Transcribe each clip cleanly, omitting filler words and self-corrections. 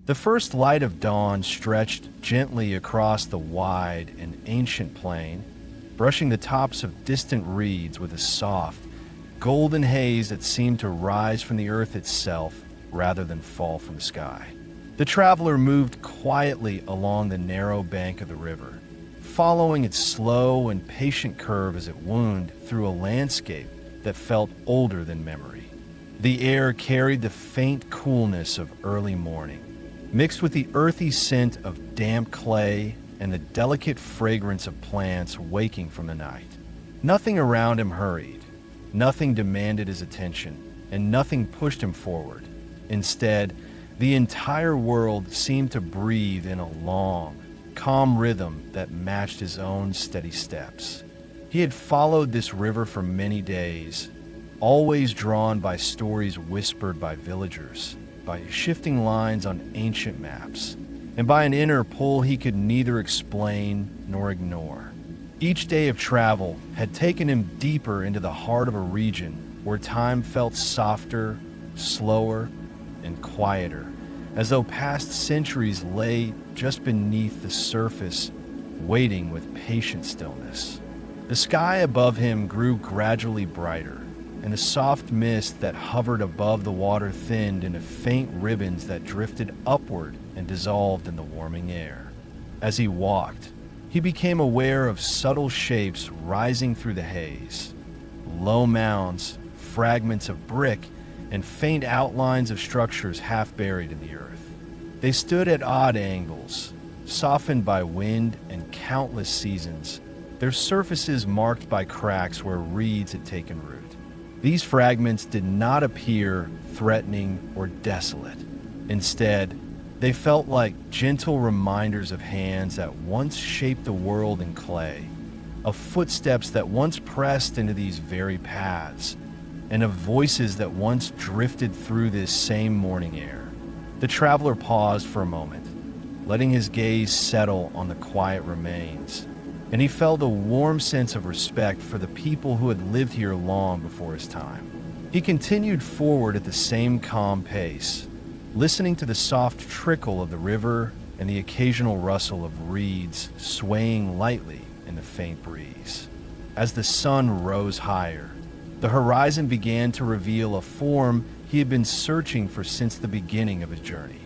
The first light of dawn stretched gently across the wide and ancient plain, brushing the tops of distant reeds with a soft, golden haze that seemed to rise from the earth itself rather than fall from the sky. The traveler moved quietly along the narrow bank of the river, following its slow and patient curve as it wound through a landscape that felt older than memory. The air carried the faint coolness of early morning, mixed with the earthy scent of damp clay and the delicate fragrance of plants waking from the night. Nothing around him hurried, nothing demanded his attention, and nothing pushed him forward. Instead, the entire world seemed to breathe in a long, calm rhythm that matched his own steady steps. He had followed this river for many days, always drawn by stories whispered by villagers, by shifting lines on ancient maps, and by an inner pull he could neither explain nor ignore. Each day of travel had taken him deeper into the heart of a region where time felt softer, slower, and quieter, as though past centuries lay just beneath the surface, waiting with patient stillness. The sky above him grew gradually brighter, and the soft mist that hovered above the water thinned into faint ribbons that drifted upward and dissolved in the warming air. As he walked, he became aware of subtle shapes rising through the haze. Low mounds, fragments of brick, and faint outlines of structures half buried in the earth. They stood at odd angles, softened by wind and countless seasons, their surfaces marked by cracks where reeds had taken root. These fragments did not appear threatening or desolate. Instead, they felt like gentle reminders of hands that once shaped the world in clay, of footsteps that once pressed into these very paths, and of voices that once drifted through this same morning air. The traveler paused for a moment, letting his gaze settle on the quiet remains, and he felt a warm sense of respect for the people who had lived here long before his time. He continued forward at the same calm pace, listening to the soft trickle of the river and the occasional rustle of reeds swaying lightly in the faint breeze. As the sun rose higher, the horizon began to reveal a form he had been searching for since the beginning of his journey.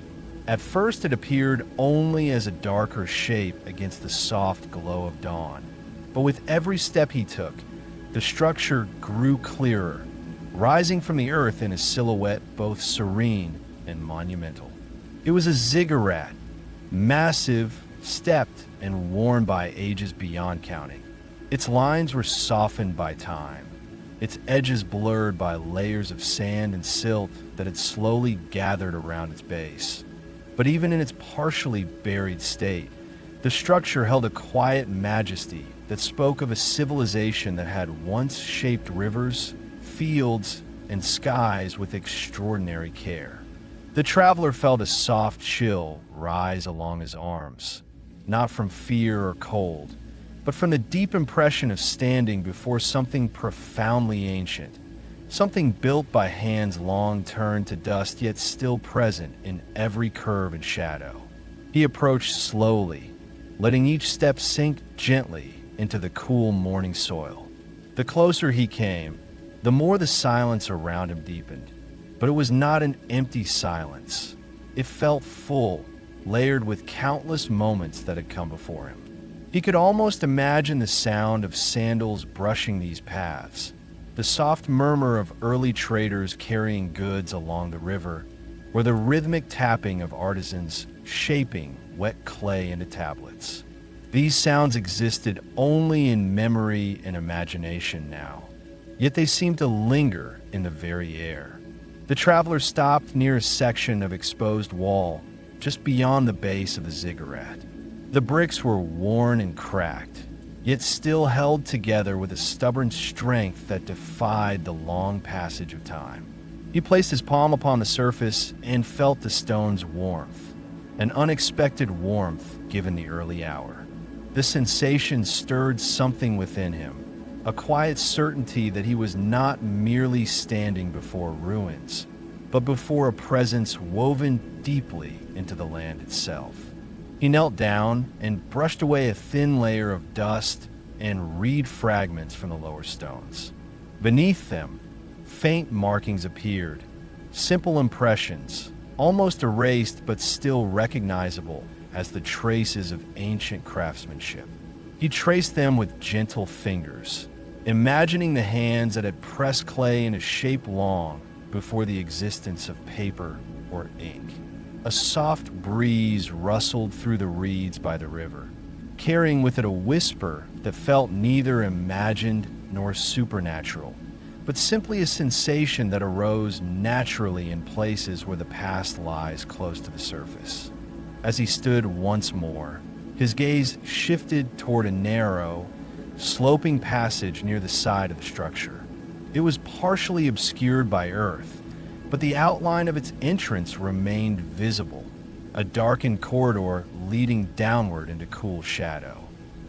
At first, it appeared only as a darker shape against the soft glow of dawn. But with every step he took, the structure grew clearer, rising from the earth in a silhouette both serene and monumental. It was a ziggurat, massive, stepped, and worn by ages beyond counting. Its lines were softened by time, its edges blurred by layers of sand and silt that had slowly gathered around its base. But even in its partially buried state, the structure held a quiet majesty that spoke of a civilization that had once shaped rivers, fields, and skies with extraordinary care. The traveler felt a soft chill rise along his arms, not from fear or cold, but from the deep impression of standing before something profoundly ancient, something built by hands long turned to dust yet still present in every curve and shadow. He approached slowly, letting each step sink gently into the cool morning soil. The closer he came, the more the silence around him deepened. But it was not an empty silence. It felt full, layered with countless moments that had come before him. He could almost imagine the sound of sandals brushing these paths, the soft murmur of early traders carrying goods along the river, or the rhythmic tapping of artisans shaping wet clay into tablets. These sounds existed only in memory and imagination now, yet they seemed to linger in the very air. The traveler stopped near a section of exposed wall just beyond the base of the ziggurat. The bricks were worn and cracked, yet still held together with a stubborn strength that defied the long passage of time. He placed his palm upon the surface and felt the stone's warmth, an unexpected warmth given the early hour. The sensation stirred something within him, a quiet certainty that he was not merely standing before ruins, but before a presence woven deeply into the land itself. He knelt down and brushed away a thin layer of dust and reed fragments from the lower stones. Beneath them, faint markings appeared, simple impressions, almost erased but still recognizable as the traces of ancient craftsmanship. He traced them with gentle fingers, imagining the hands that had pressed clay in a shape long before the existence of paper or ink. A soft breeze rustled through the reeds by the river, carrying with it a whisper that felt neither imagined nor supernatural, but simply a sensation that arose naturally in places where the past lies close to the surface. As he stood once more, his gaze shifted toward a narrow, sloping passage near the side of the structure. It was partially obscured by earth, but the outline of its entrance remained visible, a darkened corridor leading downward into cool shadow.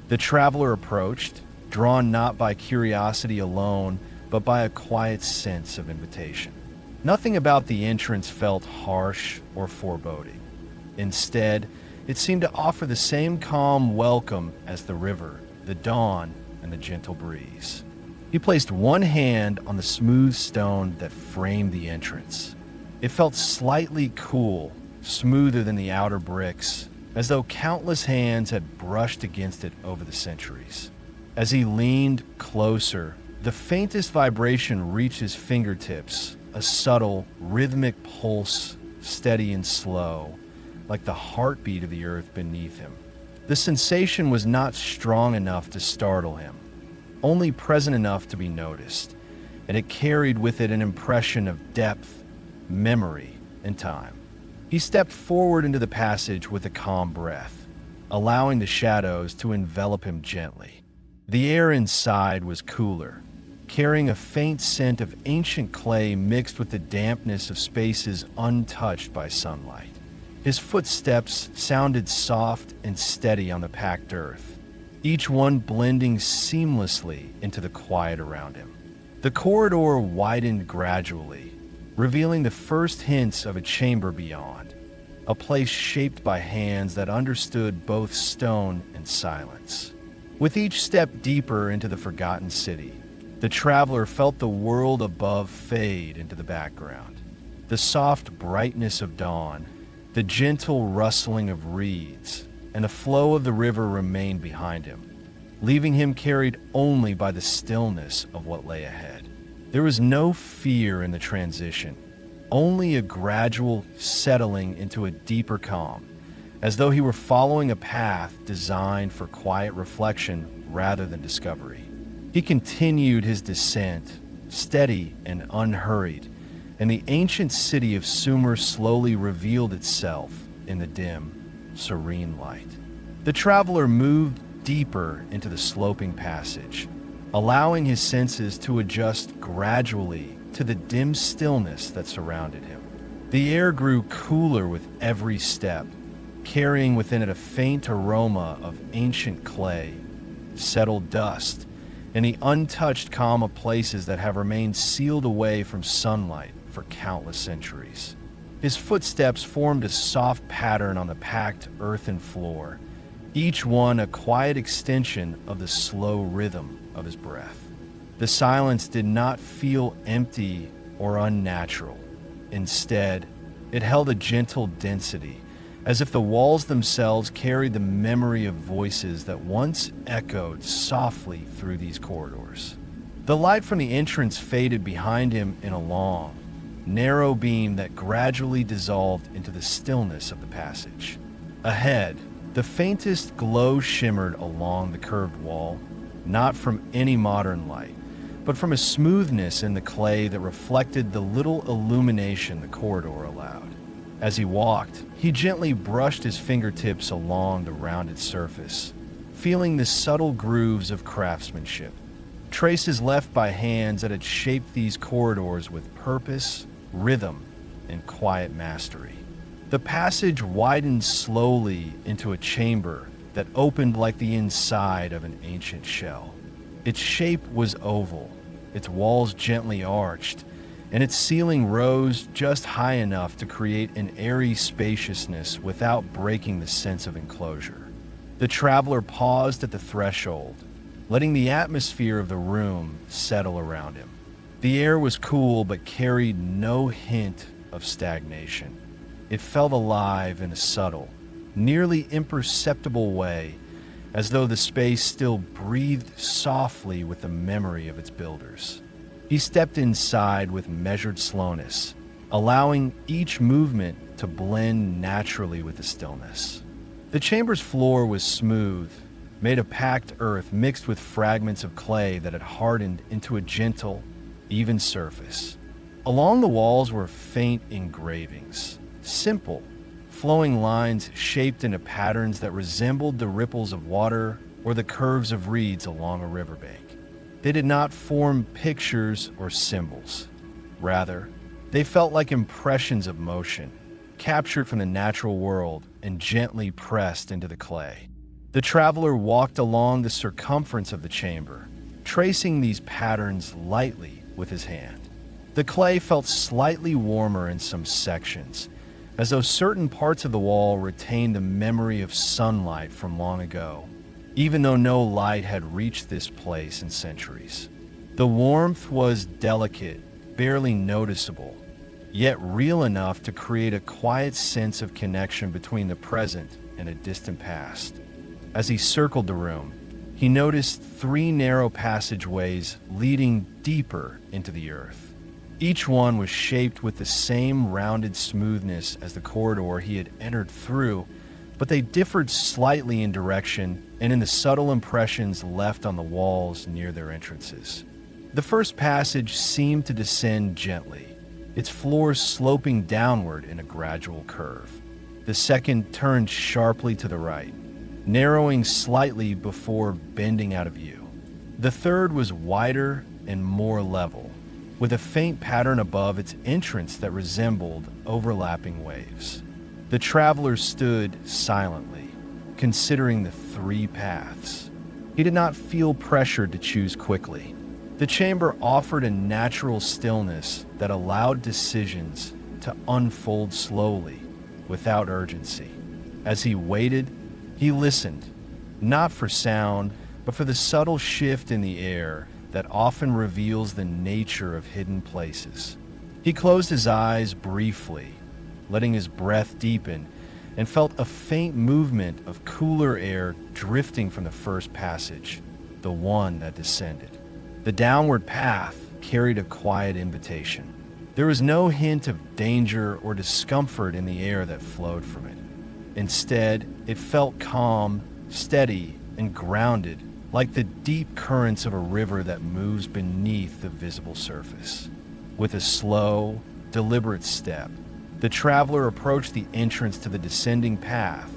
The traveler approached, drawn not by curiosity alone, but by a quiet sense of invitation. Nothing about the entrance felt harsh or foreboding. Instead, it seemed to offer the same calm welcome as the river, the dawn, and the gentle breeze. He placed one hand on the smooth stone that framed the entrance. It felt slightly cool, smoother than the outer bricks, as though countless hands had brushed against it over the centuries. As he leaned closer, the faintest vibration reached his fingertips, a subtle, rhythmic pulse, steady and slow, like the heartbeat of the earth beneath him. The sensation was not strong enough to startle him, only present enough to be noticed, and it carried with it an impression of depth, memory, and time. He stepped forward into the passage with a calm breath, allowing the shadows to envelop him gently. The air inside was cooler, carrying a faint scent of ancient clay mixed with the dampness of spaces untouched by sunlight. His footsteps sounded soft and steady on the packed earth, each one blending seamlessly into the quiet around him. The corridor widened gradually, revealing the first hints of a chamber beyond, a place shaped by hands that understood both stone and silence. With each step deeper into the forgotten city, the traveler felt the world above fade into the background. The soft brightness of dawn, the gentle rustling of reeds, and the flow of the river remained behind him, leaving him carried only by the stillness of what lay ahead. There was no fear in the transition, only a gradual settling into a deeper calm, as though he were following a path designed for quiet reflection rather than discovery. He continued his descent, steady and unhurried, and the ancient city of Sumer slowly revealed itself in the dim, serene light. The traveler moved deeper into the sloping passage, allowing his senses to adjust gradually to the dim stillness that surrounded him. The air grew cooler with every step, carrying within it a faint aroma of ancient clay, settled dust, and the untouched calm of places that have remained sealed away from sunlight for countless centuries. His footsteps formed a soft pattern on the packed earthen floor, each one a quiet extension of the slow rhythm of his breath. The silence did not feel empty or unnatural. Instead, it held a gentle density, as if the walls themselves carried the memory of voices that once echoed softly through these corridors. The light from the entrance faded behind him in a long, narrow beam that gradually dissolved into the stillness of the passage. Ahead, the faintest glow shimmered along the curved wall, not from any modern light, but from a smoothness in the clay that reflected the little illumination the corridor allowed. As he walked, he gently brushed his fingertips along the rounded surface, feeling the subtle grooves of craftsmanship, traces left by hands that had shaped these corridors with purpose, rhythm, and quiet mastery. The passage widened slowly into a chamber that opened like the inside of an ancient shell. Its shape was oval, its walls gently arched, and its ceiling rose just high enough to create an airy spaciousness without breaking the sense of enclosure. The traveler paused at the threshold, letting the atmosphere of the room settle around him. The air was cool but carried no hint of stagnation. It felt alive in a subtle, nearly imperceptible way, as though the space still breathed softly with the memory of its builders. He stepped inside with measured slowness, allowing each movement to blend naturally with the stillness. The chamber's floor was smooth, made of packed earth mixed with fragments of clay that had hardened into a gentle, even surface. Along the walls were faint engravings, simple, flowing lines shaped into patterns that resembled the ripples of water or the curves of reeds along a riverbank. They did not form pictures or symbols. Rather, they felt like impressions of motion, captured from the natural world and gently pressed into the clay. The traveler walked along the circumference of the chamber, tracing these patterns lightly with his hand. The clay felt slightly warmer in some sections, as though certain parts of the wall retained the memory of sunlight from long ago, even though no light had reached this place in centuries. The warmth was delicate, barely noticeable, yet real enough to create a quiet sense of connection between the present and a distant past. As he circled the room, he noticed 3 narrow passageways leading deeper into the earth. Each one was shaped with the same rounded smoothness as the corridor he had entered through, but they differed slightly in direction and in the subtle impressions left on the walls near their entrances. The first passage seemed to descend gently, its floor sloping downward in a gradual curve. The second turned sharply to the right, narrowing slightly before bending out of view. The third was wider and more level, with a faint pattern above its entrance that resembled overlapping waves. The traveler stood silently, considering the 3 paths. He did not feel pressured to choose quickly. The chamber offered a natural stillness that allowed decisions to unfold slowly, without urgency. As he waited, he listened, not for sound, but for the subtle shift in the air that often reveals the nature of hidden places. He closed his eyes briefly, letting his breath deepen, and felt a faint movement of cooler air drifting from the first passage, the one that descended. The downward path carried a quiet invitation. There was no hint of danger or discomfort in the air that flowed from it. Instead, it felt calm, steady, and grounded, like the deep currents of a river that moves beneath the visible surface. With a slow, deliberate step, the traveler approached the entrance to the descending path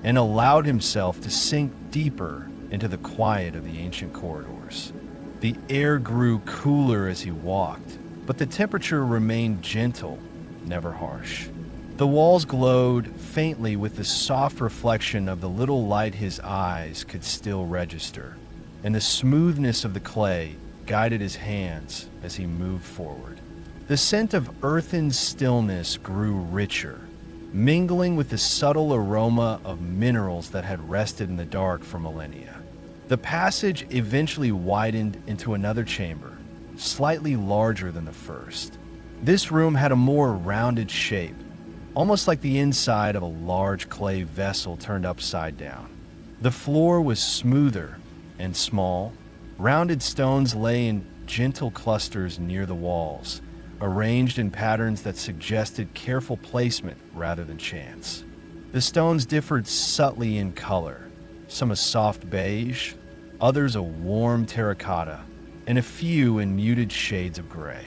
and allowed himself to sink deeper into the quiet of the ancient corridors. The air grew cooler as he walked, but the temperature remained gentle, never harsh. The walls glowed faintly with the soft reflection of the little light his eyes could still register, and the smoothness of the clay guided his hands as he moved forward. The scent of earthen stillness grew richer, mingling with the subtle aroma of minerals that had rested in the dark for millennia. The passage eventually widened into another chamber, slightly larger than the first. This room had a more rounded shape, almost like the inside of a large clay vessel turned upside down. The floor was smoother and small. Rounded stones lay in gentle clusters near the walls, arranged in patterns that suggested careful placement rather than chance. The stones differed subtly in color, some a soft beige, others a warm terracotta, and a few in muted shades of gray.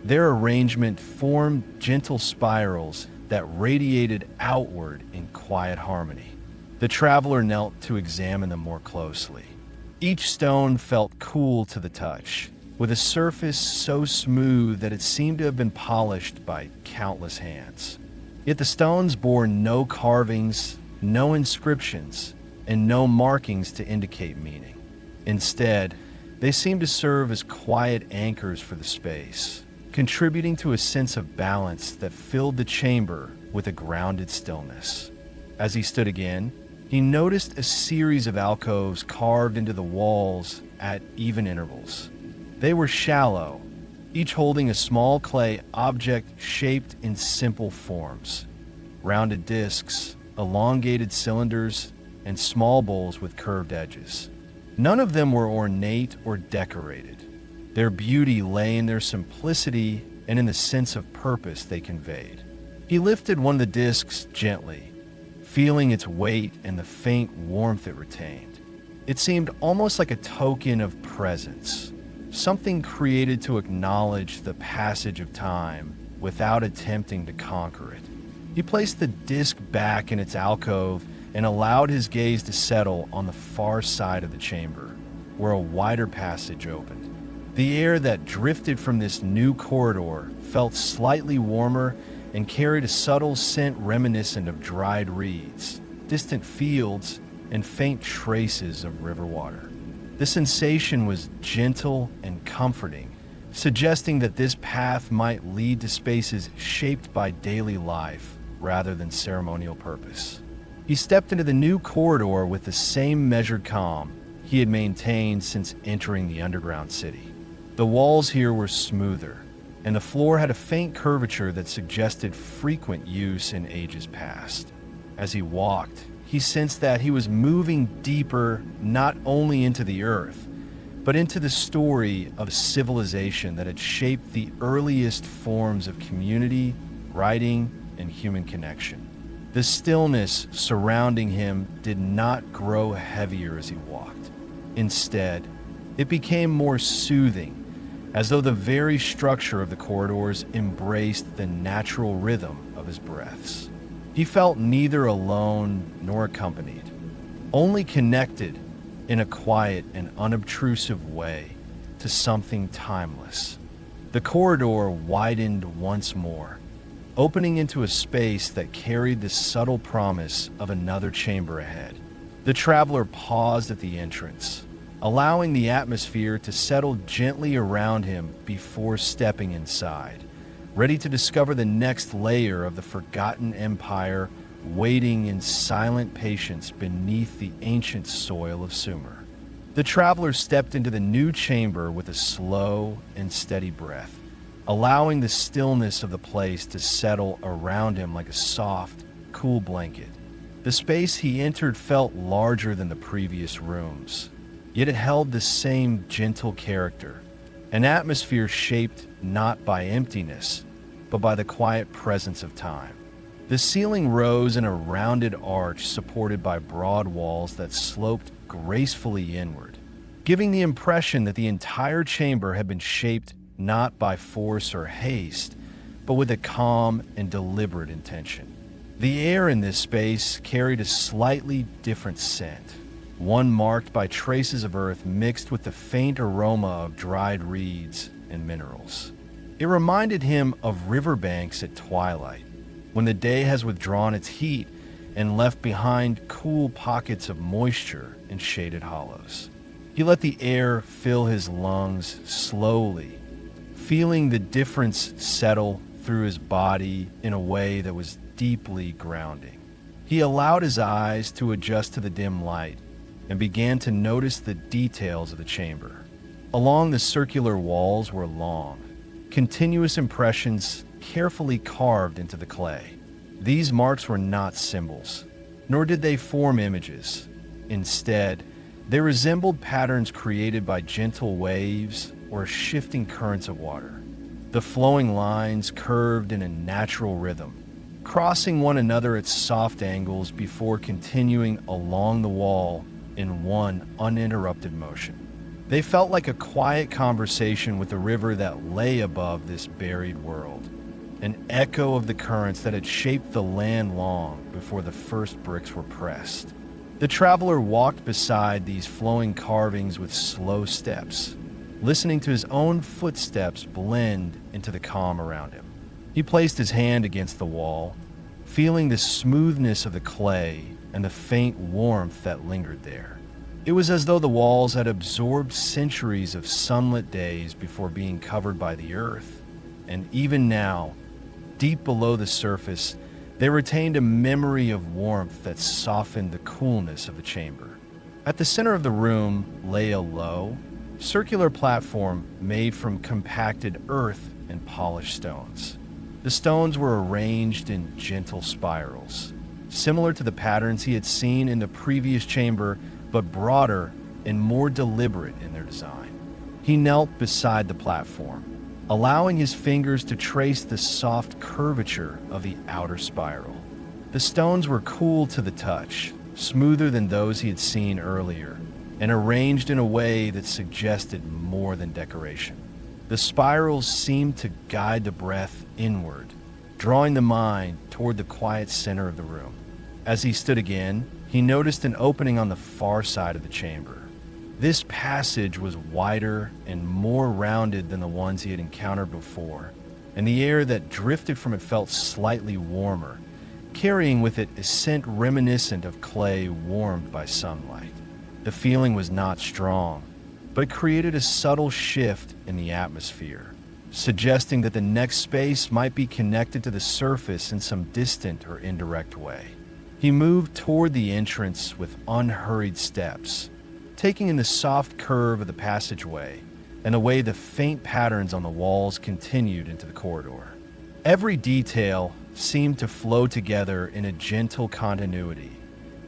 Their arrangement formed gentle spirals that radiated outward in quiet harmony. The traveler knelt to examine them more closely. Each stone felt cool to the touch, with a surface so smooth that it seemed to have been polished by countless hands. Yet the stones bore no carvings, no inscriptions, and no markings to indicate meaning. Instead, they seemed to serve as quiet anchors for the space, contributing to a sense of balance that filled the chamber with a grounded stillness. As he stood again, he noticed a series of alcoves carved into the walls at even intervals. They were shallow, each holding a small clay object shaped in simple forms: rounded discs, elongated cylinders, and small bowls with curved edges. None of them were ornate or decorated. Their beauty lay in their simplicity and in the sense of purpose they conveyed. He lifted one of the discs gently, feeling its weight and the faint warmth it retained. It seemed almost like a token of presence, something created to acknowledge the passage of time without attempting to conquer it. He placed the disc back in its alcove and allowed his gaze to settle on the far side of the chamber, where a wider passage opened. The air that drifted from this new corridor felt slightly warmer and carried a subtle scent reminiscent of dried reeds, distant fields, and faint traces of river water. The sensation was gentle and comforting, suggesting that this path might lead to spaces shaped by daily life rather than ceremonial purpose. He stepped into the new corridor with the same measured calm he had maintained since entering the underground city. The walls here were smoother, and the floor had a faint curvature that suggested frequent use in ages past. As he walked, he sensed that he was moving deeper not only into the earth, but into the story of a civilization that had shaped the earliest forms of community, writing, and human connection. The stillness surrounding him did not grow heavier as he walked. Instead, it became more soothing, as though the very structure of the corridors embraced the natural rhythm of his breaths. He felt neither alone nor accompanied, only connected in a quiet and unobtrusive way to something timeless. The corridor widened once more, opening into a space that carried the subtle promise of another chamber ahead. The traveler paused at the entrance, allowing the atmosphere to settle gently around him before stepping inside, ready to discover the next layer of the forgotten empire waiting in silent patience beneath the ancient soil of Sumer. The traveler stepped into the new chamber with a slow and steady breath, allowing the stillness of the place to settle around him like a soft, cool blanket. The space he entered felt larger than the previous rooms, yet it held the same gentle character, an atmosphere shaped not by emptiness, but by the quiet presence of time. The ceiling rose in a rounded arch supported by broad walls that sloped gracefully inward, giving the impression that the entire chamber had been shaped not by force or haste, but with a calm and deliberate intention. The air in this space carried a slightly different scent, one marked by traces of earth mixed with the faint aroma of dried reeds and minerals. It reminded him of riverbanks at twilight, when the day has withdrawn its heat and left behind cool pockets of moisture in shaded hollows. He let the air fill his lungs slowly, feeling the difference settle through his body in a way that was deeply grounding. He allowed his eyes to adjust to the dim light and began to notice the details of the chamber. Along the circular walls were long, continuous impressions carefully carved into the clay. These marks were not symbols, nor did they form images. Instead, they resembled patterns created by gentle waves or shifting currents of water. The flowing lines curved in a natural rhythm, crossing one another at soft angles before continuing along the wall in one uninterrupted motion. They felt like a quiet conversation with the river that lay above this buried world, an echo of the currents that had shaped the land long before the first bricks were pressed. The traveler walked beside these flowing carvings with slow steps, listening to his own footsteps blend into the calm around him. He placed his hand against the wall, feeling the smoothness of the clay and the faint warmth that lingered there. It was as though the walls had absorbed centuries of sunlit days before being covered by the earth, and even now, deep below the surface, they retained a memory of warmth that softened the coolness of the chamber. At the center of the room lay a low, circular platform made from compacted earth and polished stones. The stones were arranged in gentle spirals, similar to the patterns he had seen in the previous chamber, but broader and more deliberate in their design. He knelt beside the platform, allowing his fingers to trace the soft curvature of the outer spiral. The stones were cool to the touch, smoother than those he had seen earlier, and arranged in a way that suggested more than decoration. The spirals seemed to guide the breath inward, drawing the mind toward the quiet center of the room. As he stood again, he noticed an opening on the far side of the chamber. This passage was wider and more rounded than the ones he had encountered before, and the air that drifted from it felt slightly warmer, carrying with it a scent reminiscent of clay warmed by sunlight. The feeling was not strong, but it created a subtle shift in the atmosphere, suggesting that the next space might be connected to the surface in some distant or indirect way. He moved toward the entrance with unhurried steps, taking in the soft curve of the passageway and the way the faint patterns on the walls continued into the corridor. Every detail seemed to flow together in a gentle continuity,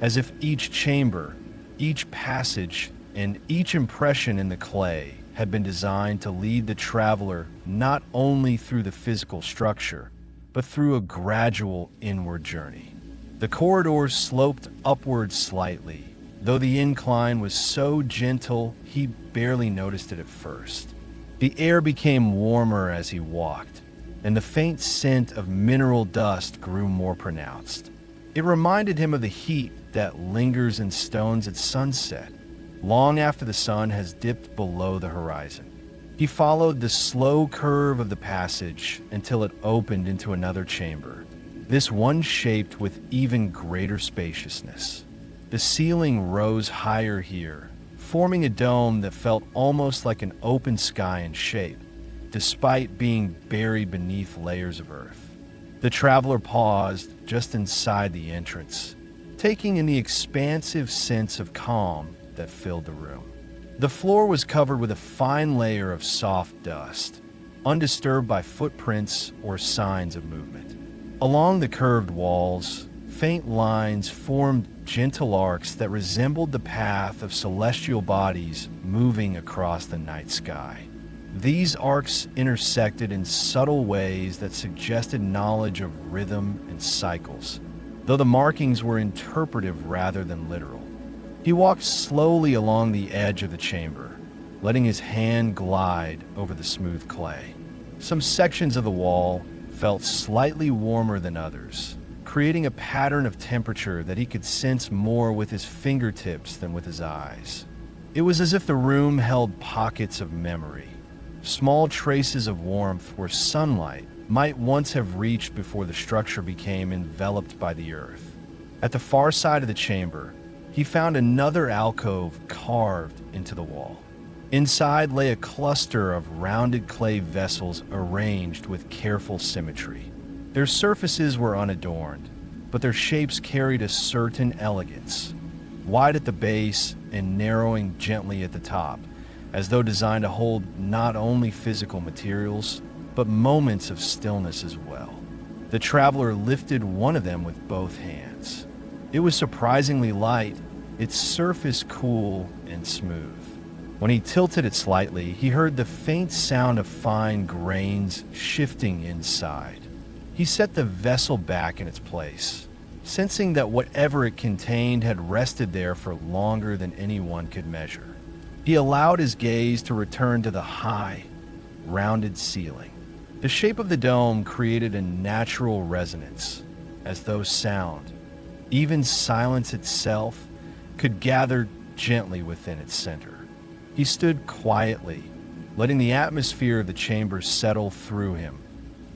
as if each chamber, each passage, and each impression in the clay had been designed to lead the traveler not only through the physical structure, but through a gradual inward journey. The corridors sloped upward slightly, though the incline was so gentle he barely noticed it at first. The air became warmer as he walked, and the faint scent of mineral dust grew more pronounced. It reminded him of the heat that lingers in stones at sunset, long after the sun has dipped below the horizon. He followed the slow curve of the passage until it opened into another chamber, this one shaped with even greater spaciousness. The ceiling rose higher here, forming a dome that felt almost like an open sky in shape, despite being buried beneath layers of earth. The traveler paused just inside the entrance, taking in the expansive sense of calm that filled the room. The floor was covered with a fine layer of soft dust, undisturbed by footprints or signs of movement. Along the curved walls, faint lines formed gentle arcs that resembled the path of celestial bodies moving across the night sky. These arcs intersected in subtle ways that suggested knowledge of rhythm and cycles, though the markings were interpretive rather than literal. He walked slowly along the edge of the chamber, letting his hand glide over the smooth clay. Some sections of the wall felt slightly warmer than others, creating a pattern of temperature that he could sense more with his fingertips than with his eyes. It was as if the room held pockets of memory, small traces of warmth where sunlight might once have reached before the structure became enveloped by the earth. At the far side of the chamber, he found another alcove carved into the wall. Inside lay a cluster of rounded clay vessels arranged with careful symmetry. Their surfaces were unadorned, but their shapes carried a certain elegance, wide at the base and narrowing gently at the top, as though designed to hold not only physical materials, but moments of stillness as well. The traveler lifted one of them with both hands. It was surprisingly light, its surface cool and smooth. When he tilted it slightly, he heard the faint sound of fine grains shifting inside. He set the vessel back in its place, sensing that whatever it contained had rested there for longer than anyone could measure. He allowed his gaze to return to the high, rounded ceiling. The shape of the dome created a natural resonance, as though sound, even silence itself, could gather gently within its center. He stood quietly, letting the atmosphere of the chamber settle through him,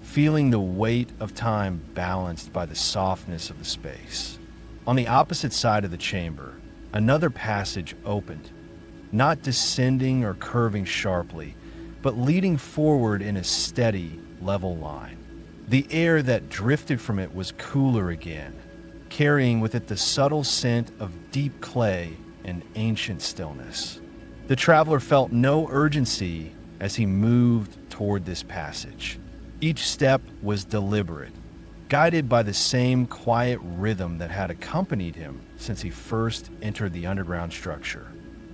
feeling the weight of time balanced by the softness of the space. On the opposite side of the chamber, another passage opened, not descending or curving sharply, but leading forward in a steady, level line. The air that drifted from it was cooler again, carrying with it the subtle scent of deep clay and ancient stillness. The traveler felt no urgency as he moved toward this passage. Each step was deliberate, guided by the same quiet rhythm that had accompanied him since he first entered the underground structure.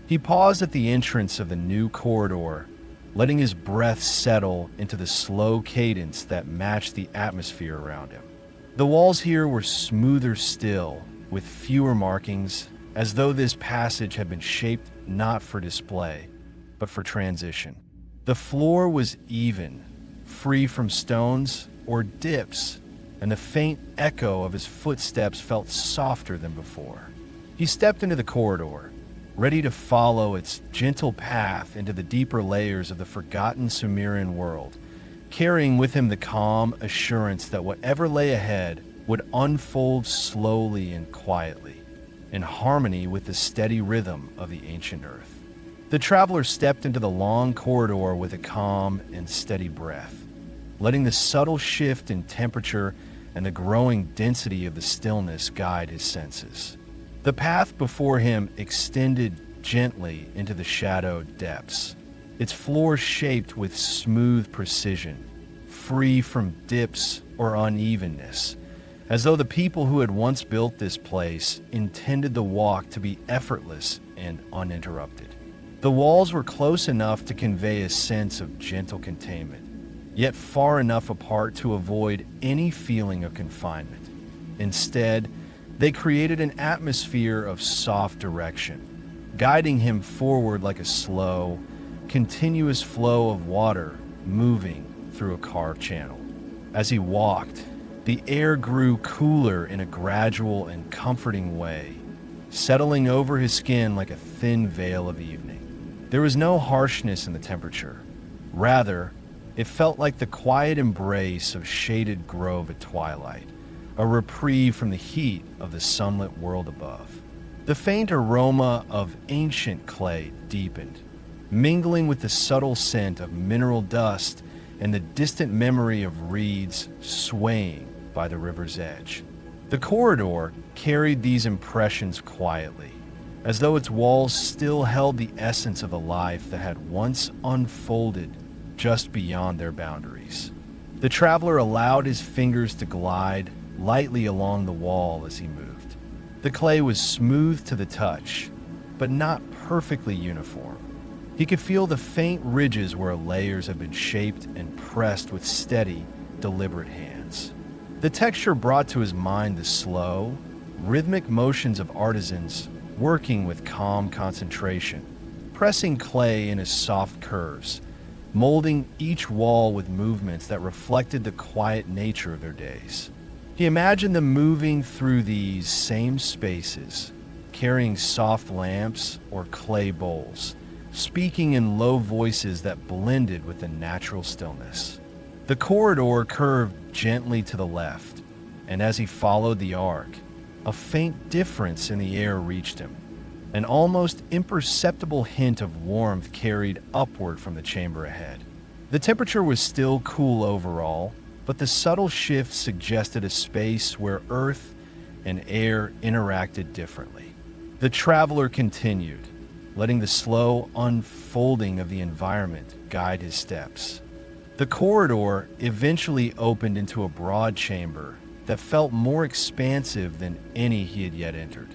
He paused at the entrance of the new corridor, letting his breath settle into the slow cadence that matched the atmosphere around him. The walls here were smoother still, with fewer markings, as though this passage had been shaped not for display, but for transition. The floor was even, free from stones or dips, and the faint echo of his footsteps felt softer than before. He stepped into the corridor, ready to follow its gentle path into the deeper layers of the forgotten Sumerian world, carrying with him the calm assurance that whatever lay ahead would unfold slowly and quietly, in harmony with the steady rhythm of the ancient earth. The traveler stepped into the long corridor with a calm and steady breath, letting the subtle shift in temperature and the growing density of the stillness guide his senses. The path before him extended gently into the shadowed depths, its floor shaped with smooth precision, free from dips or unevenness, as though the people who had once built this place intended the walk to be effortless and uninterrupted. The walls were close enough to convey a sense of gentle containment, yet far enough apart to avoid any feeling of confinement. Instead, they created an atmosphere of soft direction, guiding him forward like a slow, continuous flow of water moving through a carved channel. As he walked, the air grew cooler in a gradual and comforting way, settling over his skin like a thin veil of evening. There was no harshness in the temperature. Rather, it felt like the quiet embrace of shaded grove at twilight, a reprieve from the heat of the sunlit world above. The faint aroma of ancient clay deepened, mingling with the subtle scent of mineral dust and the distant memory of reeds swaying by the river's edge. The corridor carried these impressions quietly, as though its walls still held the essence of a life that had once unfolded just beyond their boundaries. The traveler allowed his fingers to glide lightly along the wall as he moved. The clay was smooth to the touch, but not perfectly uniform. He could feel the faint ridges where layers had been shaped and pressed with steady, deliberate hands. The texture brought to his mind the slow, rhythmic motions of artisans working with calm concentration, pressing clay into soft curves, molding each wall with movements that reflected the quiet nature of their days. He imagined them moving through these same spaces, carrying soft lamps or clay bowls, speaking in low voices that blended with the natural stillness. The corridor curved gently to the left, and as he followed the arc, a faint difference in the air reached him. An almost imperceptible hint of warmth carried upward from the chamber ahead. The temperature was still cool overall, but the subtle shift suggested a space where earth and air interacted differently. The traveler continued, letting the slow unfolding of the environment guide his steps. The corridor eventually opened into a broad chamber that felt more expansive than any he had yet entered.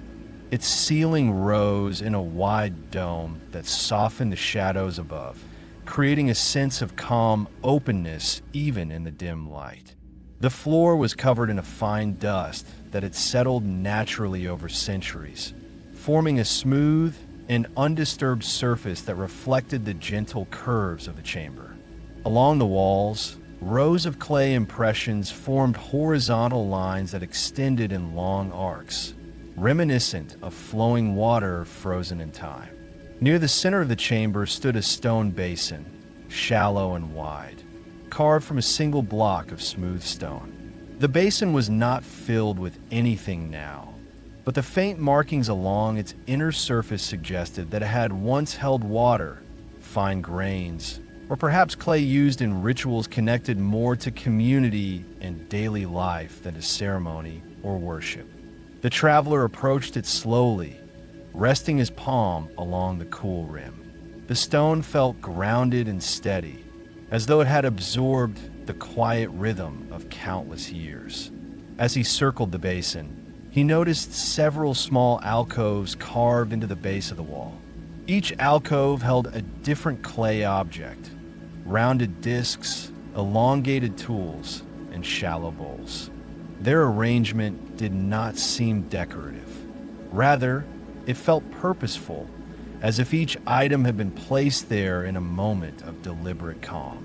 Its ceiling rose in a wide dome that softened the shadows above, creating a sense of calm openness even in the dim light. The floor was covered in a fine dust that had settled naturally over centuries, forming a smooth and undisturbed surface that reflected the gentle curves of the chamber. Along the walls, rows of clay impressions formed horizontal lines that extended in long arcs, reminiscent of flowing water frozen in time. Near the center of the chamber stood a stone basin, shallow and wide, carved from a single block of smooth stone. The basin was not filled with anything now, but the faint markings along its inner surface suggested that it had once held water, fine grains, or perhaps clay used in rituals connected more to community and daily life than to ceremony or worship. The traveler approached it slowly, resting his palm along the cool rim. The stone felt grounded and steady, as though it had absorbed the quiet rhythm of countless years. As he circled the basin, he noticed several small alcoves carved into the base of the wall. Each alcove held a different clay object: rounded discs, elongated tools, and shallow bowls. Their arrangement did not seem decorative. Rather, it felt purposeful, as if each item had been placed there in a moment of deliberate calm.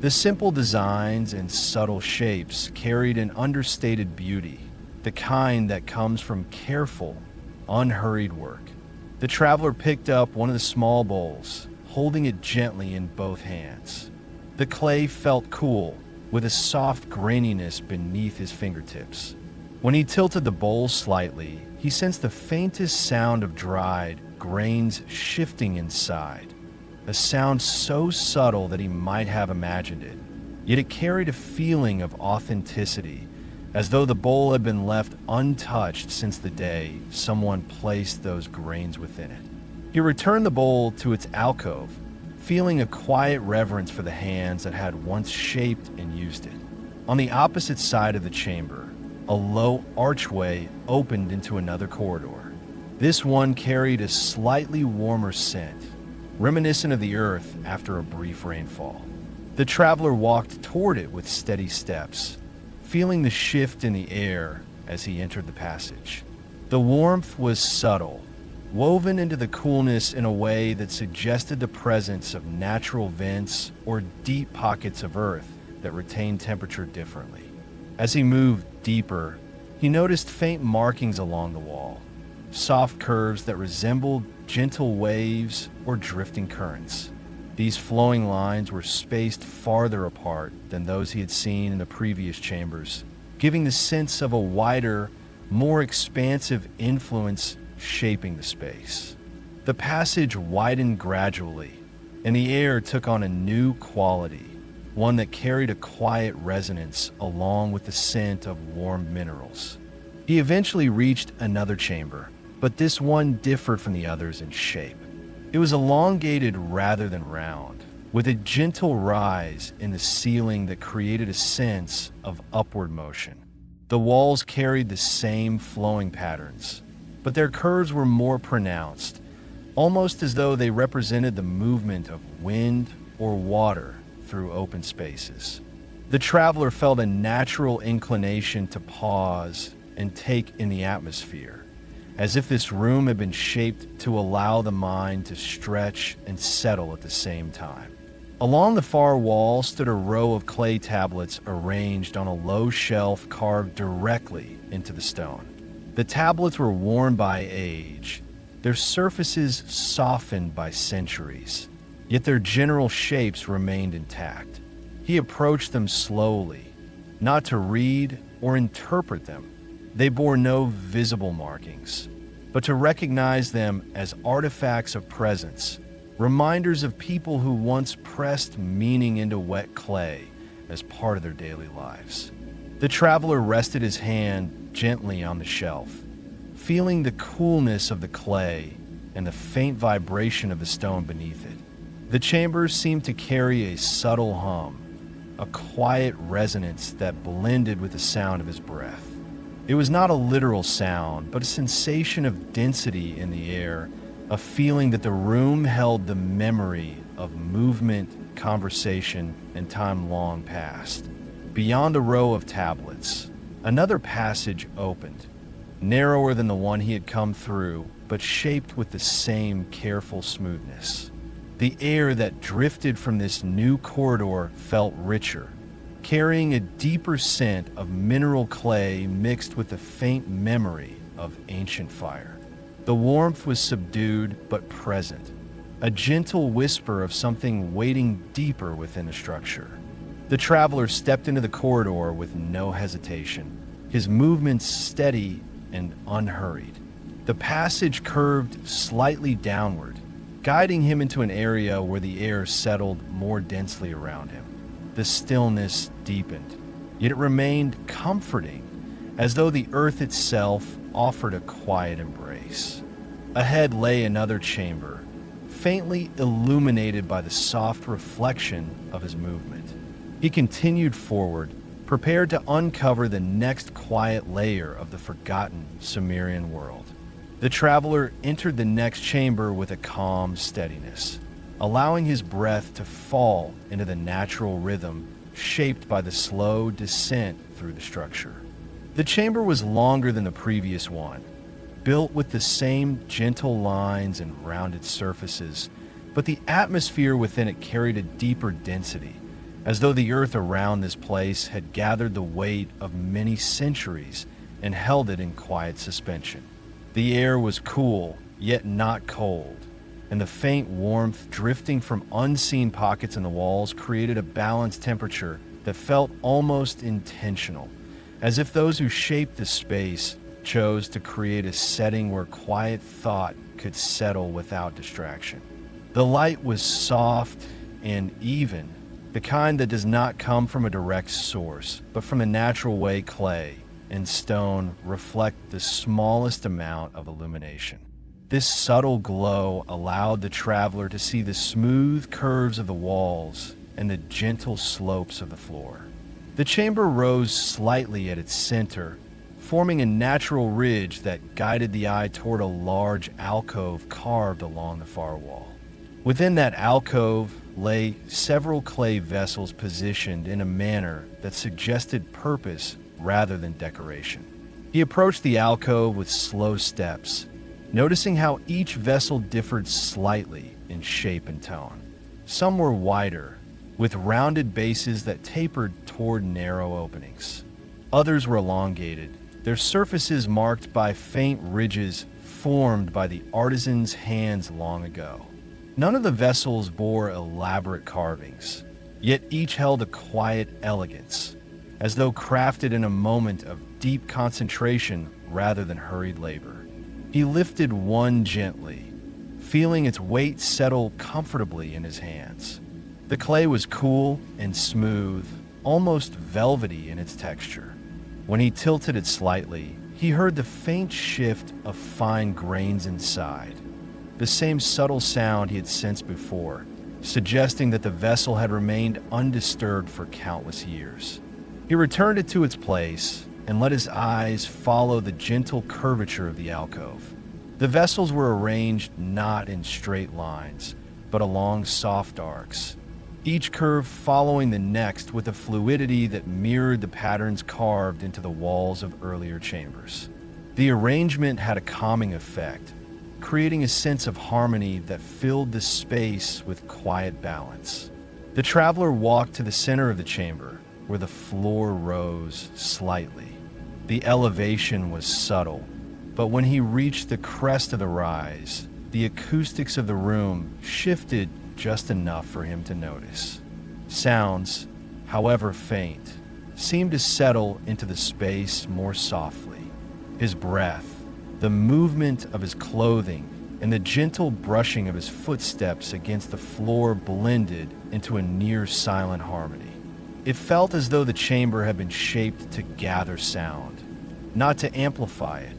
The simple designs and subtle shapes carried an understated beauty, the kind that comes from careful, unhurried work. The traveler picked up one of the small bowls, holding it gently in both hands. The clay felt cool, with a soft graininess beneath his fingertips. When he tilted the bowl slightly, he sensed the faintest sound of dried grains shifting inside, a sound so subtle that he might have imagined it, yet it carried a feeling of authenticity, as though the bowl had been left untouched since the day someone placed those grains within it. He returned the bowl to its alcove, feeling a quiet reverence for the hands that had once shaped and used it. On the opposite side of the chamber, a low archway opened into another corridor. This one carried a slightly warmer scent, reminiscent of the earth after a brief rainfall. The traveler walked toward it with steady steps, feeling the shift in the air as he entered the passage. The warmth was subtle, woven into the coolness in a way that suggested the presence of natural vents or deep pockets of earth that retained temperature differently. As he moved deeper, he noticed faint markings along the wall, soft curves that resembled gentle waves or drifting currents. These flowing lines were spaced farther apart than those he had seen in the previous chambers, giving the sense of a wider, more expansive influence shaping the space. The passage widened gradually, and the air took on a new quality, one that carried a quiet resonance along with the scent of warm minerals. He eventually reached another chamber, but this one differed from the others in shape. It was elongated rather than round, with a gentle rise in the ceiling that created a sense of upward motion. The walls carried the same flowing patterns, but their curves were more pronounced, almost as though they represented the movement of wind or water through open spaces. The traveler felt a natural inclination to pause and take in the atmosphere, as if this room had been shaped to allow the mind to stretch and settle at the same time. Along the far wall stood a row of clay tablets arranged on a low shelf carved directly into the stone. The tablets were worn by age, their surfaces softened by centuries, yet their general shapes remained intact. He approached them slowly, not to read or interpret them. They bore no visible markings, but to recognize them as artifacts of presence, reminders of people who once pressed meaning into wet clay as part of their daily lives. The traveler rested his hand gently on the shelf, feeling the coolness of the clay and the faint vibration of the stone beneath it. The chamber seemed to carry a subtle hum, a quiet resonance that blended with the sound of his breath. It was not a literal sound, but a sensation of density in the air, a feeling that the room held the memory of movement, conversation, and time long past. Beyond a row of tablets, another passage opened, narrower than the one he had come through, but shaped with the same careful smoothness. The air that drifted from this new corridor felt richer, carrying a deeper scent of mineral clay mixed with the faint memory of ancient fire. The warmth was subdued but present, a gentle whisper of something waiting deeper within the structure. The traveler stepped into the corridor with no hesitation, his movements steady and unhurried. The passage curved slightly downward, guiding him into an area where the air settled more densely around him. The stillness deepened, yet it remained comforting, as though the earth itself offered a quiet embrace. Ahead lay another chamber, faintly illuminated by the soft reflection of his movement. He continued forward, prepared to uncover the next quiet layer of the forgotten Sumerian world. The traveler entered the next chamber with a calm steadiness, allowing his breath to fall into the natural rhythm shaped by the slow descent through the structure. The chamber was longer than the previous one, built with the same gentle lines and rounded surfaces, but the atmosphere within it carried a deeper density, as though the earth around this place had gathered the weight of many centuries and held it in quiet suspension. The air was cool, yet not cold, and the faint warmth drifting from unseen pockets in the walls created a balanced temperature that felt almost intentional, as if those who shaped the space chose to create a setting where quiet thought could settle without distraction. The light was soft and even, the kind that does not come from a direct source, but from the natural way clay and stone reflect the smallest amount of illumination. This subtle glow allowed the traveler to see the smooth curves of the walls and the gentle slopes of the floor. The chamber rose slightly at its center, forming a natural ridge that guided the eye toward a large alcove carved along the far wall. Within that alcove lay several clay vessels positioned in a manner that suggested purpose rather than decoration. He approached the alcove with slow steps, noticing how each vessel differed slightly in shape and tone. Some were wider, with rounded bases that tapered toward narrow openings. Others were elongated, their surfaces marked by faint ridges formed by the artisan's hands long ago. None of the vessels bore elaborate carvings, yet each held a quiet elegance, as though crafted in a moment of deep concentration rather than hurried labor. He lifted one gently, feeling its weight settle comfortably in his hands. The clay was cool and smooth, almost velvety in its texture. When he tilted it slightly, he heard the faint shift of fine grains inside, the same subtle sound he had sensed before, suggesting that the vessel had remained undisturbed for countless years. He returned it to its place and let his eyes follow the gentle curvature of the alcove. The vessels were arranged not in straight lines, but along soft arcs, each curve following the next with a fluidity that mirrored the patterns carved into the walls of earlier chambers. The arrangement had a calming effect, creating a sense of harmony that filled the space with quiet balance. The traveler walked to the center of the chamber, where the floor rose slightly. The elevation was subtle, but when he reached the crest of the rise, the acoustics of the room shifted just enough for him to notice. Sounds, however faint, seemed to settle into the space more softly. His breath, the movement of his clothing, and the gentle brushing of his footsteps against the floor blended into a near-silent harmony. It felt as though the chamber had been shaped to gather sound, not to amplify it,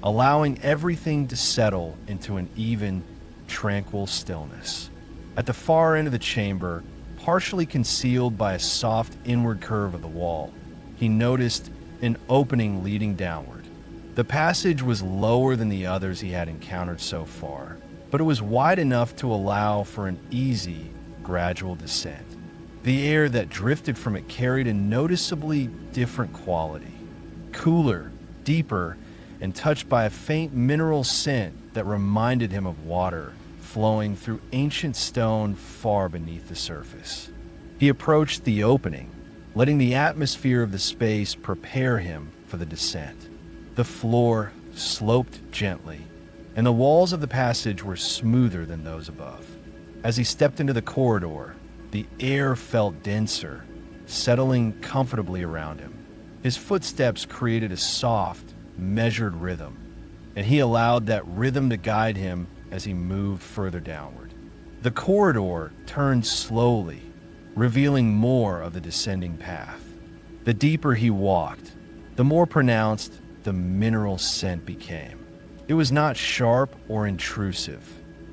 allowing everything to settle into an even, tranquil stillness. At the far end of the chamber, partially concealed by a soft inward curve of the wall, he noticed an opening leading downward. The passage was lower than the others he had encountered so far, but it was wide enough to allow for an easy, gradual descent. The air that drifted from it carried a noticeably different quality, cooler, deeper, and touched by a faint mineral scent that reminded him of water flowing through ancient stone far beneath the surface. He approached the opening, letting the atmosphere of the space prepare him for the descent. The floor sloped gently, and the walls of the passage were smoother than those above. As he stepped into the corridor, the air felt denser, settling comfortably around him. His footsteps created a soft, measured rhythm, and he allowed that rhythm to guide him as he moved further downward. The corridor turned slowly, revealing more of the descending path. The deeper he walked, the more pronounced the mineral scent became. It was not sharp or intrusive.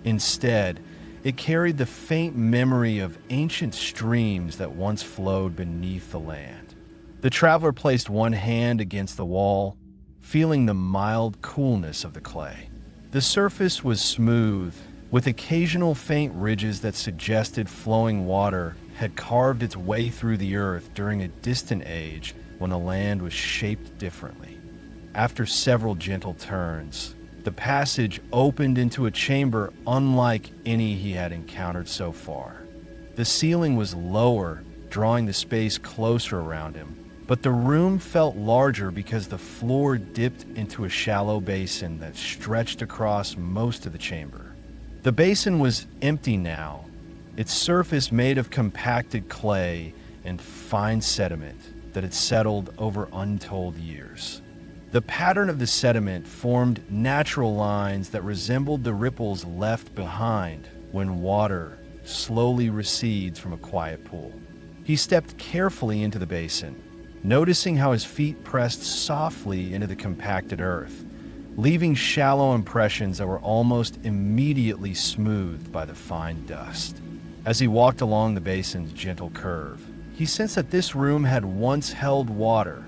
Instead, it carried the faint memory of ancient streams that once flowed beneath the land. The traveler placed one hand against the wall, feeling the mild coolness of the clay. The surface was smooth, with occasional faint ridges that suggested flowing water had carved its way through the earth during a distant age when the land was shaped differently. After several gentle turns, the passage opened into a chamber unlike any he had encountered so far. The ceiling was lower, drawing the space closer around him, but the room felt larger because the floor dipped into a shallow basin that stretched across most of the chamber. The basin was empty now, its surface made of compacted clay and fine sediment that had settled over untold years. The pattern of the sediment formed natural lines that resembled the ripples left behind when water slowly recedes from a quiet pool. He stepped carefully into the basin, noticing how his feet pressed softly into the compacted earth, leaving shallow impressions that were almost immediately smoothed by the fine dust. As he walked along the basin's gentle curve, he sensed that this room had once held water,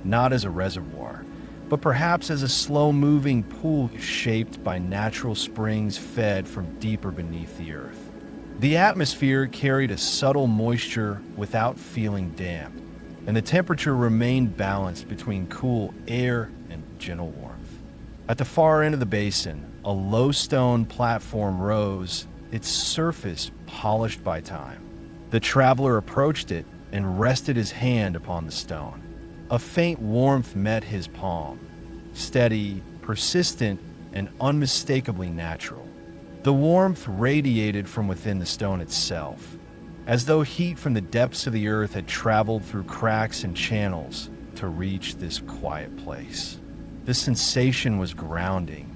not as a reservoir, but perhaps as a slow-moving pool shaped by natural springs fed from deeper beneath the earth. The atmosphere carried a subtle moisture without feeling damp, and the temperature remained balanced between cool air and gentle warmth. At the far end of the basin, a low stone platform rose, its surface polished by time. The traveler approached it and rested his hand upon the stone. A faint warmth met his palm, steady, persistent, and unmistakably natural. The warmth radiated from within the stone itself, as though heat from the depths of the earth had traveled through cracks and channels to reach this quiet place. The sensation was grounding,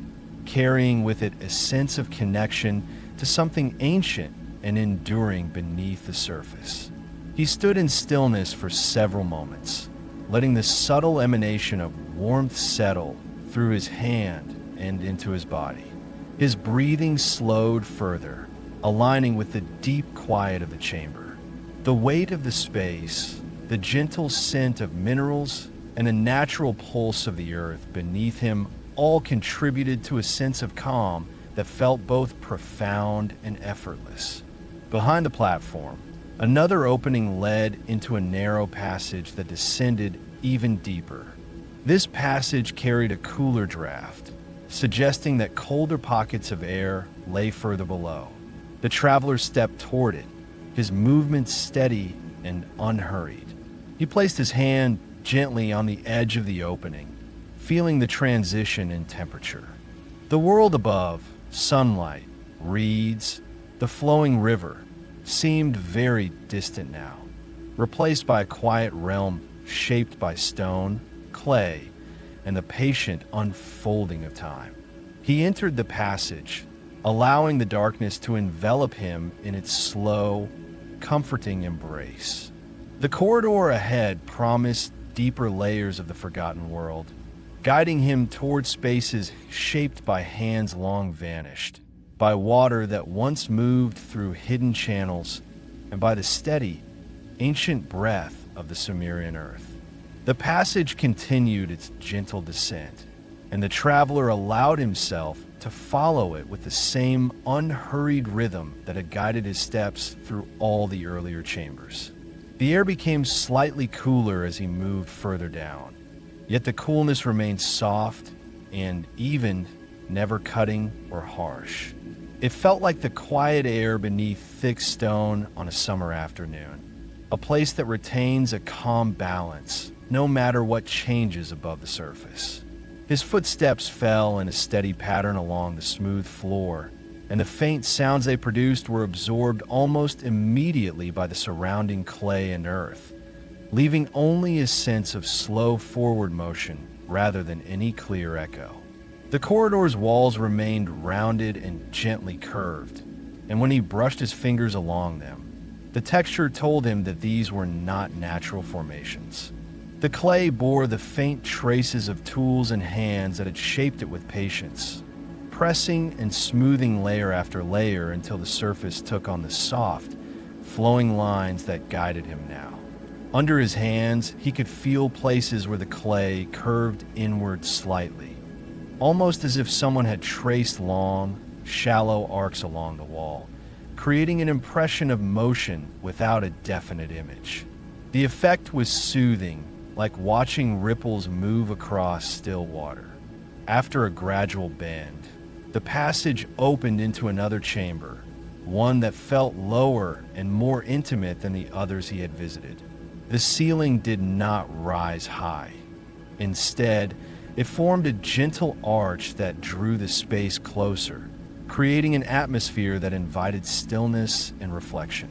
carrying with it a sense of connection to something ancient and enduring beneath the surface. He stood in stillness for several moments, letting the subtle emanation of warmth settle through his hand and into his body. His breathing slowed further, aligning with the deep quiet of the chamber. The weight of the space, the gentle scent of minerals, and the natural pulse of the earth beneath him all contributed to a sense of calm that felt both profound and effortless. Behind the platform, another opening led into a narrow passage that descended even deeper. This passage carried a cooler draft, suggesting that colder pockets of air lay further below. The traveler stepped toward it, his movements steady and unhurried. He placed his hand gently on the edge of the opening, feeling the transition in temperature. The world above, sunlight, reeds, the flowing river, seemed very distant now, replaced by a quiet realm shaped by stone, clay, and the patient unfolding of time. He entered the passage, allowing the darkness to envelop him in its slow, comforting embrace. The corridor ahead promised deeper layers of the forgotten world, guiding him toward spaces shaped by hands long vanished, by water that once moved through hidden channels, and by the steady, ancient breath of the Sumerian earth. The passage continued its gentle descent, and the traveler allowed himself to follow it with the same unhurried rhythm that had guided his steps through all the earlier chambers. The air became slightly cooler as he moved further down, yet the coolness remained soft and even, never cutting or harsh. It felt like the quiet air beneath thick stone on a summer afternoon, a place that retains a calm balance no matter what changes above the surface. His footsteps fell in a steady pattern along the smooth floor, and the faint sounds they produced were absorbed almost immediately by the surrounding clay and earth, leaving only a sense of slow forward motion rather than any clear echo. The corridor's walls remained rounded and gently curved, and when he brushed his fingers along them, the texture told him that these were not natural formations. The clay bore the faint traces of tools and hands that had shaped it with patience, pressing and smoothing layer after layer until the surface took on the soft, flowing lines that guided him now. Under his hands, he could feel places where the clay curved inward slightly, almost as if someone had traced long, shallow arcs along the wall, creating an impression of motion without a definite image. The effect was soothing, like watching ripples move across still water. After a gradual bend, the passage opened into another chamber, one that felt lower and more intimate than the others he had visited. The ceiling did not rise high. Instead, it formed a gentle arch that drew the space closer, creating an atmosphere that invited stillness and reflection.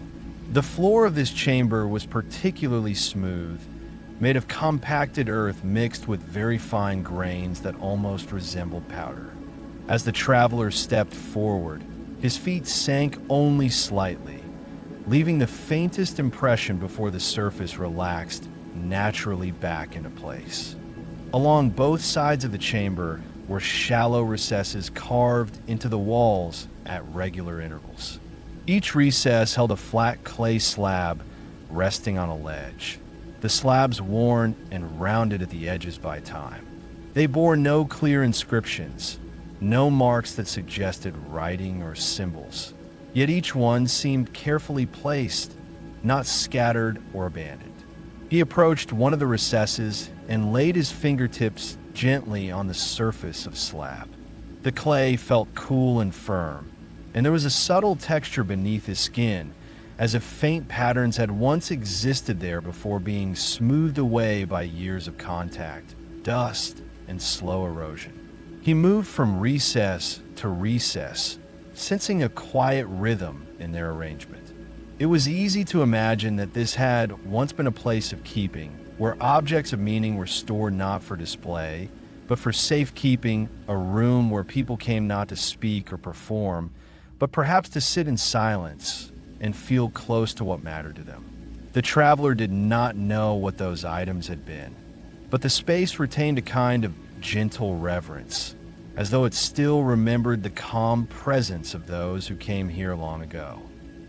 The floor of this chamber was particularly smooth, made of compacted earth mixed with very fine grains that almost resembled powder. As the traveler stepped forward, his feet sank only slightly, leaving the faintest impression before the surface relaxed naturally back into place. Along both sides of the chamber were shallow recesses carved into the walls at regular intervals. Each recess held a flat clay slab resting on a ledge, the slabs worn and rounded at the edges by time. They bore no clear inscriptions, no marks that suggested writing or symbols, yet each one seemed carefully placed, not scattered or abandoned. He approached one of the recesses and laid his fingertips gently on the surface of slab. The clay felt cool and firm, and there was a subtle texture beneath his skin, as if faint patterns had once existed there before being smoothed away by years of contact, dust, and slow erosion. He moved from recess to recess, sensing a quiet rhythm in their arrangement. It was easy to imagine that this had once been a place of keeping, where objects of meaning were stored not for display, but for safekeeping, a room where people came not to speak or perform, but perhaps to sit in silence and feel close to what mattered to them. The traveler did not know what those items had been, but the space retained a kind of gentle reverence, as though it still remembered the calm presence of those who came here long ago.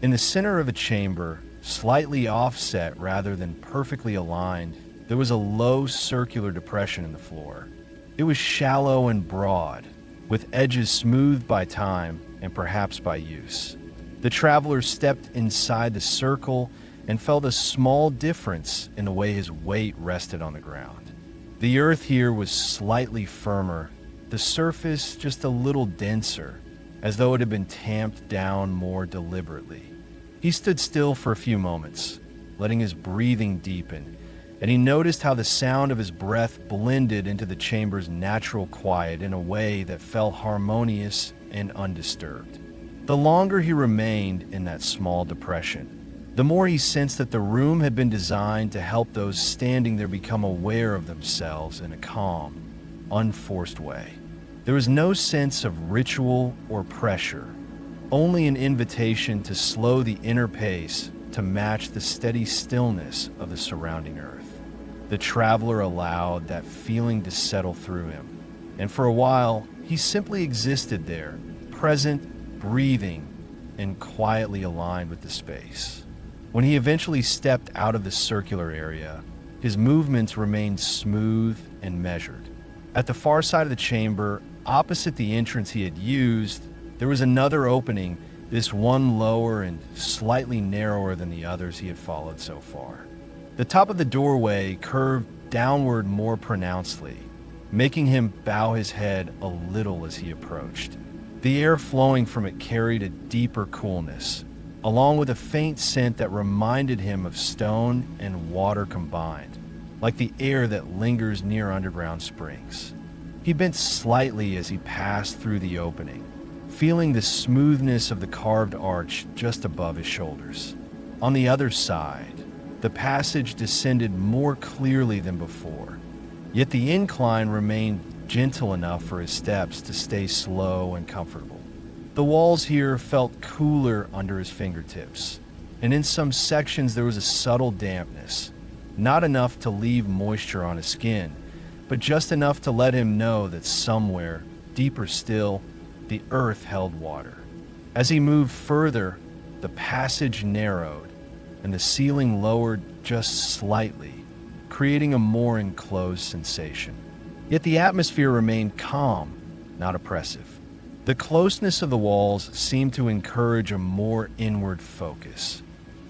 In the center of a chamber, slightly offset rather than perfectly aligned, there was a low circular depression in the floor. It was shallow and broad, with edges smoothed by time and perhaps by use. The traveler stepped inside the circle and felt a small difference in the way his weight rested on the ground. The earth here was slightly firmer, the surface just a little denser, as though it had been tamped down more deliberately. He stood still for a few moments, letting his breathing deepen, and he noticed how the sound of his breath blended into the chamber's natural quiet in a way that felt harmonious and undisturbed. The longer he remained in that small depression, the more he sensed that the room had been designed to help those standing there become aware of themselves in a calm, unforced way. There was no sense of ritual or pressure, only an invitation to slow the inner pace to match the steady stillness of the surrounding earth. The traveler allowed that feeling to settle through him, and for a while, he simply existed there, present, breathing, and quietly aligned with the space. When he eventually stepped out of the circular area, his movements remained smooth and measured. At the far side of the chamber, opposite the entrance he had used, there was another opening, this one lower and slightly narrower than the others he had followed so far. The top of the doorway curved downward more pronouncedly, making him bow his head a little as he approached. The air flowing from it carried a deeper coolness, along with a faint scent that reminded him of stone and water combined, like the air that lingers near underground springs. He bent slightly as he passed through the opening, feeling the smoothness of the carved arch just above his shoulders. On the other side, the passage descended more clearly than before, yet the incline remained gentle enough for his steps to stay slow and comfortable. The walls here felt cooler under his fingertips, and in some sections there was a subtle dampness, not enough to leave moisture on his skin, but just enough to let him know that somewhere, deeper still, the earth held water. As he moved further, the passage narrowed, and the ceiling lowered just slightly, creating a more enclosed sensation. Yet the atmosphere remained calm, not oppressive. The closeness of the walls seemed to encourage a more inward focus,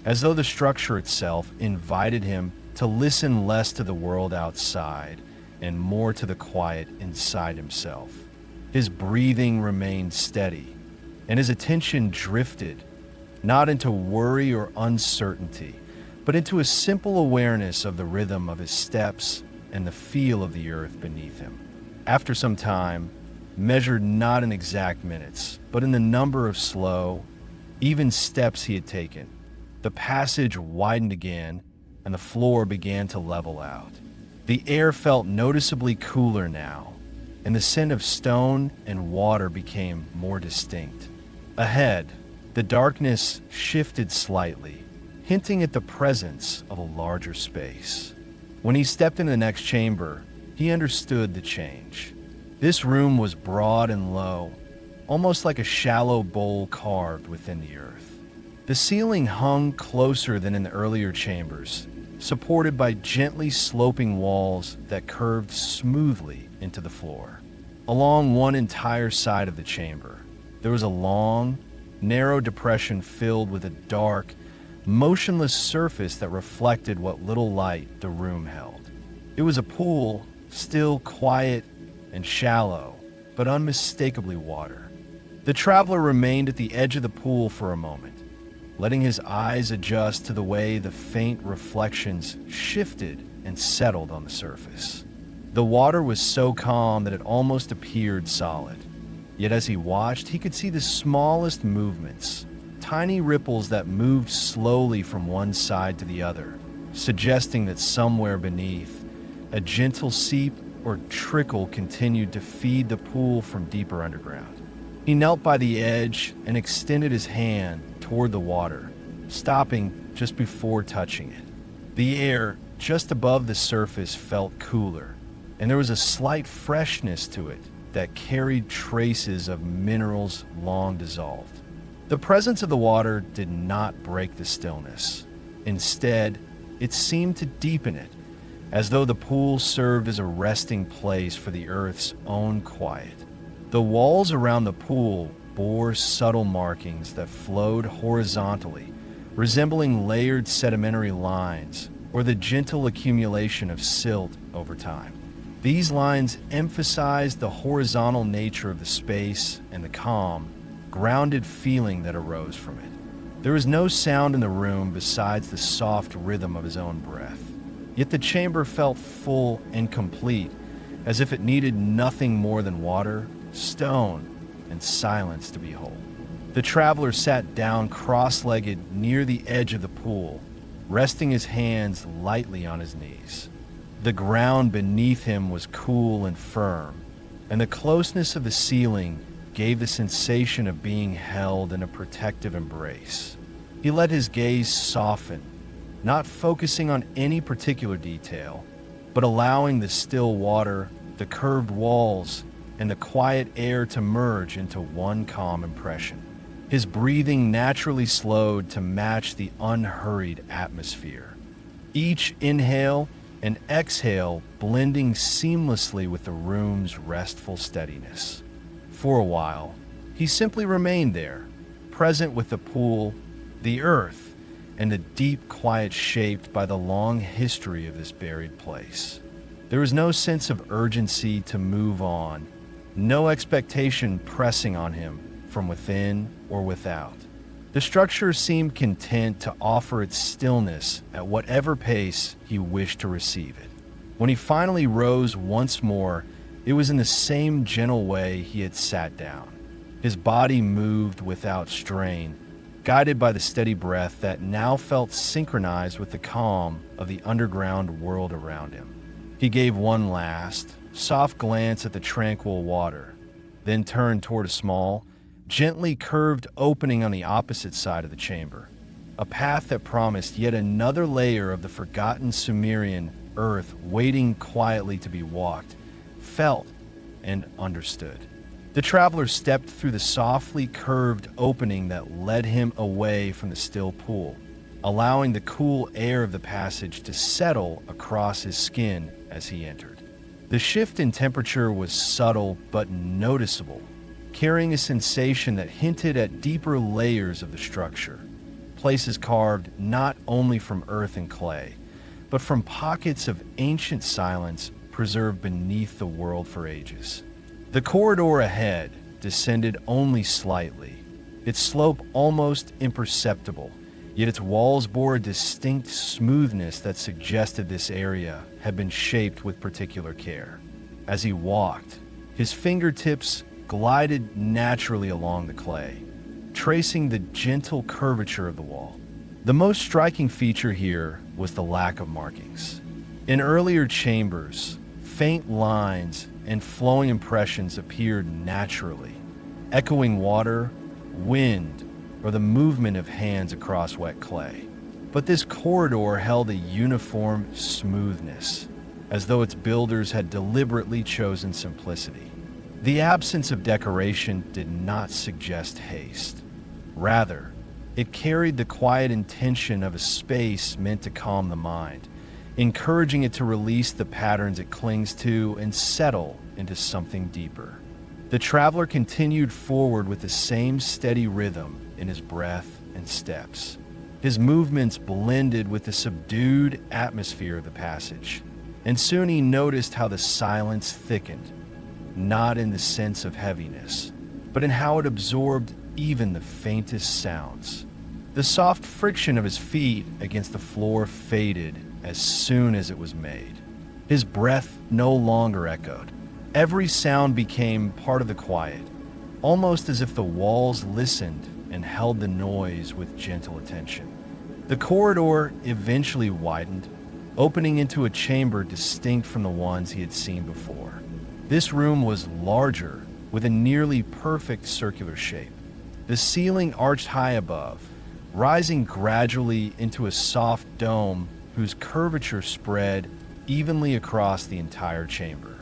as though the structure itself invited him to listen less to the world outside and more to the quiet inside himself. His breathing remained steady, and his attention drifted, not into worry or uncertainty, but into a simple awareness of the rhythm of his steps and the feel of the earth beneath him. After some time, measured not in exact minutes, but in the number of slow, even steps he had taken, the passage widened again, and the floor began to level out. The air felt noticeably cooler now, and the scent of stone and water became more distinct. Ahead, the darkness shifted slightly, hinting at the presence of a larger space. When he stepped into the next chamber, he understood the change. This room was broad and low, almost like a shallow bowl carved within the earth. The ceiling hung closer than in the earlier chambers, supported by gently sloping walls that curved smoothly into the floor. Along one entire side of the chamber, there was a long, narrow depression filled with a dark, motionless surface that reflected what little light the room held. It was a pool, still quiet and shallow, but unmistakably water. The traveler remained at the edge of the pool for a moment, letting his eyes adjust to the way the faint reflections shifted and settled on the surface. The water was so calm that it almost appeared solid. Yet as he watched, he could see the smallest movements, tiny ripples that moved slowly from one side to the other, suggesting that somewhere beneath, a gentle seep or trickle continued to feed the pool from deeper underground. He knelt by the edge and extended his hand toward the water, stopping just before touching it. The air just above the surface felt cooler, and there was a slight freshness to it that carried traces of minerals long dissolved. The presence of the water did not break the stillness. Instead, it seemed to deepen it, as though the pool served as a resting place for the earth's own quiet. The walls around the pool bore subtle markings that flowed horizontally, resembling layered sedimentary lines or the gentle accumulation of silt over time. These lines emphasized the horizontal nature of the space and the calm, grounded feeling that arose from it. There was no sound in the room besides the soft rhythm of his own breath. Yet the chamber felt full and complete, as if it needed nothing more than water, stone, and silence to be whole. The traveler sat down cross-legged near the edge of the pool, resting his hands lightly on his knees. The ground beneath him was cool and firm, and the closeness of the ceiling gave the sensation of being held in a protective embrace. He let his gaze soften, not focusing on any particular detail, but allowing the still water, the curved walls, and the quiet air to merge into one calm impression. His breathing naturally slowed to match the unhurried atmosphere. Each inhale and exhale blending seamlessly with the room's restful steadiness. For a while, he simply remained there, present with the pool, the earth, and the deep quiet shaped by the long history of this buried place. There was no sense of urgency to move on, no expectation pressing on him from within or without. The structure seemed content to offer its stillness at whatever pace he wished to receive it. When he finally rose once more, it was in the same gentle way he had sat down. His body moved without strain, guided by the steady breath that now felt synchronized with the calm of the underground world around him. He gave one last, soft glance at the tranquil water, then turned toward a small, gently curved opening on the opposite side of the chamber, a path that promised yet another layer of the forgotten Sumerian earth waiting quietly to be walked, felt, and understood. The traveler stepped through the softly curved opening that led him away from the still pool, allowing the cool air of the passage to settle across his skin as he entered. The shift in temperature was subtle but noticeable, carrying a sensation that hinted at deeper layers of the structure, places carved not only from earth and clay, but from pockets of ancient silence preserved beneath the world for ages. The corridor ahead descended only slightly, its slope almost imperceptible, yet its walls bore a distinct smoothness that suggested this area had been shaped with particular care. As he walked, his fingertips glided naturally along the clay, tracing the gentle curvature of the wall. The most striking feature here was the lack of markings. In earlier chambers, faint lines and flowing impressions appeared naturally, echoing water, wind, or the movement of hands across wet clay. But this corridor held a uniform smoothness, as though its builders had deliberately chosen simplicity. The absence of decoration did not suggest haste. Rather, it carried the quiet intention of a space meant to calm the mind, encouraging it to release the patterns it clings to and settle into something deeper. The traveler continued forward with the same steady rhythm in his breath and steps. His movements blended with the subdued atmosphere of the passage, and soon he noticed how the silence thickened, not in the sense of heaviness, but in how it absorbed even the faintest sounds. The soft friction of his feet against the floor faded as soon as it was made. His breath no longer echoed. Every sound became part of the quiet, almost as if the walls listened and held the noise with gentle attention. The corridor eventually widened, opening into a chamber distinct from the ones he had seen before. This room was larger, with a nearly perfect circular shape. The ceiling arched high above, rising gradually into a soft dome whose curvature spread evenly across the entire chamber.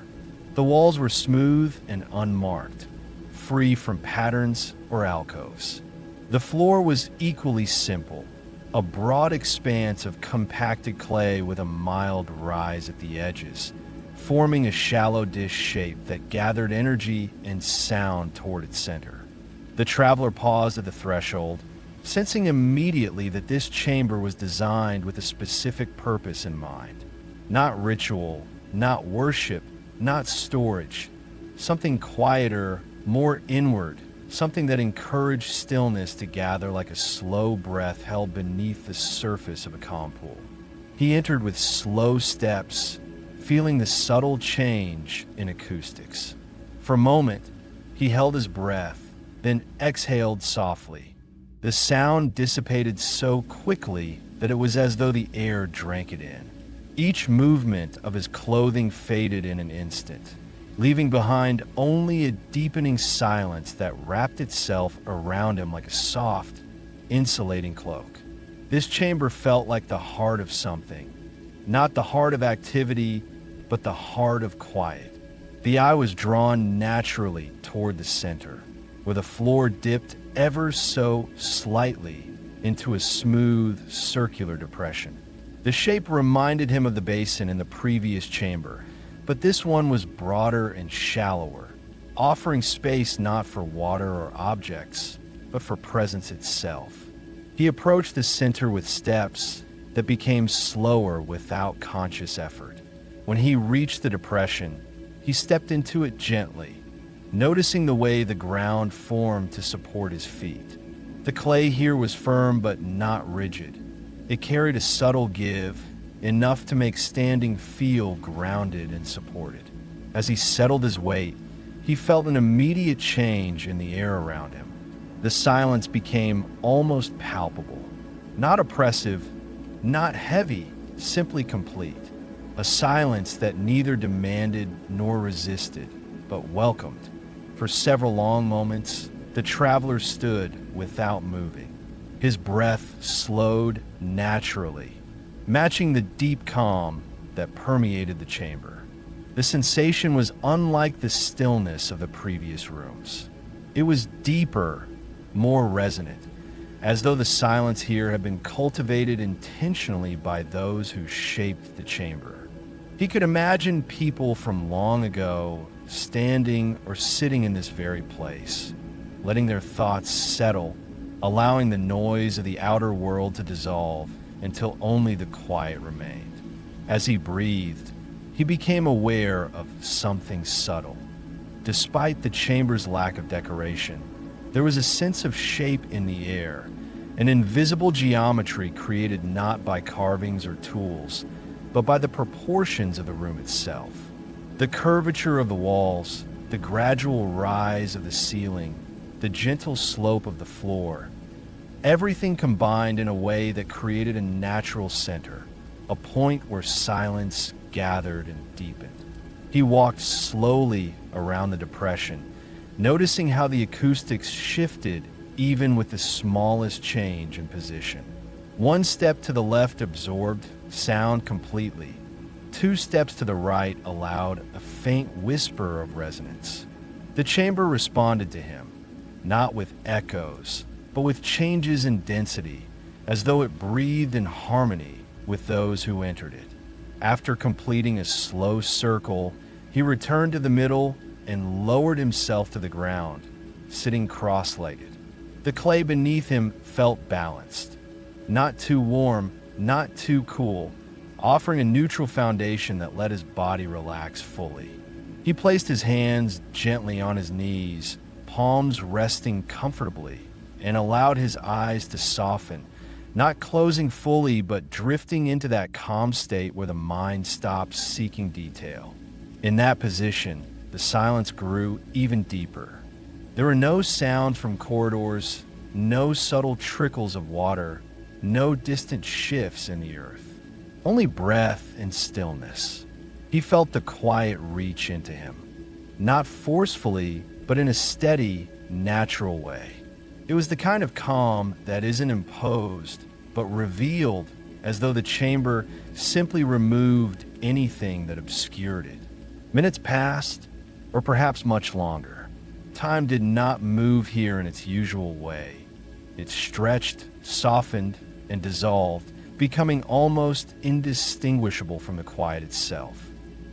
The walls were smooth and unmarked, free from patterns or alcoves. The floor was equally simple, a broad expanse of compacted clay with a mild rise at the edges, forming a shallow dish shape that gathered energy and sound toward its center. The traveler paused at the threshold, sensing immediately that this chamber was designed with a specific purpose in mind. Not ritual, not worship, not storage. Something quieter, more inward, something that encouraged stillness to gather like a slow breath held beneath the surface of a calm pool. He entered with slow steps, feeling the subtle change in acoustics. For a moment, he held his breath, then exhaled softly. The sound dissipated so quickly that it was as though the air drank it in. Each movement of his clothing faded in an instant, leaving behind only a deepening silence that wrapped itself around him like a soft, insulating cloak. This chamber felt like the heart of something, not the heart of activity, but the heart of quiet. The eye was drawn naturally toward the center, where the floor dipped ever so slightly into a smooth, circular depression. The shape reminded him of the basin in the previous chamber, but this one was broader and shallower, offering space not for water or objects, but for presence itself. He approached the center with steps that became slower without conscious effort. When he reached the depression, he stepped into it gently, noticing the way the ground formed to support his feet. The clay here was firm but not rigid. It carried a subtle give, enough to make standing feel grounded and supported. As he settled his weight, he felt an immediate change in the air around him. The silence became almost palpable, not oppressive, not heavy, simply complete. a silence that neither demanded nor resisted, but welcomed. For several long moments, the traveler stood without moving. His breath slowed naturally, matching the deep calm that permeated the chamber. The sensation was unlike the stillness of the previous rooms. It was deeper, more resonant, as though the silence here had been cultivated intentionally by those who shaped the chamber. He could imagine people from long ago standing or sitting in this very place, letting their thoughts settle, allowing the noise of the outer world to dissolve until only the quiet remained. As he breathed, he became aware of something subtle. Despite the chamber's lack of decoration, there was a sense of shape in the air, an invisible geometry created not by carvings or tools, but by the proportions of the room itself. The curvature of the walls, the gradual rise of the ceiling, the gentle slope of the floor, everything combined in a way that created a natural center, a point where silence gathered and deepened. He walked slowly around the depression, noticing how the acoustics shifted even with the smallest change in position. One step to the left absorbed sound completely. 2 steps to the right allowed a faint whisper of resonance. The chamber responded to him, not with echoes, but with changes in density, as though it breathed in harmony with those who entered it. After completing a slow circle, he returned to the middle and lowered himself to the ground, sitting cross-legged. The clay beneath him felt balanced, not too warm, not too cool, offering a neutral foundation that let his body relax fully. He placed his hands gently on his knees, palms resting comfortably, and allowed his eyes to soften, not closing fully but drifting into that calm state where the mind stops seeking detail. In that position, the silence grew even deeper. There were no sounds from corridors, no subtle trickles of water, no distant shifts in the earth. Only breath and stillness. He felt the quiet reach into him, not forcefully, but in a steady, natural way. It was the kind of calm that isn't imposed, but revealed, as though the chamber simply removed anything that obscured it. Minutes passed, or perhaps much longer. Time did not move here in its usual way. It stretched, softened, and dissolved, becoming almost indistinguishable from the quiet itself.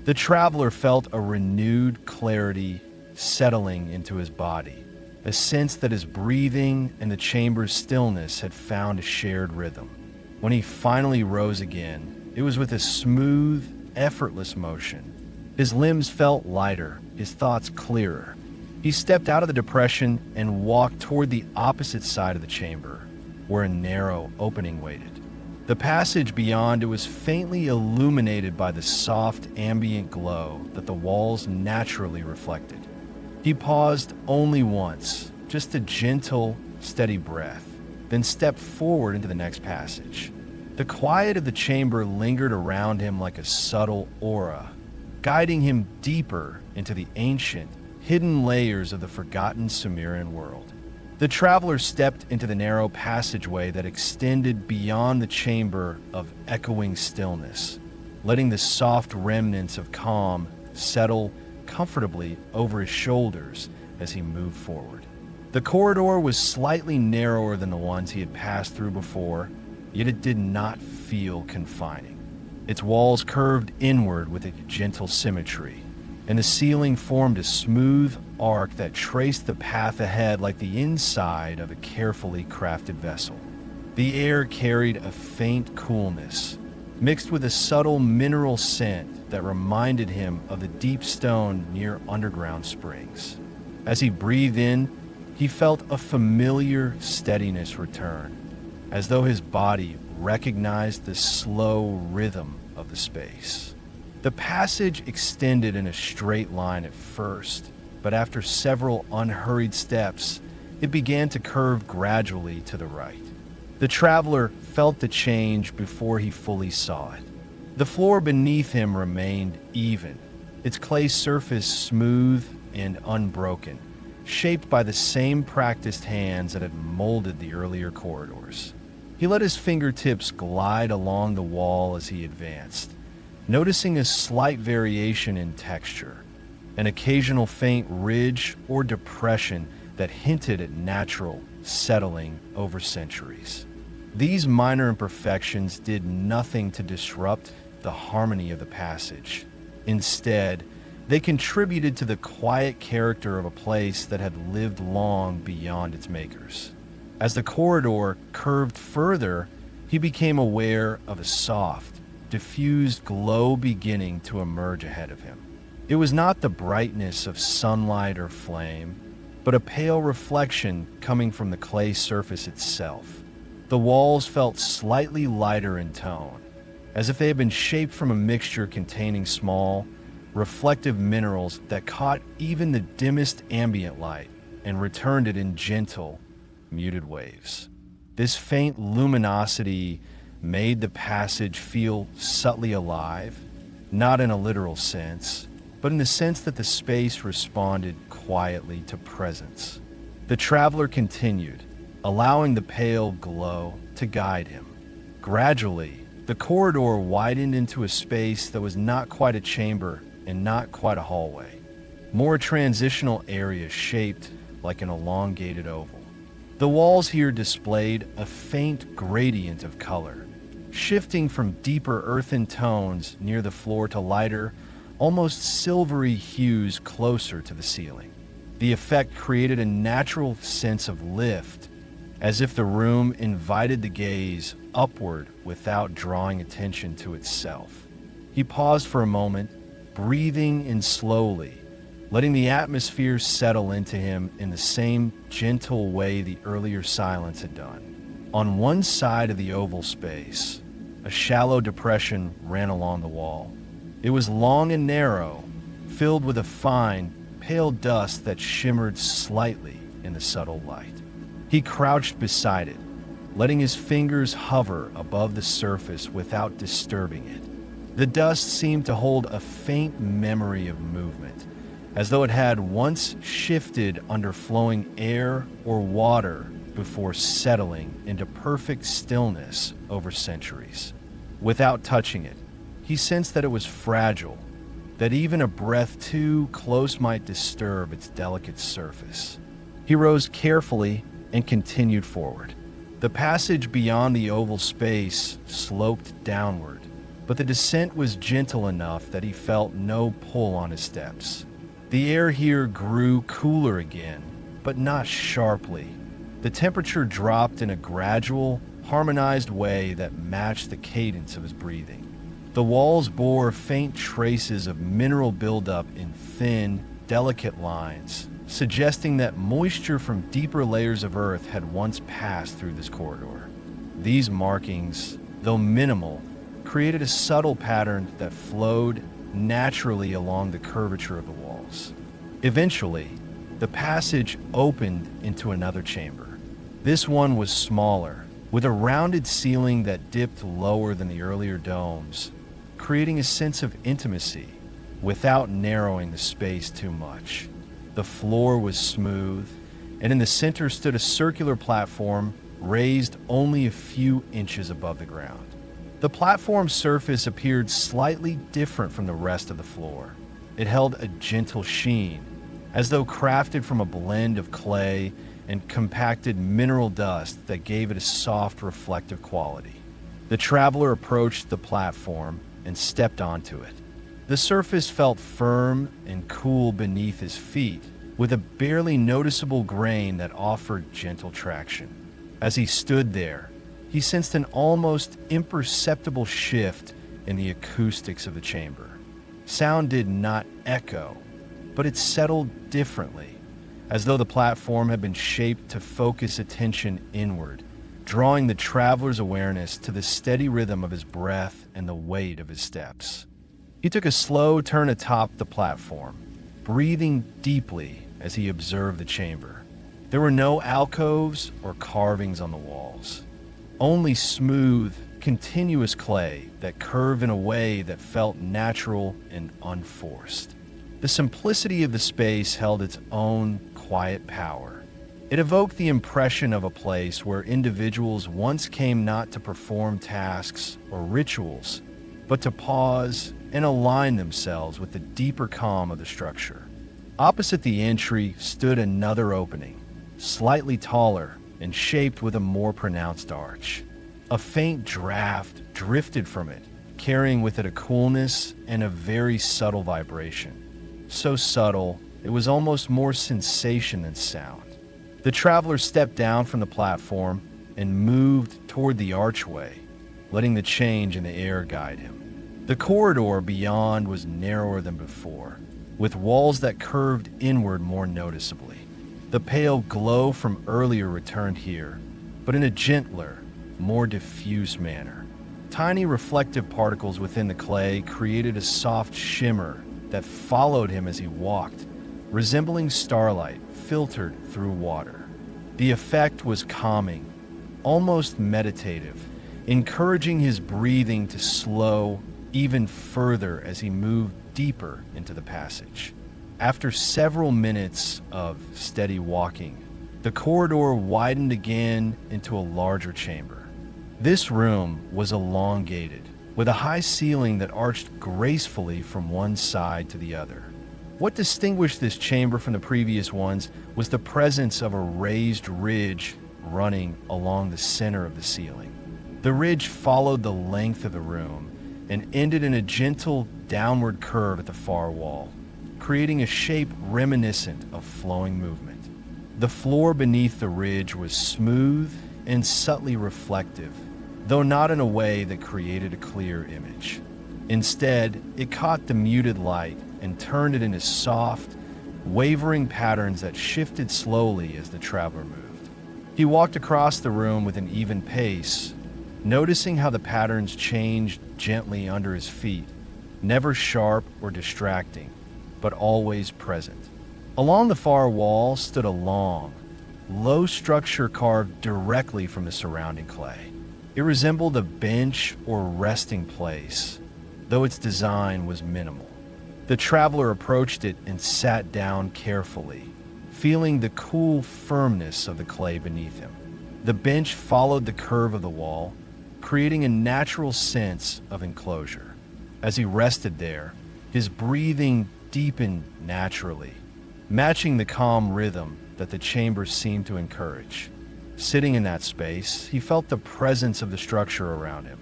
The traveler felt a renewed clarity settling into his body, a sense that his breathing and the chamber's stillness had found a shared rhythm. When he finally rose again, it was with a smooth, effortless motion. His limbs felt lighter, his thoughts clearer. He stepped out of the depression and walked toward the opposite side of the chamber, where a narrow opening waited. The passage beyond it was faintly illuminated by the soft ambient glow that the walls naturally reflected. He paused only once, just a gentle, steady breath, then stepped forward into the next passage. The quiet of the chamber lingered around him like a subtle aura, guiding him deeper into the ancient, hidden layers of the forgotten Sumerian world. The traveler stepped into the narrow passageway that extended beyond the chamber of echoing stillness, letting the soft remnants of calm settle comfortably over his shoulders as he moved forward. The corridor was slightly narrower than the ones he had passed through before, yet it did not feel confining. Its walls curved inward with a gentle symmetry, and the ceiling formed a smooth arc that traced the path ahead like the inside of a carefully crafted vessel. The air carried a faint coolness, mixed with a subtle mineral scent that reminded him of the deep stone near underground springs. As he breathed in, he felt a familiar steadiness return, as though his body recognized the slow rhythm of the space. The passage extended in a straight line at first, but after several unhurried steps, it began to curve gradually to the right. The traveler felt the change before he fully saw it. The floor beneath him remained even, its clay surface smooth and unbroken, shaped by the same practiced hands that had molded the earlier corridors. He let his fingertips glide along the wall as he advanced, noticing a slight variation in texture, an occasional faint ridge or depression that hinted at natural settling over centuries. These minor imperfections did nothing to disrupt the harmony of the passage. Instead, they contributed to the quiet character of a place that had lived long beyond its makers. As the corridor curved further, he became aware of a soft, diffused glow beginning to emerge ahead of him. It was not the brightness of sunlight or flame, but a pale reflection coming from the clay surface itself. The walls felt slightly lighter in tone, as if they had been shaped from a mixture containing small, reflective minerals that caught even the dimmest ambient light and returned it in gentle, muted waves. This faint luminosity made the passage feel subtly alive, not in a literal sense, but in the sense that the space responded quietly to presence. The traveler continued, allowing the pale glow to guide him. Gradually, the corridor widened into a space that was not quite a chamber and not quite a hallway, more a transitional area shaped like an elongated oval. The walls here displayed a faint gradient of color, shifting from deeper earthen tones near the floor to lighter, almost silvery hues closer to the ceiling. The effect created a natural sense of lift, as if the room invited the gaze upward without drawing attention to itself. He paused for a moment, breathing in slowly, letting the atmosphere settle into him in the same gentle way the earlier silence had done. On one side of the oval space, a shallow depression ran along the wall. It was long and narrow, filled with a fine, pale dust that shimmered slightly in the subtle light. He crouched beside it, letting his fingers hover above the surface without disturbing it. The dust seemed to hold a faint memory of movement, as though it had once shifted under flowing air or water before settling into perfect stillness over centuries. Without touching it, he sensed that it was fragile, that even a breath too close might disturb its delicate surface. He rose carefully and continued forward. The passage beyond the oval space sloped downward, but the descent was gentle enough that he felt no pull on his steps. The air here grew cooler again, but not sharply. The temperature dropped in a gradual, harmonized way that matched the cadence of his breathing. The walls bore faint traces of mineral buildup in thin, delicate lines, suggesting that moisture from deeper layers of earth had once passed through this corridor. These markings, though minimal, created a subtle pattern that flowed naturally along the curvature of the walls. Eventually, the passage opened into another chamber. This one was smaller, with a rounded ceiling that dipped lower than the earlier domes, creating a sense of intimacy without narrowing the space too much. The floor was smooth, and in the center stood a circular platform raised only a few inches above the ground. The platform's surface appeared slightly different from the rest of the floor. It held a gentle sheen, as though crafted from a blend of clay and compacted mineral dust that gave it a soft, reflective quality. The traveler approached the platform and stepped onto it. The surface felt firm and cool beneath his feet, with a barely noticeable grain that offered gentle traction. As he stood there, he sensed an almost imperceptible shift in the acoustics of the chamber. Sound did not echo, but it settled differently, as though the platform had been shaped to focus attention inward, drawing the traveler's awareness to the steady rhythm of his breath and the weight of his steps. He took a slow turn atop the platform, breathing deeply as he observed the chamber. There were no alcoves or carvings on the walls, only smooth, continuous clay that curved in a way that felt natural and unforced. The simplicity of the space held its own quiet power. It evoked the impression of a place where individuals once came not to perform tasks or rituals, but to pause and align themselves with the deeper calm of the structure. Opposite the entry stood another opening, slightly taller and shaped with a more pronounced arch. A faint draft drifted from it, carrying with it a coolness and a very subtle vibration. So subtle, it was almost more sensation than sound. The traveler stepped down from the platform and moved toward the archway, letting the change in the air guide him. The corridor beyond was narrower than before, with walls that curved inward more noticeably. The pale glow from earlier returned here, but in a gentler, more diffuse manner. Tiny reflective particles within the clay created a soft shimmer that followed him as he walked, resembling starlight filtered through water. The effect was calming, almost meditative, encouraging his breathing to slow even further as he moved deeper into the passage. After several minutes of steady walking, the corridor widened again into a larger chamber. This room was elongated, with a high ceiling that arched gracefully from one side to the other. What distinguished this chamber from the previous ones was the presence of a raised ridge running along the center of the ceiling. The ridge followed the length of the room and ended in a gentle downward curve at the far wall, creating a shape reminiscent of flowing movement. The floor beneath the ridge was smooth and subtly reflective, though not in a way that created a clear image. Instead, it caught the muted light and turned it into soft, wavering patterns that shifted slowly as the traveler moved. He walked across the room with an even pace, noticing how the patterns changed gently under his feet, never sharp or distracting, but always present. Along the far wall stood a long, low structure carved directly from the surrounding clay. It resembled a bench or resting place, though its design was minimal. The traveler approached it and sat down carefully, feeling the cool firmness of the clay beneath him. The bench followed the curve of the wall, creating a natural sense of enclosure. As he rested there, his breathing deepened naturally, matching the calm rhythm that the chamber seemed to encourage. Sitting in that space, he felt the presence of the structure around him,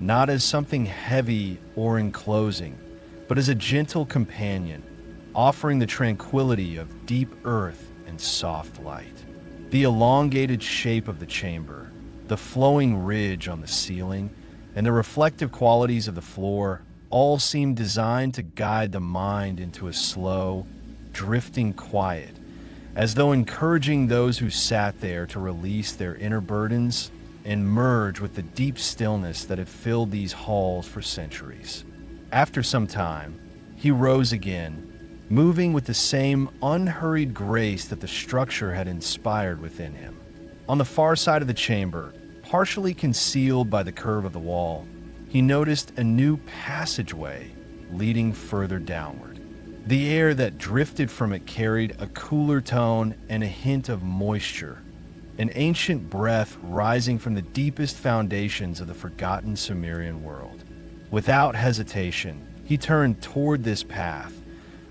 not as something heavy or enclosing, but as a gentle companion, offering the tranquility of deep earth and soft light. The elongated shape of the chamber, the flowing ridge on the ceiling, and the reflective qualities of the floor all seemed designed to guide the mind into a slow, drifting quiet, as though encouraging those who sat there to release their inner burdens and merge with the deep stillness that had filled these halls for centuries. After some time, he rose again, moving with the same unhurried grace that the structure had inspired within him. On the far side of the chamber, partially concealed by the curve of the wall, he noticed a new passageway leading further downward. The air that drifted from it carried a cooler tone and a hint of moisture, an ancient breath rising from the deepest foundations of the forgotten Sumerian world. Without hesitation, he turned toward this path,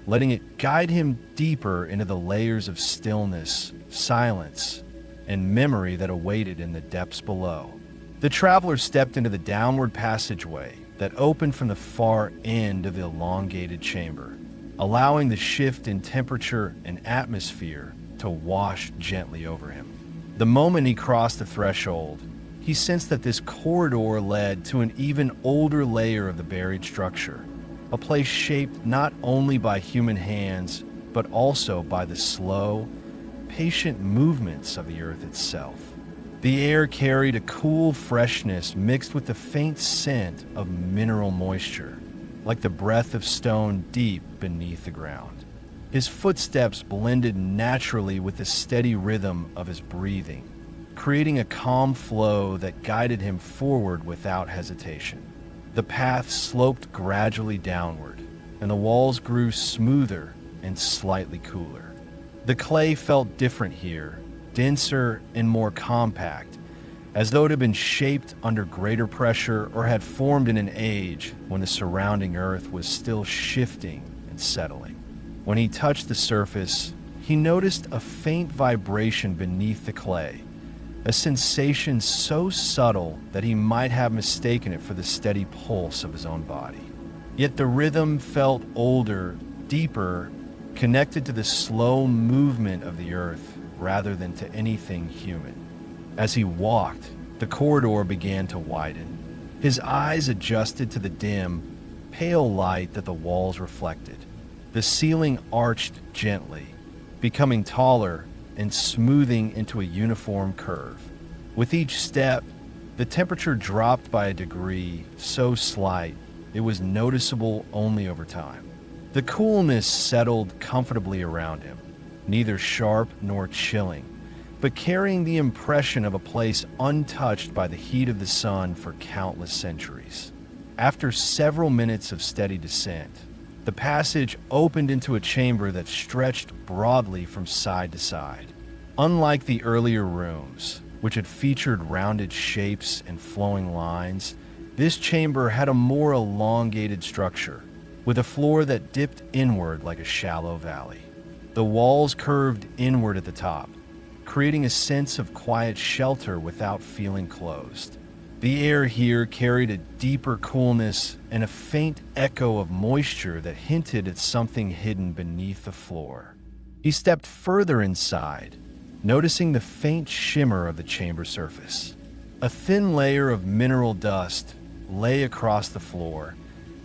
letting it guide him deeper into the layers of stillness, silence, and memory that awaited in the depths below. The traveler stepped into the downward passageway that opened from the far end of the elongated chamber, allowing the shift in temperature and atmosphere to wash gently over him. The moment he crossed the threshold, he sensed that this corridor led to an even older layer of the buried structure, a place shaped not only by human hands, but also by the slow, patient movements of the earth itself. The air carried a cool freshness mixed with the faint scent of mineral moisture, like the breath of stone deep beneath the ground. His footsteps blended naturally with the steady rhythm of his breathing, creating a calm flow that guided him forward without hesitation. The path sloped gradually downward, and the walls grew smoother and slightly cooler. The clay felt different here, denser and more compact, as though it had been shaped under greater pressure or had formed in an age when the surrounding earth was still shifting and settling. When he touched the surface, he noticed a faint vibration beneath the clay, a sensation so subtle that he might have mistaken it for the steady pulse of his own body. Yet the rhythm felt older, deeper, connected to the slow movement of the earth rather than to anything human. As he walked, the corridor began to widen. His eyes adjusted to the dim, pale light that the walls reflected. The ceiling arched gently, becoming taller and smoothing into a uniform curve. With each step, the temperature dropped by a degree so slight it was noticeable only over time. The coolness settled comfortably around him, neither sharp nor chilling, but carrying the impression of a place untouched by the heat of the sun for countless centuries. After several minutes of steady descent, the passage opened into a chamber that stretched broadly from side to side. Unlike the earlier rooms, which had featured rounded shapes and flowing lines, this chamber had a more elongated structure, with a floor that dipped inward like a shallow valley. The walls curved inward at the top, creating a sense of quiet shelter without feeling closed. The air here carried a deeper coolness and a faint echo of moisture that hinted at something hidden beneath the floor. He stepped further inside, noticing the faint shimmer of the chamber surface. A thin layer of mineral dust lay across the floor,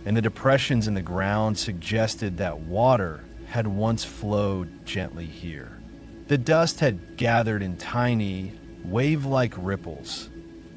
and the depressions in the ground suggested that water had once flowed gently here. The dust had gathered in tiny, wave-like ripples,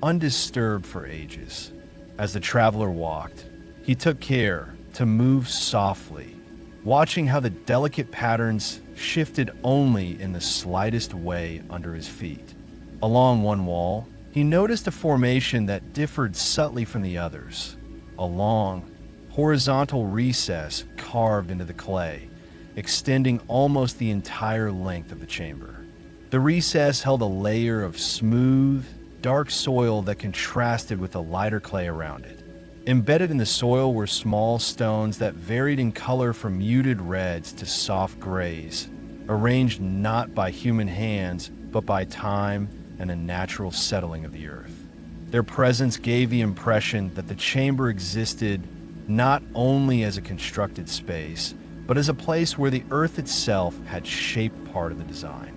undisturbed for ages. As the traveler walked, he took care to move softly, watching how the delicate patterns shifted only in the slightest way under his feet. Along one wall, he noticed a formation that differed subtly from the others, a long, horizontal recess carved into the clay, extending almost the entire length of the chamber. The recess held a layer of smooth, dark soil that contrasted with the lighter clay around it. Embedded in the soil were small stones that varied in color from muted reds to soft grays, arranged not by human hands, but by time and a natural settling of the earth. Their presence gave the impression that the chamber existed not only as a constructed space, but as a place where the earth itself had shaped part of the design.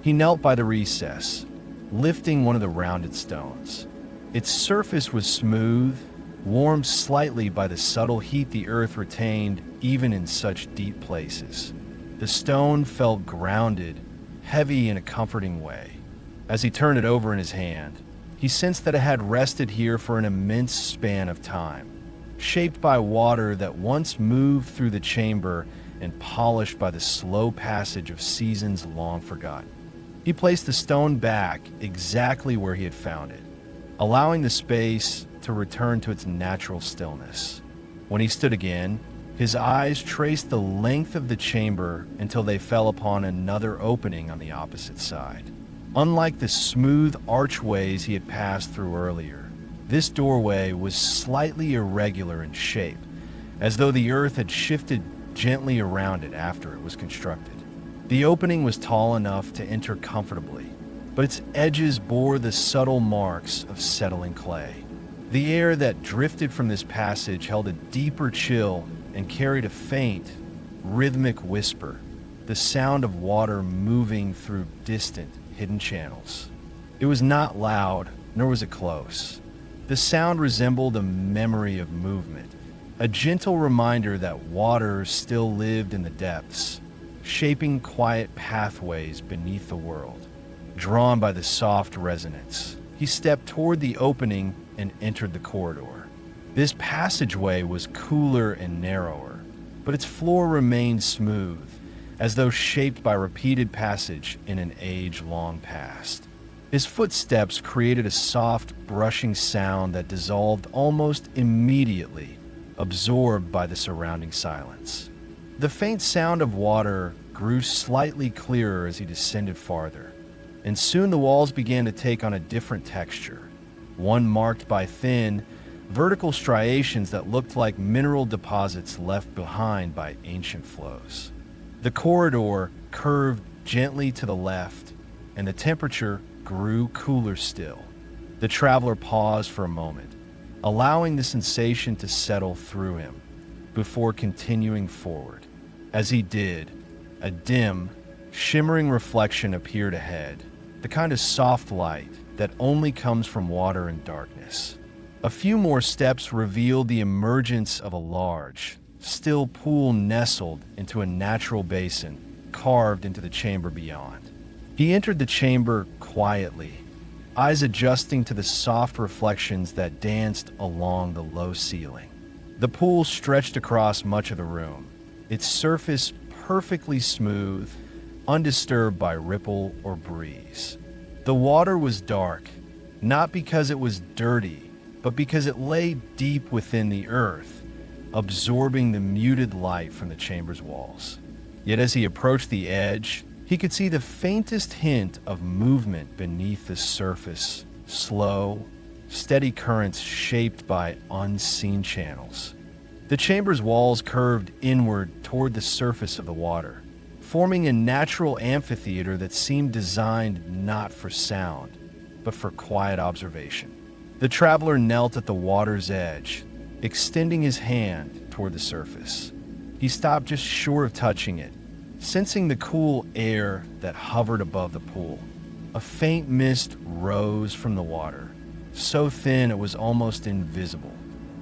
He knelt by the recess, lifting one of the rounded stones. Its surface was smooth, warmed slightly by the subtle heat the earth retained even in such deep places. The stone felt grounded, heavy in a comforting way. As he turned it over in his hand, he sensed that it had rested here for an immense span of time, shaped by water that once moved through the chamber and polished by the slow passage of seasons long forgotten. He placed the stone back exactly where he had found it, allowing the space to return to its natural stillness. When he stood again, his eyes traced the length of the chamber until they fell upon another opening on the opposite side. Unlike the smooth archways he had passed through earlier, this doorway was slightly irregular in shape, as though the earth had shifted gently around it after it was constructed. The opening was tall enough to enter comfortably, but its edges bore the subtle marks of settling clay. The air that drifted from this passage held a deeper chill and carried a faint, rhythmic whisper, the sound of water moving through distant, hidden channels. It was not loud, nor was it close. The sound resembled a memory of movement, a gentle reminder that water still lived in the depths, shaping quiet pathways beneath the world. Drawn by the soft resonance, he stepped toward the opening and entered the corridor. This passageway was cooler and narrower, but its floor remained smooth, as though shaped by repeated passage in an age long past. His footsteps created a soft, brushing sound that dissolved almost immediately, absorbed by the surrounding silence. The faint sound of water grew slightly clearer as he descended farther, and soon the walls began to take on a different texture, one marked by thin, vertical striations that looked like mineral deposits left behind by ancient flows. The corridor curved gently to the left, and the temperature grew cooler still. The traveler paused for a moment, allowing the sensation to settle through him before continuing forward. As he did, a dim, shimmering reflection appeared ahead, the kind of soft light that only comes from water and darkness. A few more steps revealed the emergence of a large, still pool nestled into a natural basin carved into the chamber beyond. He entered the chamber quietly, eyes adjusting to the soft reflections that danced along the low ceiling. The pool stretched across much of the room, its surface perfectly smooth, undisturbed by ripple or breeze. The water was dark, not because it was dirty, but because it lay deep within the earth, absorbing the muted light from the chamber's walls. Yet as he approached the edge, he could see the faintest hint of movement beneath the surface, slow, steady currents shaped by unseen channels. The chamber's walls curved inward toward the surface of the water, forming a natural amphitheater that seemed designed not for sound, but for quiet observation. The traveler knelt at the water's edge, extending his hand toward the surface. He stopped just short of touching it, sensing the cool air that hovered above the pool. A faint mist rose from the water, so thin it was almost invisible.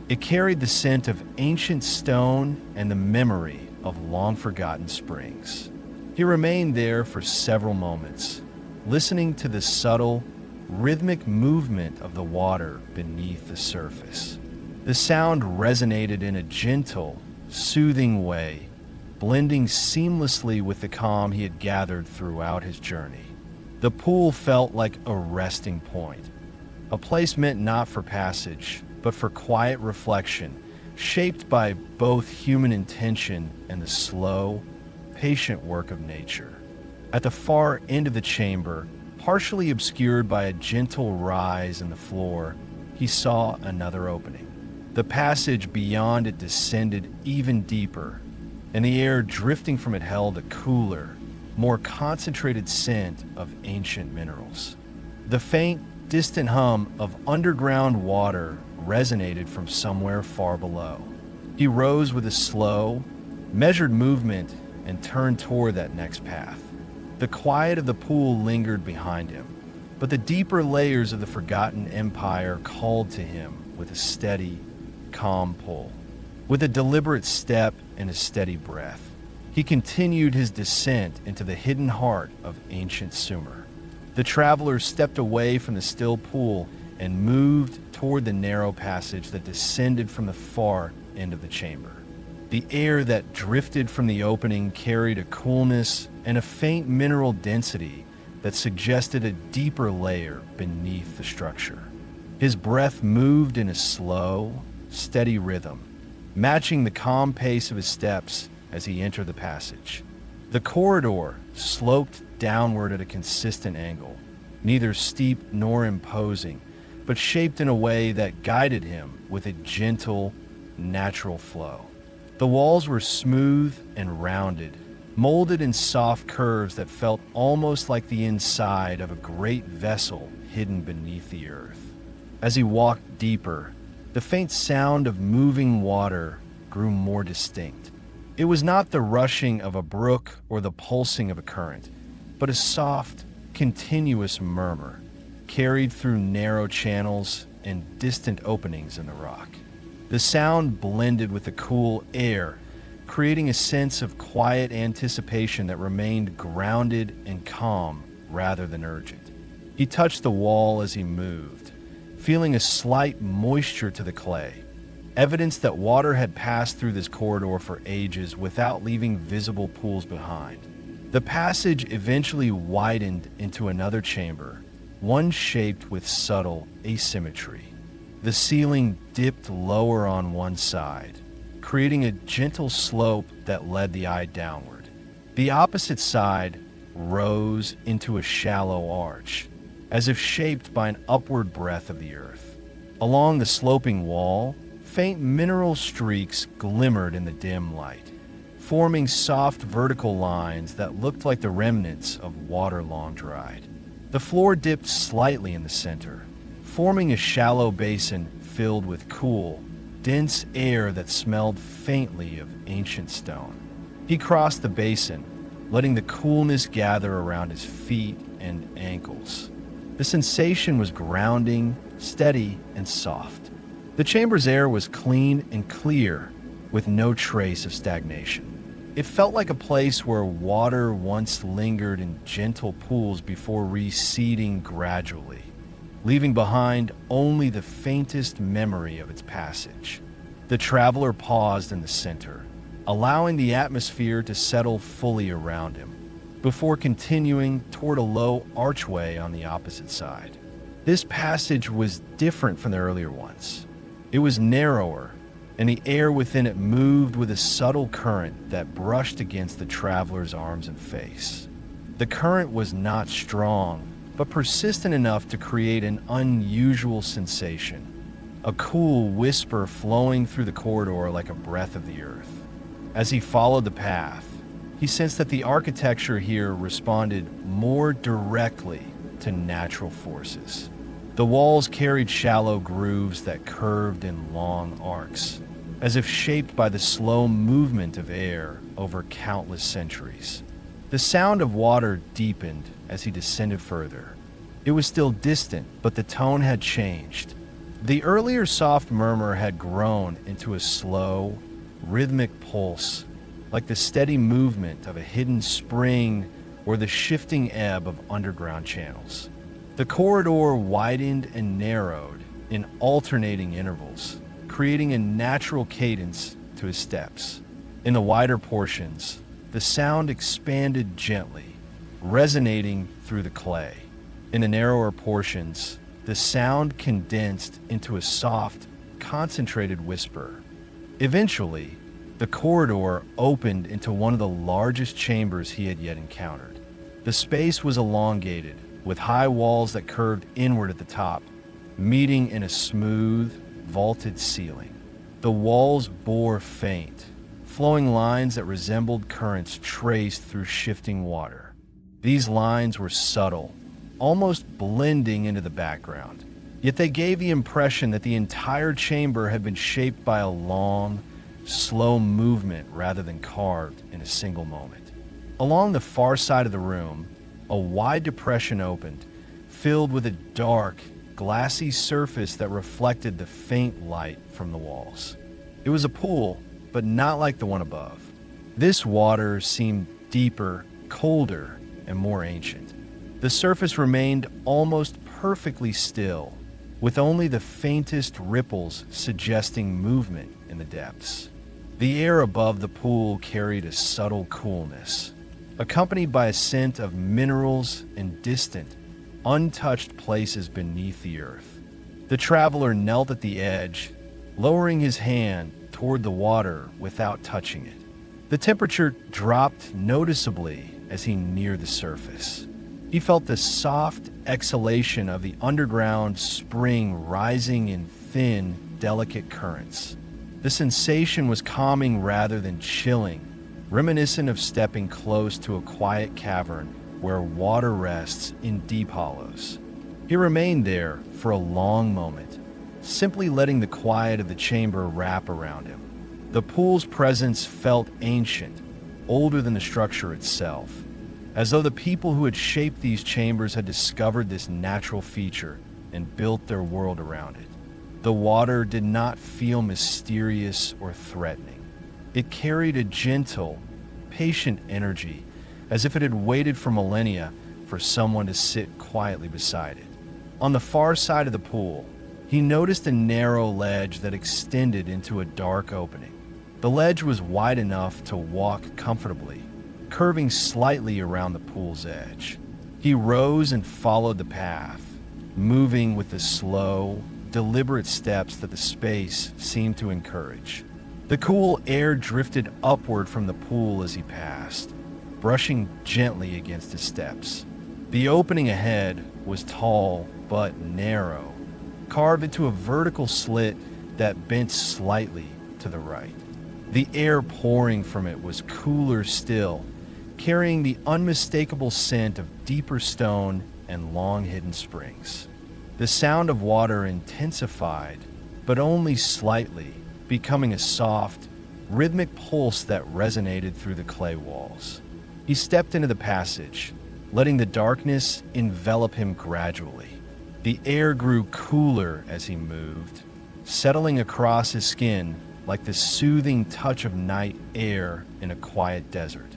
It carried the scent of ancient stone and the memory of long-forgotten springs. He remained there for several moments, listening to the subtle, rhythmic movement of the water beneath the surface. The sound resonated in a gentle, soothing way, blending seamlessly with the calm he had gathered throughout his journey. The pool felt like a resting point, a place meant not for passage, but for quiet reflection, shaped by both human intention and the slow, patient work of nature. At the far end of the chamber, partially obscured by a gentle rise in the floor, he saw another opening. The passage beyond it descended even deeper, and the air drifting from it held a cooler, more concentrated scent of ancient minerals. The faint, distant hum of underground water resonated from somewhere far below. He rose with a slow, measured movement and turned toward that next path. The quiet of the pool lingered behind him, but the deeper layers of the forgotten empire called to him with a steady, calm pull. With a deliberate step and a steady breath, he continued his descent into the hidden heart of ancient Sumer. The traveler stepped away from the still pool and moved toward the narrow passage that descended from the far end of the chamber. The air that drifted from the opening carried a coolness and a faint mineral density that suggested a deeper layer beneath the structure. His breath moved in a slow, steady rhythm, matching the calm pace of his steps as he entered the passage. The corridor sloped downward at a consistent angle, neither steep nor imposing, but shaped in a way that guided him with a gentle, natural flow. The walls were smooth and rounded, molded in soft curves that felt almost like the inside of a great vessel hidden beneath the earth. As he walked deeper, the faint sound of moving water grew more distinct. It was not the rushing of a brook or the pulsing of a current, but a soft, continuous murmur, carried through narrow channels and distant openings in the rock. The sound blended with the cool air, creating a sense of quiet anticipation that remained grounded and calm rather than urgent. He touched the wall as he moved, feeling a slight moisture to the clay, evidence that water had passed through this corridor for ages without leaving visible pools behind. The passage eventually widened into another chamber, one shaped with subtle asymmetry. The ceiling dipped lower on one side, creating a gentle slope that led the eye downward. The opposite side rose into a shallow arch, as if shaped by an upward breath of the earth. Along the sloping wall, faint mineral streaks glimmered in the dim light, forming soft vertical lines that looked like the remnants of water long dried. The floor dipped slightly in the center, forming a shallow basin filled with cool, dense air that smelled faintly of ancient stone. He crossed the basin, letting the coolness gather around his feet and ankles. The sensation was grounding, steady, and soft. The chamber's air was clean and clear, with no trace of stagnation. It felt like a place where water once lingered in gentle pools before receding gradually, leaving behind only the faintest memory of its passage. The traveler paused in the center, allowing the atmosphere to settle fully around him, before continuing toward a low archway on the opposite side. This passage was different from the earlier ones. It was narrower, and the air within it moved with a subtle current that brushed against the traveler's arms and face. The current was not strong, but persistent enough to create an unusual sensation, a cool whisper flowing through the corridor like a breath of the earth. As he followed the path, he sensed that the architecture here responded more directly to natural forces. The walls carried shallow grooves that curved in long arcs, as if shaped by the slow movement of air over countless centuries. The sound of water deepened as he descended further. It was still distant, but the tone had changed. The earlier soft murmur had grown into a slow, rhythmic pulse, like the steady movement of a hidden spring or the shifting ebb of underground channels. The corridor widened and narrowed in alternating intervals, creating a natural cadence to his steps. In the wider portions, the sound expanded gently, resonating through the clay. In the narrower portions, the sound condensed into a soft, concentrated whisper. Eventually, the corridor opened into one of the largest chambers he had yet encountered. The space was elongated, with high walls that curved inward at the top, meeting in a smooth, vaulted ceiling. The walls bore faint, flowing lines that resembled currents traced through shifting water. These lines were subtle, almost blending into the background, yet they gave the impression that the entire chamber had been shaped by a long, slow movement rather than carved in a single moment. Along the far side of the room, a wide depression opened, filled with a dark, glassy surface that reflected the faint light from the walls. It was a pool, but not like the one above. This water seemed deeper, colder, and more ancient. The surface remained almost perfectly still, with only the faintest ripples suggesting movement in the depths. The air above the pool carried a subtle coolness, accompanied by a scent of minerals and distant, untouched places beneath the earth. The traveler knelt at the edge, lowering his hand toward the water without touching it. The temperature dropped noticeably as he neared the surface. He felt the soft exhalation of the underground spring rising in thin, delicate currents. The sensation was calming rather than chilling, reminiscent of stepping close to a quiet cavern where water rests in deep hollows. He remained there for a long moment, simply letting the quiet of the chamber wrap around him. The pool's presence felt ancient, older than the structure itself, as though the people who had shaped these chambers had discovered this natural feature and built their world around it. The water did not feel mysterious or threatening. It carried a gentle, patient energy, as if it had waited for millennia for someone to sit quietly beside it. On the far side of the pool, he noticed a narrow ledge that extended into a dark opening. The ledge was wide enough to walk comfortably, curving slightly around the pool's edge. He rose and followed the path, moving with the slow, deliberate steps that the space seemed to encourage. The cool air drifted upward from the pool as he passed, brushing gently against his steps. The opening ahead was tall but narrow, carved into a vertical slit that bent slightly to the right. The air pouring from it was cooler still, carrying the unmistakable scent of deeper stone and long-hidden springs. The sound of water intensified, but only slightly, becoming a soft, rhythmic pulse that resonated through the clay walls. He stepped into the passage, letting the darkness envelop him gradually. The air grew cooler as he moved, settling across his skin like the soothing touch of night air in a quiet desert.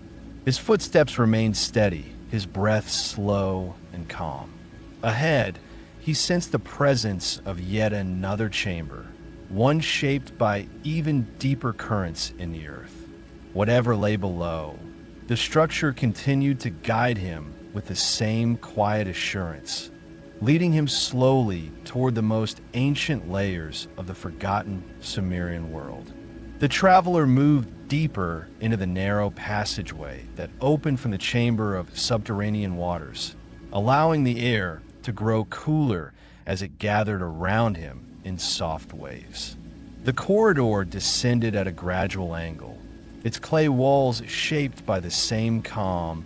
His footsteps remained steady, his breath slow and calm. Ahead, he sensed the presence of yet another chamber, one shaped by even deeper currents in the earth. Whatever lay below, the structure continued to guide him with the same quiet assurance, leading him slowly toward the most ancient layers of the forgotten Sumerian world. The traveler moved deeper into the narrow passageway that opened from the chamber of subterranean waters, allowing the air to grow cooler as it gathered around him in soft waves. The corridor descended at a gradual angle, its clay walls shaped by the same calm,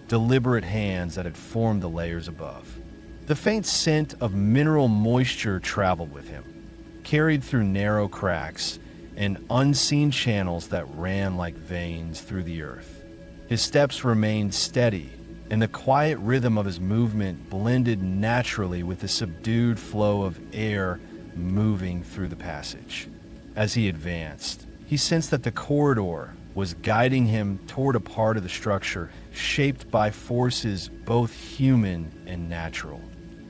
deliberate hands that had formed the layers above. The faint scent of mineral moisture traveled with him, carried through narrow cracks and unseen channels that ran like veins through the earth. His steps remained steady, and the quiet rhythm of his movement blended naturally with the subdued flow of air moving through the passage. As he advanced, he sensed that the corridor was guiding him toward a part of the structure shaped by forces both human and natural.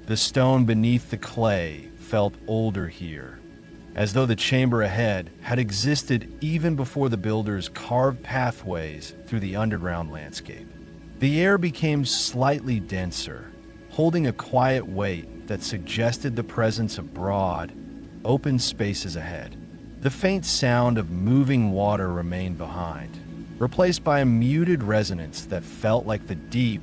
The stone beneath the clay felt older here, as though the chamber ahead had existed even before the builders carved pathways through the underground landscape. The air became slightly denser, holding a quiet weight that suggested the presence of broad, open spaces ahead. The faint sound of moving water remained behind, replaced by a muted resonance that felt like the deep,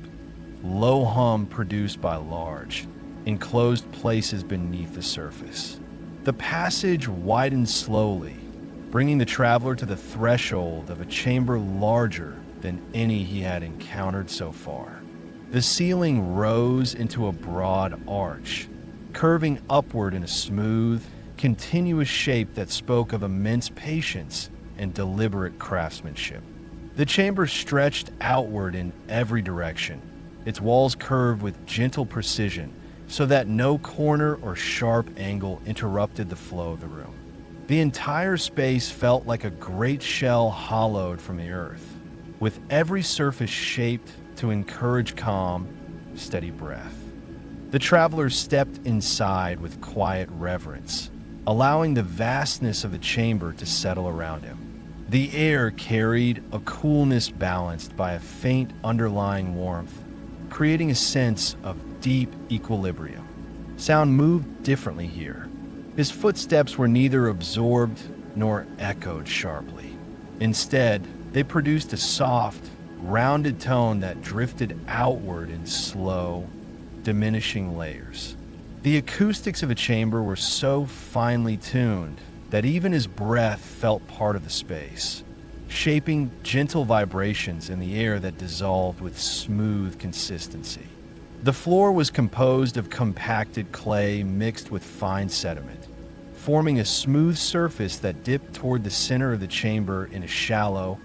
low hum produced by large, enclosed places beneath the surface. The passage widened slowly, bringing the traveler to the threshold of a chamber larger than any he had encountered so far. The ceiling rose into a broad arch, curving upward in a smooth, continuous shape that spoke of immense patience and deliberate craftsmanship. The chamber stretched outward in every direction, its walls curved with gentle precision so that no corner or sharp angle interrupted the flow of the room. The entire space felt like a great shell hollowed from the earth, with every surface shaped to encourage calm, steady breath. The traveler stepped inside with quiet reverence, allowing the vastness of the chamber to settle around him. The air carried a coolness balanced by a faint underlying warmth, creating a sense of deep equilibrium. Sound moved differently here. His footsteps were neither absorbed nor echoed sharply. Instead, they produced a soft, rounded tone that drifted outward in slow, diminishing layers. The acoustics of a chamber were so finely tuned that even his breath felt part of the space, shaping gentle vibrations in the air that dissolved with smooth consistency. The floor was composed of compacted clay mixed with fine sediment, forming a smooth surface that dipped toward the center of the chamber in a shallow,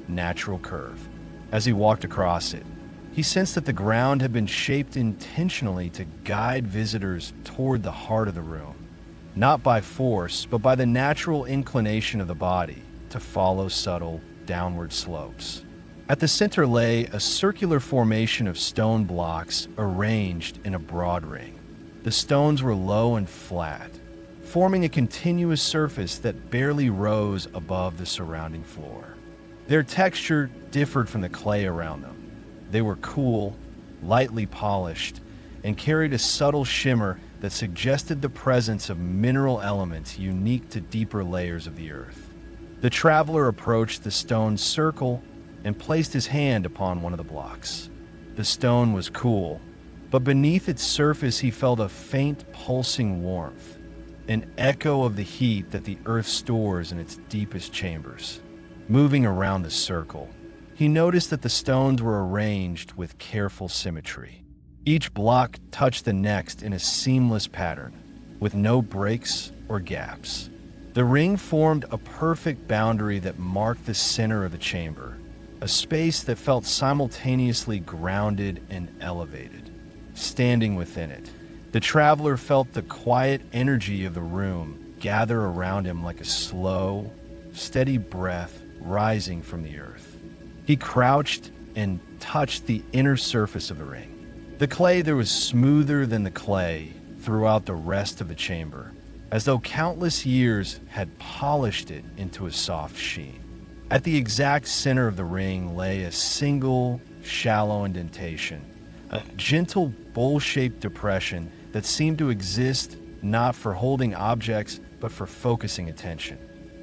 natural curve. As he walked across it, he sensed that the ground had been shaped intentionally to guide visitors toward the heart of the room, not by force, but by the natural inclination of the body to follow subtle downward slopes. At the center lay a circular formation of stone blocks arranged in a broad ring. The stones were low and flat, forming a continuous surface that barely rose above the surrounding floor. Their texture differed from the clay around them. They were cool, lightly polished, and carried a subtle shimmer that suggested the presence of mineral elements unique to deeper layers of the earth. The traveler approached the stone circle and placed his hand upon one of the blocks. The stone was cool, but beneath its surface he felt a faint pulsing warmth, an echo of the heat that the earth stores in its deepest chambers. Moving around the circle, he noticed that the stones were arranged with careful symmetry. Each block touched the next in a seamless pattern, with no breaks or gaps. The ring formed a perfect boundary that marked the center of the chamber, a space that felt simultaneously grounded and elevated. Standing within it, the traveler felt the quiet energy of the room gather around him like a slow, steady breath rising from the earth. He crouched and touched the inner surface of the ring. The clay there was smoother than the clay throughout the rest of the chamber, as though countless years had polished it into a soft sheen. At the exact center of the ring lay a single, shallow indentation, a gentle, bowl-shaped depression that seemed to exist not for holding objects, but for focusing attention.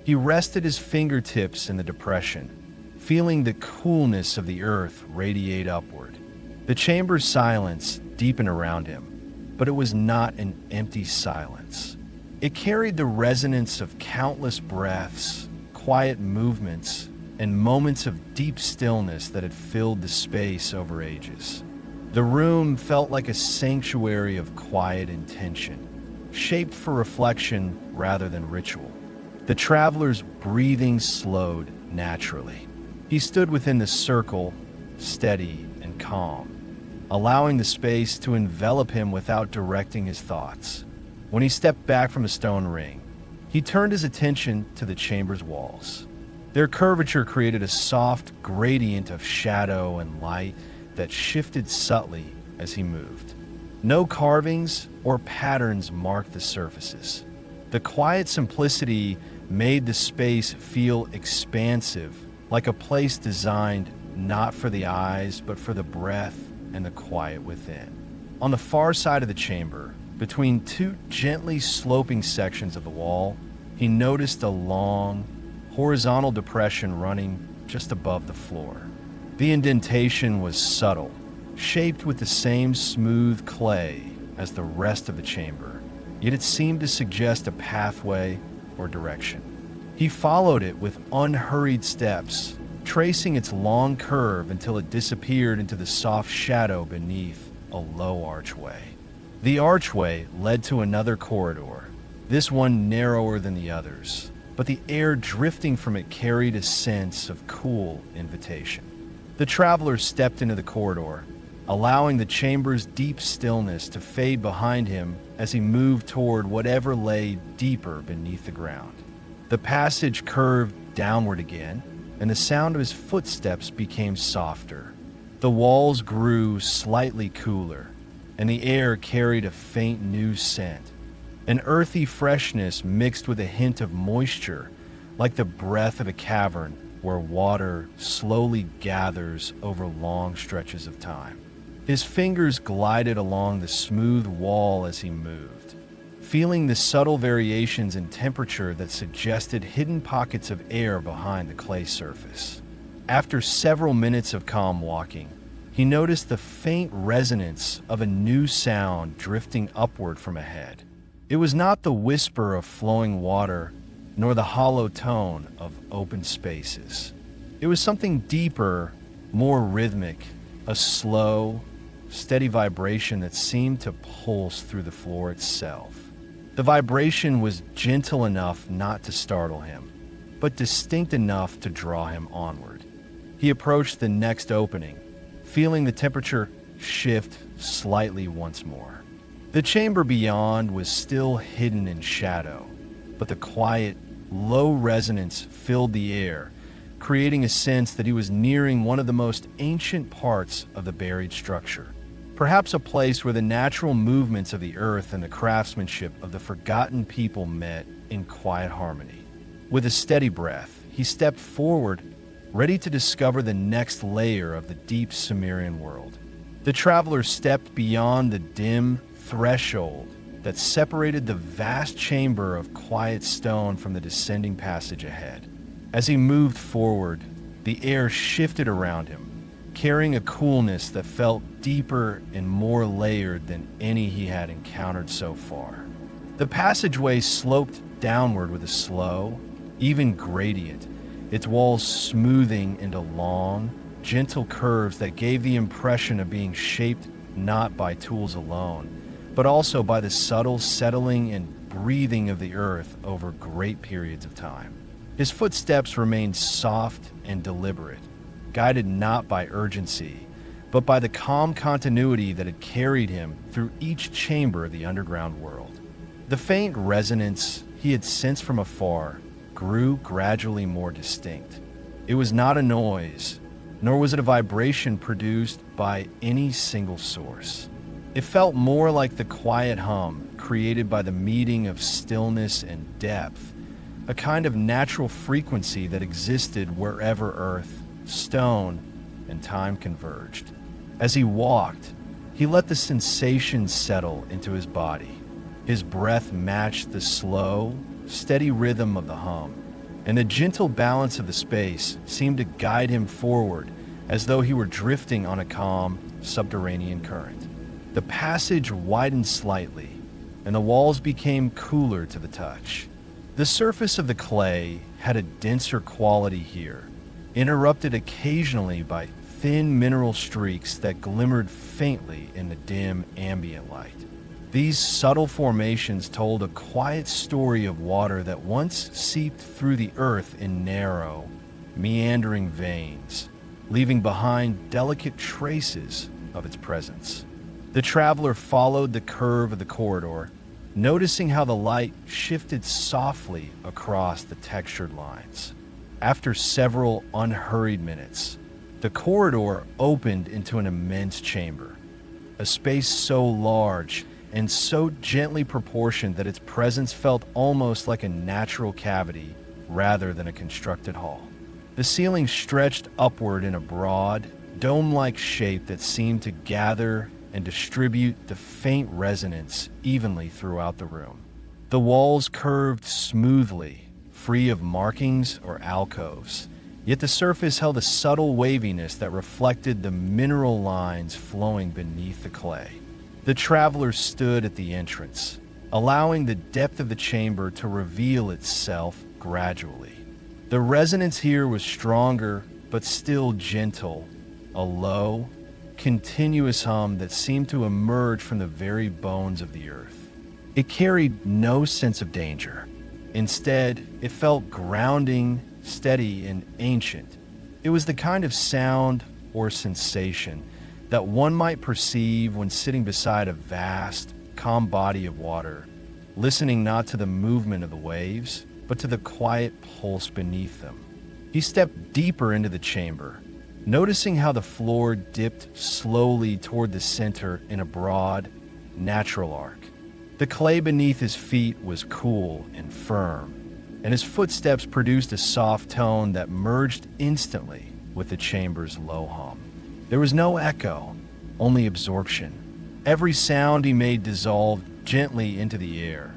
He rested his fingertips in the depression, feeling the coolness of the earth radiate upward. The chamber's silence deepened around him, but it was not an empty silence. It carried the resonance of countless breaths, quiet movements, and moments of deep stillness that had filled the space over ages. The room felt like a sanctuary of quiet intention, shaped for reflection rather than ritual. The traveler's breathing slowed naturally. He stood within the circle, steady and calm, allowing the space to envelop him without directing his thoughts. When he stepped back from the stone ring, he turned his attention to the chamber's walls. Their curvature created a soft gradient of shadow and light that shifted subtly as he moved. No carvings or patterns marked the surfaces. The quiet simplicity made the space feel expansive, like a place designed not for the eyes, but for the breath and the quiet within. On the far side of the chamber, between two gently sloping sections of the wall, he noticed a long, horizontal depression running just above the floor. The indentation was subtle, shaped with the same smooth clay as the rest of the chamber, yet it seemed to suggest a pathway or direction. He followed it with unhurried steps, tracing its long curve until it disappeared into the soft shadow beneath a low archway. The archway led to another corridor, this one narrower than the others, but the air drifting from it carried a sense of cool invitation. The traveler stepped into the corridor, allowing the chamber's deep stillness to fade behind him as he moved toward whatever lay deeper beneath the ground. The passage curved downward again, and the sound of his footsteps became softer. The walls grew slightly cooler, and the air carried a faint new scent, an earthy freshness mixed with a hint of moisture, like the breath of a cavern where water slowly gathers over long stretches of time. His fingers glided along the smooth wall as he moved, feeling the subtle variations in temperature that suggested hidden pockets of air behind the clay surface. After several minutes of calm walking, he noticed the faint resonance of a new sound drifting upward from ahead. It was not the whisper of flowing water, nor the hollow tone of open spaces. It was something deeper, more rhythmic, a slow, steady vibration that seemed to pulse through the floor itself. The vibration was gentle enough not to startle him, but distinct enough to draw him onward. He approached the next opening, feeling the temperature shift slightly once more. The chamber beyond was still hidden in shadow, but the quiet, low resonance filled the air, creating a sense that he was nearing one of the most ancient parts of the buried structure. Perhaps a place where the natural movements of the earth and the craftsmanship of the forgotten people met in quiet harmony. With a steady breath, he stepped forward, ready to discover the next layer of the deep Sumerian world. The traveler stepped beyond the dim threshold that separated the vast chamber of quiet stone from the descending passage ahead. As he moved forward, the air shifted around him, carrying a coolness that felt deeper and more layered than any he had encountered so far. The passageway sloped downward with a slow, even gradient, its walls smoothing into long, gentle curves that gave the impression of being shaped not by tools alone, but also by the subtle settling and breathing of the earth over great periods of time. His footsteps remained soft and deliberate, guided not by urgency, but by the calm continuity that had carried him through each chamber of the underground world. The faint resonance he had sensed from afar grew gradually more distinct. It was not a noise, nor was it a vibration produced by any single source. It felt more like the quiet hum created by the meeting of stillness and depth, a kind of natural frequency that existed wherever earth, stone, and time converged. As he walked, he let the sensation settle into his body. His breath matched the slow, steady rhythm of the hum, and the gentle balance of the space seemed to guide him forward as though he were drifting on a calm, subterranean current. The passage widened slightly, and the walls became cooler to the touch. The surface of the clay had a denser quality here, interrupted occasionally by thin mineral streaks that glimmered faintly in the dim ambient light. These subtle formations told a quiet story of water that once seeped through the earth in narrow, meandering veins, leaving behind delicate traces of its presence. The traveler followed the curve of the corridor, noticing how the light shifted softly across the textured lines. After several unhurried minutes, the corridor opened into an immense chamber, a space so large and so gently proportioned that its presence felt almost like a natural cavity rather than a constructed hall. The ceiling stretched upward in a broad, dome-like shape that seemed to gather and distribute the faint resonance evenly throughout the room. The walls curved smoothly, free of markings or alcoves, yet the surface held a subtle waviness that reflected the mineral lines flowing beneath the clay. The traveler stood at the entrance, allowing the depth of the chamber to reveal itself gradually. The resonance here was stronger, but still gentle, a low, continuous hum that seemed to emerge from the very bones of the earth. It carried no sense of danger. Instead, it felt grounding, steady, and ancient. It was the kind of sound or sensation that one might perceive when sitting beside a vast, calm body of water, listening not to the movement of the waves, but to the quiet pulse beneath them. He stepped deeper into the chamber, noticing how the floor dipped slowly toward the center in a broad, natural arc. The clay beneath his feet was cool and firm, and his footsteps produced a soft tone that merged instantly with the chamber's low hum. There was no echo, only absorption. Every sound he made dissolved gently into the air,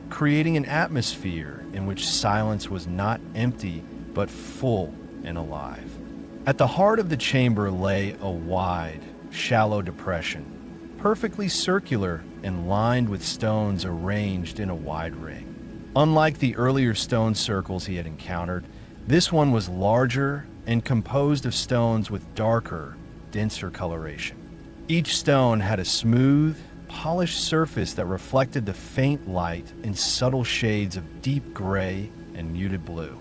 creating an atmosphere in which silence was not empty but full and alive. At the heart of the chamber lay a wide, shallow depression, perfectly circular and lined with stones arranged in a wide ring. Unlike the earlier stone circles he had encountered, this one was larger and composed of stones with darker, denser coloration. Each stone had a smooth, polished surface that reflected the faint light in subtle shades of deep gray and muted blue.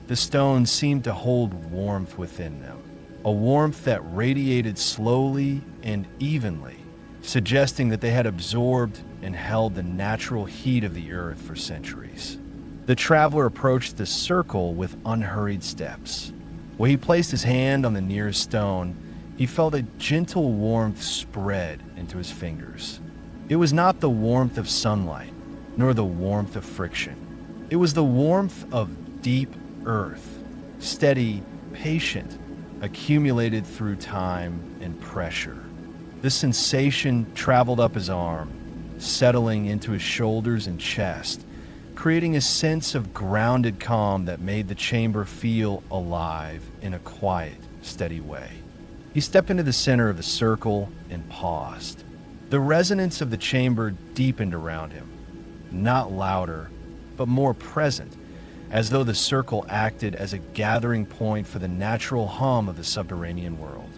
The stones seemed to hold warmth within them, a warmth that radiated slowly and evenly, suggesting that they had absorbed and held the natural heat of the earth for centuries. The traveler approached the circle with unhurried steps. When he placed his hand on the nearest stone, he felt a gentle warmth spread into his fingers. It was not the warmth of sunlight, nor the warmth of friction. It was the warmth of deep earth, steady, patient, accumulated through time and pressure. The sensation traveled up his arm, settling into his shoulders and chest, creating a sense of grounded calm that made the chamber feel alive in a quiet, steady way. He stepped into the center of the circle and paused. The resonance of the chamber deepened around him, not louder, but more present, as though the circle acted as a gathering point for the natural hum of the subterranean world.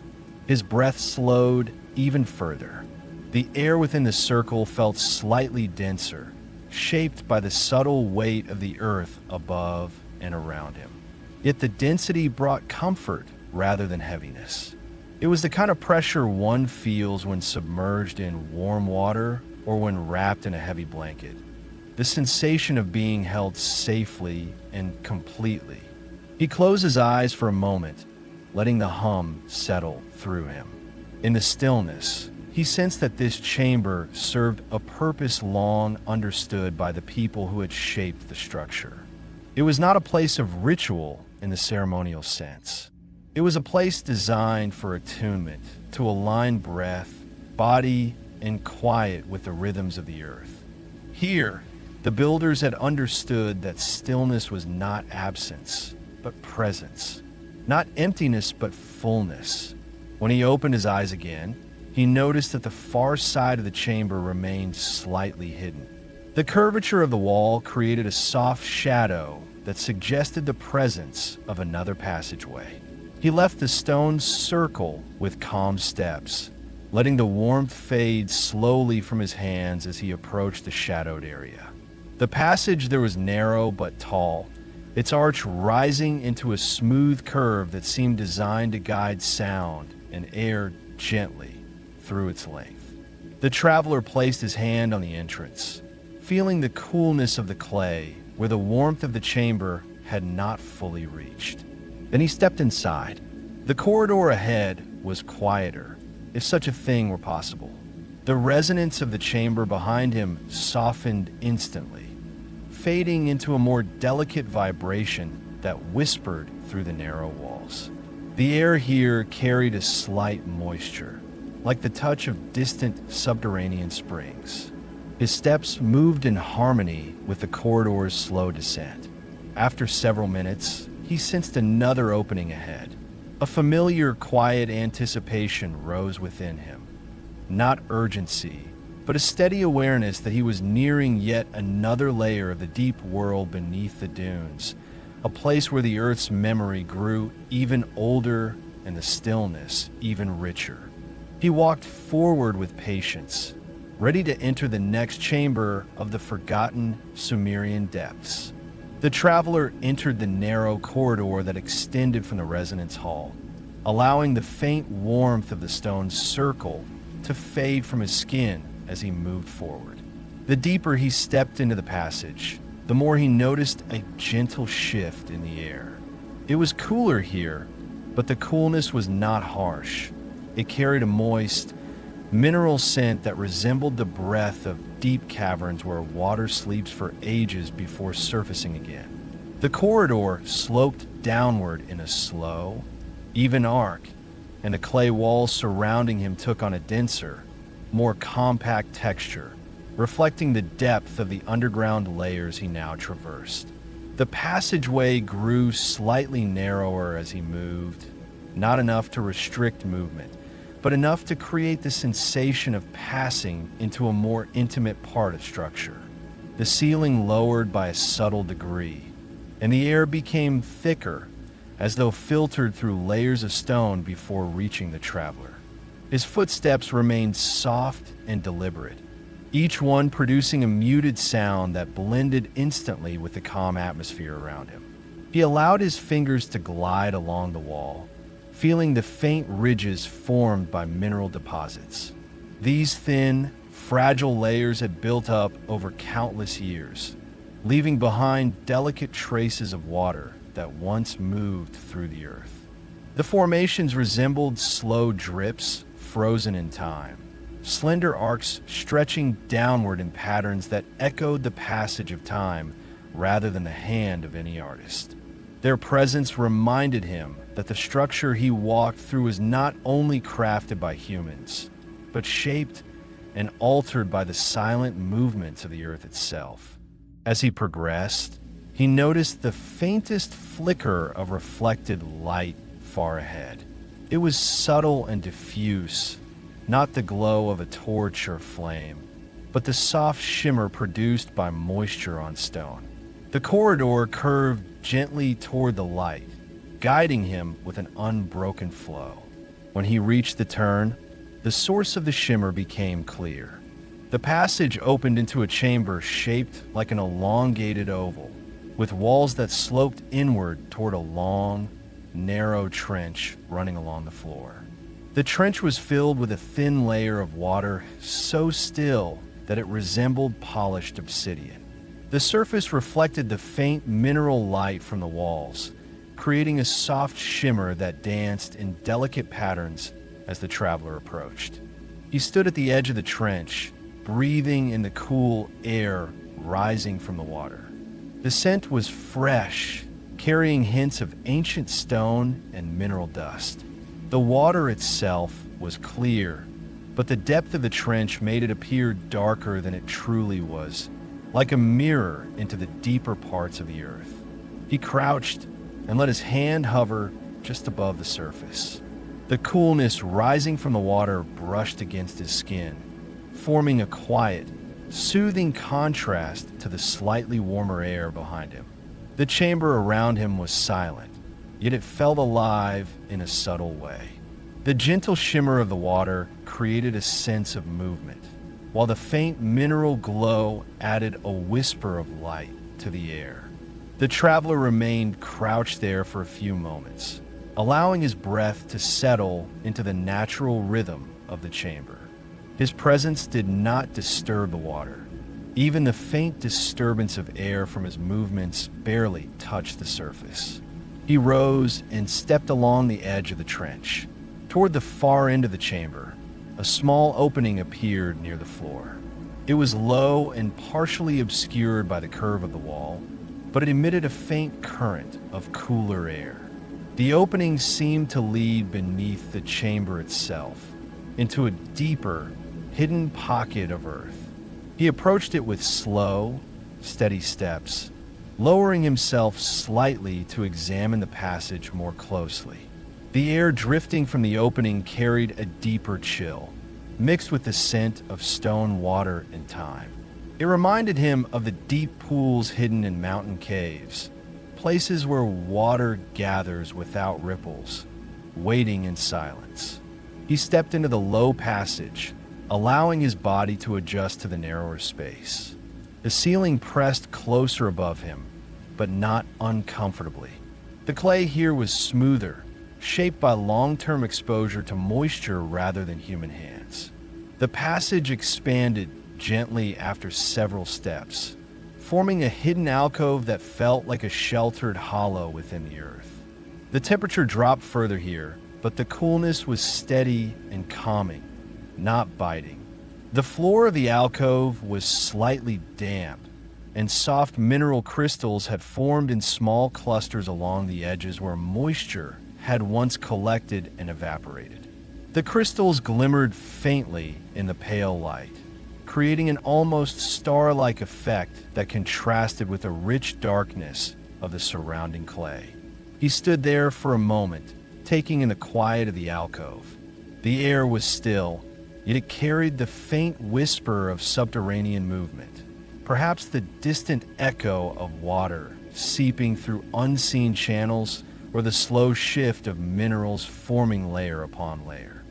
His breath slowed even further. The air within the circle felt slightly denser, shaped by the subtle weight of the earth above and around him. Yet the density brought comfort rather than heaviness. It was the kind of pressure one feels when submerged in warm water or when wrapped in a heavy blanket. The sensation of being held safely and completely. He closed his eyes for a moment, letting the hum settle through him. In the stillness, he sensed that this chamber served a purpose long understood by the people who had shaped the structure. It was not a place of ritual in the ceremonial sense. It was a place designed for attunement, to align breath, body, and quiet with the rhythms of the earth. Here, the builders had understood that stillness was not absence, but presence. Not emptiness, but fullness. When he opened his eyes again, he noticed that the far side of the chamber remained slightly hidden. The curvature of the wall created a soft shadow that suggested the presence of another passageway. He left the stone circle with calm steps, letting the warmth fade slowly from his hands as he approached the shadowed area. The passage there was narrow but tall, its arch rising into a smooth curve that seemed designed to guide sound and air gently through its length. The traveler placed his hand on the entrance, feeling the coolness of the clay where the warmth of the chamber had not fully reached. Then he stepped inside. The corridor ahead was quieter, if such a thing were possible. The resonance of the chamber behind him softened instantly, fading into a more delicate vibration that whispered through the narrow walls. The air here carried a slight moisture, like the touch of distant subterranean springs. His steps moved in harmony with the corridor's slow descent. After several minutes, he sensed another opening ahead. A familiar, quiet anticipation rose within him. Not urgency, but a steady awareness that he was nearing yet another layer of the deep world beneath the dunes, a place where the earth's memory grew even older and the stillness even richer. He walked forward with patience, ready to enter the next chamber of the forgotten Sumerian depths. The traveler entered the narrow corridor that extended from the resonance hall, allowing the faint warmth of the stone circle to fade from his skin as he moved forward. The deeper he stepped into the passage, the more he noticed a gentle shift in the air. It was cooler here, but the coolness was not harsh. It carried a moist, mineral scent that resembled the breath of deep caverns where water sleeps for ages before surfacing again. The corridor sloped downward in a slow, even arc, and the clay walls surrounding him took on a denser, more compact texture, reflecting the depth of the underground layers he now traversed. The passageway grew slightly narrower as he moved, not enough to restrict movement, but enough to create the sensation of passing into a more intimate part of structure. The ceiling lowered by a subtle degree, and the air became thicker, as though filtered through layers of stone before reaching the traveler. His footsteps remained soft and deliberate, each one producing a muted sound that blended instantly with the calm atmosphere around him. He allowed his fingers to glide along the wall, feeling the faint ridges formed by mineral deposits. These thin, fragile layers had built up over countless years, leaving behind delicate traces of water that once moved through the earth. The formations resembled slow drips frozen in time, slender arcs stretching downward in patterns that echoed the passage of time rather than the hand of any artist. Their presence reminded him that the structure he walked through was not only crafted by humans, but shaped and altered by the silent movements of the earth itself. As he progressed, he noticed the faintest flicker of reflected light far ahead. It was subtle and diffuse, not the glow of a torch or flame, but the soft shimmer produced by moisture on stone. The corridor curved gently toward the light, guiding him with an unbroken flow. When he reached the turn, the source of the shimmer became clear. The passage opened into a chamber shaped like an elongated oval, with walls that sloped inward toward a long, narrow trench running along the floor. The trench was filled with a thin layer of water so still that it resembled polished obsidian. The surface reflected the faint mineral light from the walls, creating a soft shimmer that danced in delicate patterns as the traveler approached. He stood at the edge of the trench, breathing in the cool air rising from the water. The scent was fresh, carrying hints of ancient stone and mineral dust. The water itself was clear, but the depth of the trench made it appear darker than it truly was, like a mirror into the deeper parts of the earth. He crouched and let his hand hover just above the surface. The coolness rising from the water brushed against his skin, forming a quiet, soothing contrast to the slightly warmer air behind him. The chamber around him was silent, yet it felt alive in a subtle way. The gentle shimmer of the water created a sense of movement, while the faint mineral glow added a whisper of light to the air. The traveler remained crouched there for a few moments, allowing his breath to settle into the natural rhythm of the chamber. His presence did not disturb the water. Even the faint disturbance of air from his movements barely touched the surface. He rose and stepped along the edge of the trench. Toward the far end of the chamber, a small opening appeared near the floor. It was low and partially obscured by the curve of the wall, but it emitted a faint current of cooler air. The opening seemed to lead beneath the chamber itself, into a deeper, hidden pocket of earth. He approached it with slow, steady steps, lowering himself slightly to examine the passage more closely. The air drifting from the opening carried a deeper chill, mixed with the scent of stone water and time. It reminded him of the deep pools hidden in mountain caves, places where water gathers without ripples, waiting in silence. He stepped into the low passage, allowing his body to adjust to the narrower space. The ceiling pressed closer above him, but not uncomfortably. The clay here was smoother, shaped by long-term exposure to moisture rather than human hands. The passage expanded gently after several steps, forming a hidden alcove that felt like a sheltered hollow within the earth. The temperature dropped further here, but the coolness was steady and calming, not biting. The floor of the alcove was slightly damp, and soft mineral crystals had formed in small clusters along the edges where moisture had once collected and evaporated. The crystals glimmered faintly in the pale light, creating an almost star-like effect that contrasted with the rich darkness of the surrounding clay. He stood there for a moment, taking in the quiet of the alcove. The air was still, yet it carried the faint whisper of subterranean movement, perhaps the distant echo of water seeping through unseen channels or the slow shift of minerals forming layer upon layer.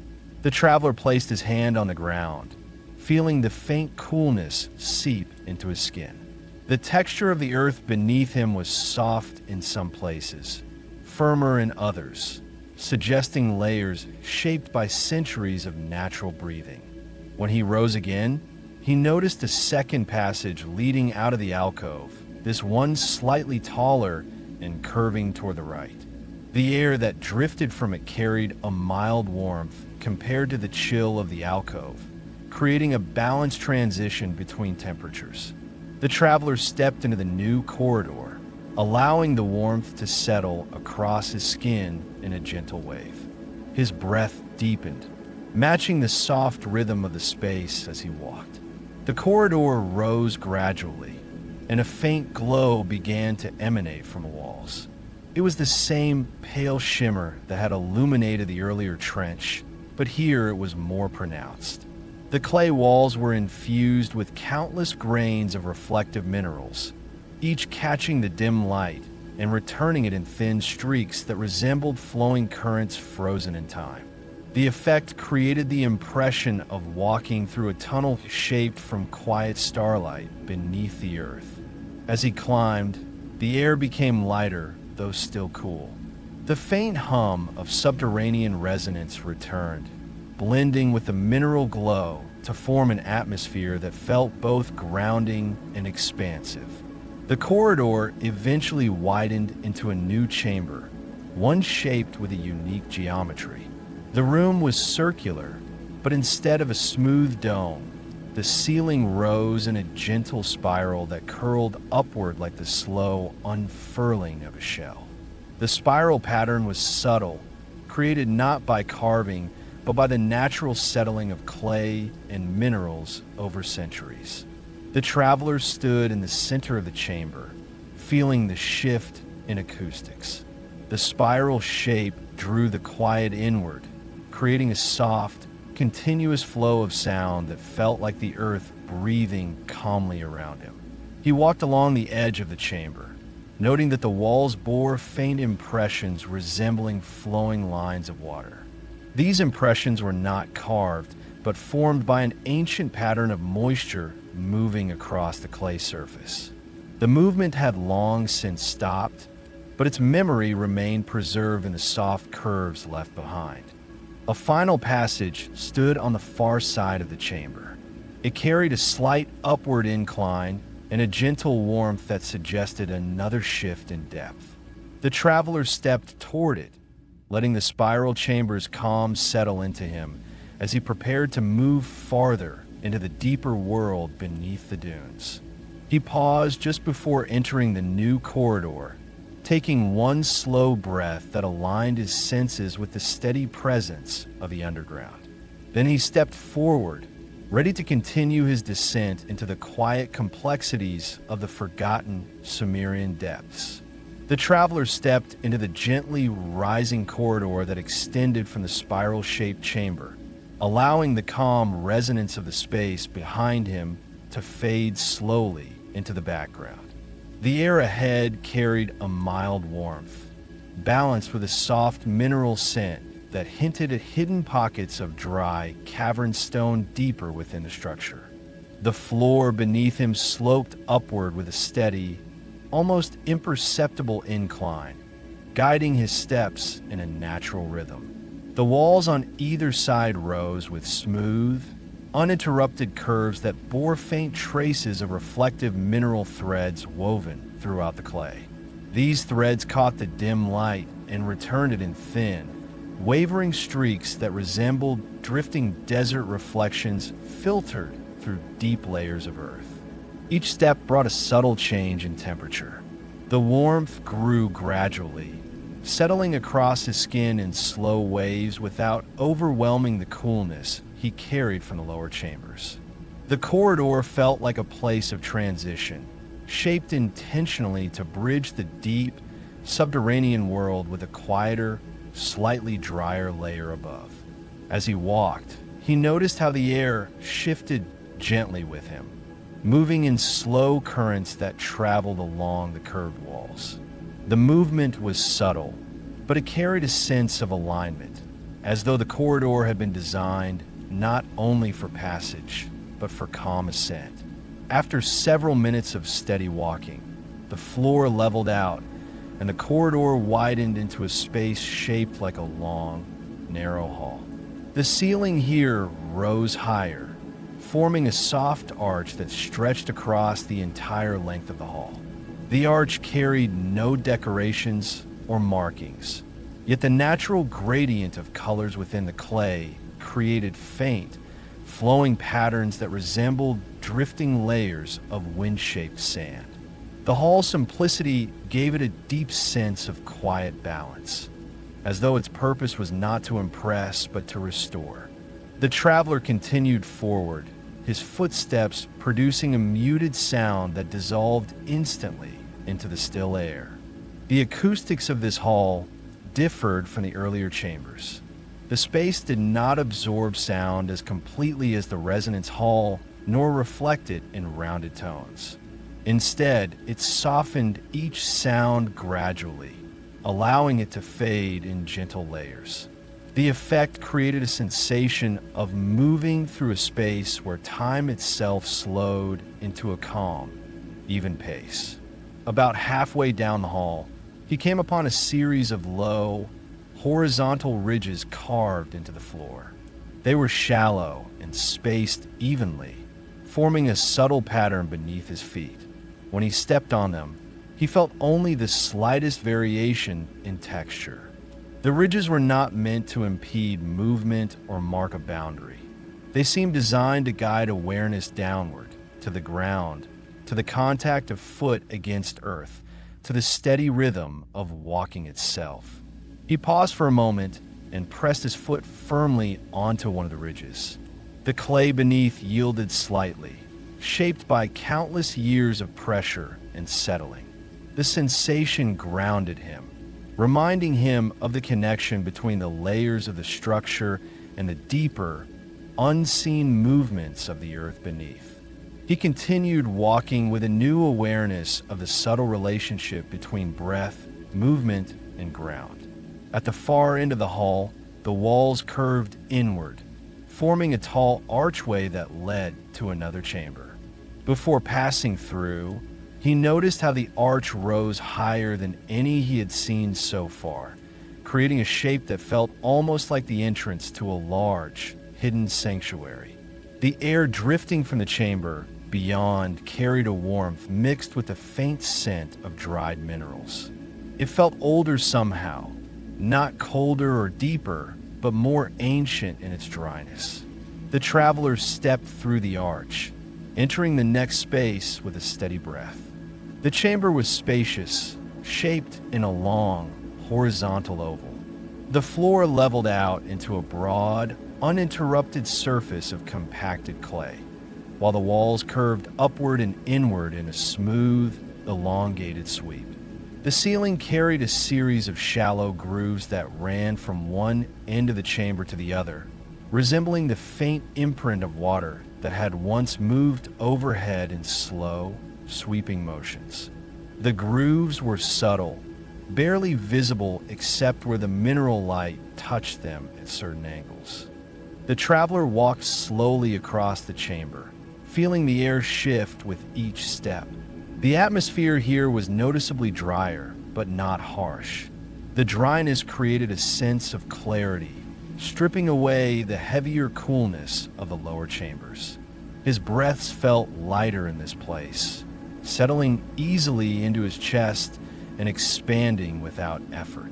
The traveler placed his hand on the ground, feeling the faint coolness seep into his skin. The texture of the earth beneath him was soft in some places, firmer in others, suggesting layers shaped by centuries of natural breathing. When he rose again, he noticed a second passage leading out of the alcove, this one slightly taller and curving toward the right. The air that drifted from it carried a mild warmth compared to the chill of the alcove, creating a balanced transition between temperatures. The traveler stepped into the new corridor, allowing the warmth to settle across his skin in a gentle wave. His breath deepened, matching the soft rhythm of the space as he walked. The corridor rose gradually, and a faint glow began to emanate from the walls. It was the same pale shimmer that had illuminated the earlier trench, but here it was more pronounced. The clay walls were infused with countless grains of reflective minerals, each catching the dim light and returning it in thin streaks that resembled flowing currents frozen in time. The effect created the impression of walking through a tunnel shaped from quiet starlight beneath the earth. As he climbed, the air became lighter, though still cool. The faint hum of subterranean resonance returned, blending with the mineral glow to form an atmosphere that felt both grounding and expansive. The corridor eventually widened into a new chamber, one shaped with a unique geometry. The room was circular, but instead of a smooth dome, the ceiling rose in a gentle spiral that curled upward like the slow unfurling of a shell. The spiral pattern was subtle, created not by carving, but by the natural settling of clay and minerals over centuries. The travelers stood in the center of the chamber, feeling the shift in acoustics. The spiral shape drew the quiet inward, creating a soft, continuous flow of sound that felt like the earth breathing calmly around him. He walked along the edge of the chamber, noting that the walls bore faint impressions resembling flowing lines of water. These impressions were not carved, but formed by an ancient pattern of moisture moving across the clay surface. The movement had long since stopped, but its memory remained preserved in the soft curves left behind. A final passage stood on the far side of the chamber. It carried a slight upward incline and a gentle warmth that suggested another shift in depth. The traveler stepped toward it, letting the spiral chamber's calm settle into him as he prepared to move farther into the deeper world beneath the dunes. He paused just before entering the new corridor, taking one slow breath that aligned his senses with the steady presence of the underground. Then he stepped forward, ready to continue his descent into the quiet complexities of the forgotten Sumerian depths. The traveler stepped into the gently rising corridor that extended from the spiral-shaped chamber, allowing the calm resonance of the space behind him to fade slowly into the background. The air ahead carried a mild warmth, balanced with a soft mineral scent that hinted at hidden pockets of dry, cavern stone deeper within the structure. The floor beneath him sloped upward with a steady, almost imperceptible incline, guiding his steps in a natural rhythm. The walls on either side rose with smooth, uninterrupted curves that bore faint traces of reflective mineral threads woven throughout the clay. These threads caught the dim light and returned it in thin, wavering streaks that resembled drifting desert reflections filtered through deep layers of earth. Each step brought a subtle change in temperature. The warmth grew gradually, settling across his skin in slow waves without overwhelming the coolness he carried from the lower chambers. The corridor felt like a place of transition, shaped intentionally to bridge the deep, subterranean world with a quieter, slightly drier layer above. As he walked, he noticed how the air shifted gently with him, moving in slow currents that traveled along the curved walls. The movement was subtle, but it carried a sense of alignment, as though the corridor had been designed not only for passage, but for calm ascent. After several minutes of steady walking, the floor leveled out, and the corridor widened into a space shaped like a long, narrow hall. The ceiling here rose higher, forming a soft arch that stretched across the entire length of the hall. The arch carried no decorations or markings, yet the natural gradient of colors within the clay created faint, flowing patterns that resembled drifting layers of wind-shaped sand. The hall's simplicity gave it a deep sense of quiet balance, as though its purpose was not to impress but to restore. The traveler continued forward, his footsteps producing a muted sound that dissolved instantly into the still air. The acoustics of this hall differed from the earlier chambers. The space did not absorb sound as completely as the resonance hall, nor reflect it in rounded tones. Instead, it softened each sound gradually, allowing it to fade in gentle layers. The effect created a sensation of moving through a space where time itself slowed into a calm, even pace. About halfway down the hall, he came upon a series of low, horizontal ridges carved into the floor. They were shallow and spaced evenly, forming a subtle pattern beneath his feet. When he stepped on them, he felt only the slightest variation in texture. The ridges were not meant to impede movement or mark a boundary. They seemed designed to guide awareness downward, to the ground, to the contact of foot against earth, to the steady rhythm of walking itself. He paused for a moment and pressed his foot firmly onto one of the ridges. The clay beneath yielded slightly, shaped by countless years of pressure and settling. The sensation grounded him, reminding him of the connection between the layers of the structure and the deeper, unseen movements of the earth beneath. He continued walking with a new awareness of the subtle relationship between breath, movement, and ground. At the far end of the hall, the walls curved inward, forming a tall archway that led to another chamber. Before passing through, he noticed how the arch rose higher than any he had seen so far, creating a shape that felt almost like the entrance to a large, hidden sanctuary. The air drifting from the chamber beyond carried a warmth mixed with a faint scent of dried minerals. It felt older somehow, not colder or deeper, but more ancient in its dryness. The traveler stepped through the arch, entering the next space with a steady breath. The chamber was spacious, shaped in a long, horizontal oval. The floor leveled out into a broad, uninterrupted surface of compacted clay, while the walls curved upward and inward in a smooth, elongated sweep. The ceiling carried a series of shallow grooves that ran from one end of the chamber to the other, resembling the faint imprint of water that had once moved overhead in slow, sweeping motions. The grooves were subtle, barely visible except where the mineral light touched them at certain angles. The traveler walked slowly across the chamber, feeling the air shift with each step. The atmosphere here was noticeably drier, but not harsh. The dryness created a sense of clarity, stripping away the heavier coolness of the lower chambers. His breaths felt lighter in this place, settling easily into his chest and expanding without effort.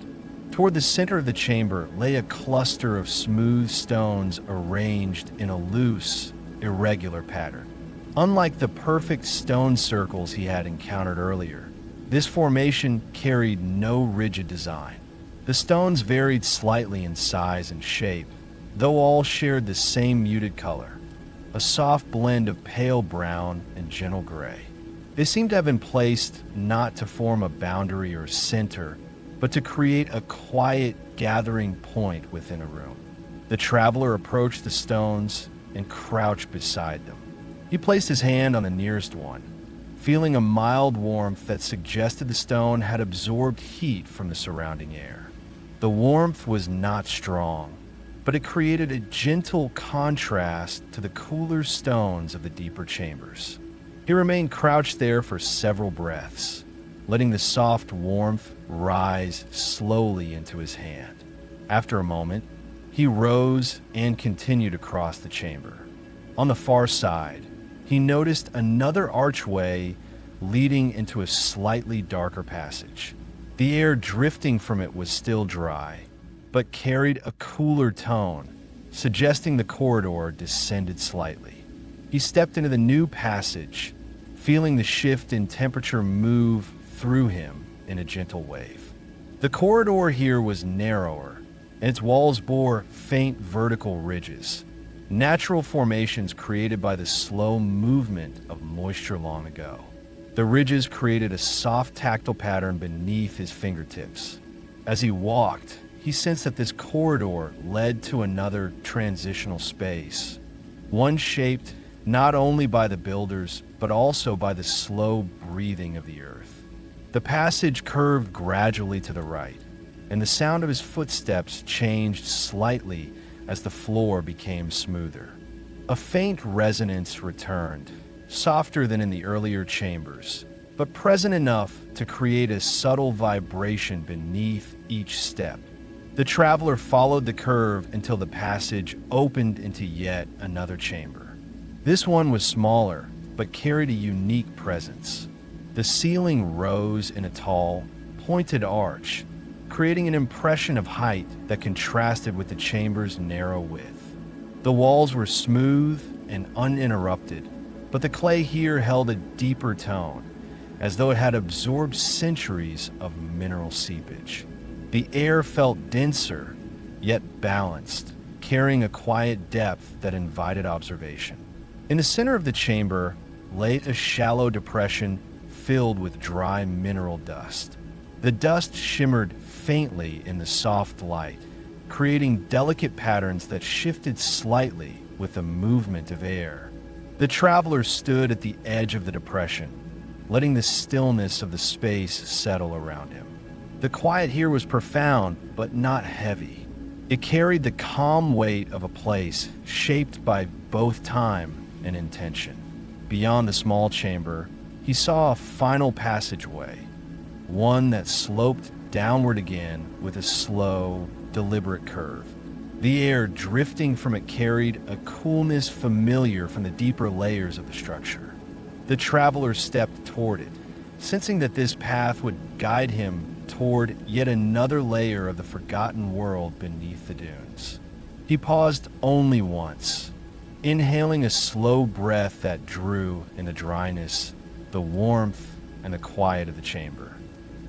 Toward the center of the chamber lay a cluster of smooth stones arranged in a loose, irregular pattern. Unlike the perfect stone circles he had encountered earlier, this formation carried no rigid design. The stones varied slightly in size and shape, though all shared the same muted color, a soft blend of pale brown and gentle gray. They seemed to have been placed not to form a boundary or center, but to create a quiet gathering point within a room. The traveler approached the stones and crouched beside them. He placed his hand on the nearest one, feeling a mild warmth that suggested the stone had absorbed heat from the surrounding air. The warmth was not strong, but it created a gentle contrast to the cooler stones of the deeper chambers. He remained crouched there for several breaths, letting the soft warmth rise slowly into his hand. After a moment, he rose and continued across the chamber. On the far side, he noticed another archway leading into a slightly darker passage. The air drifting from it was still dry, but carried a cooler tone, suggesting the corridor descended slightly. He stepped into the new passage, feeling the shift in temperature move through him in a gentle wave. The corridor here was narrower, and its walls bore faint vertical ridges, natural formations created by the slow movement of moisture long ago. The ridges created a soft tactile pattern beneath his fingertips. As he walked, he sensed that this corridor led to another transitional space, one shaped not only by the builders, but also by the slow breathing of the earth. The passage curved gradually to the right, and the sound of his footsteps changed slightly as the floor became smoother. A faint resonance returned, softer than in the earlier chambers, but present enough to create a subtle vibration beneath each step. The traveler followed the curve until the passage opened into yet another chamber. This one was smaller, but carried a unique presence. The ceiling rose in a tall, pointed arch, creating an impression of height that contrasted with the chamber's narrow width. The walls were smooth and uninterrupted, but the clay here held a deeper tone, as though it had absorbed centuries of mineral seepage. The air felt denser, yet balanced, carrying a quiet depth that invited observation. In the center of the chamber lay a shallow depression filled with dry mineral dust. The dust shimmered faintly in the soft light, creating delicate patterns that shifted slightly with the movement of air. The traveler stood at the edge of the depression, letting the stillness of the space settle around him. The quiet here was profound, but not heavy. It carried the calm weight of a place shaped by both time and intention. Beyond the small chamber, he saw a final passageway, one that sloped downward again with a slow, deliberate curve. The air drifting from it carried a coolness familiar from the deeper layers of the structure. The traveler stepped toward it, sensing that this path would guide him toward yet another layer of the forgotten world beneath the dunes. He paused only once, inhaling a slow breath that drew in the dryness, the warmth, and the quiet of the chamber.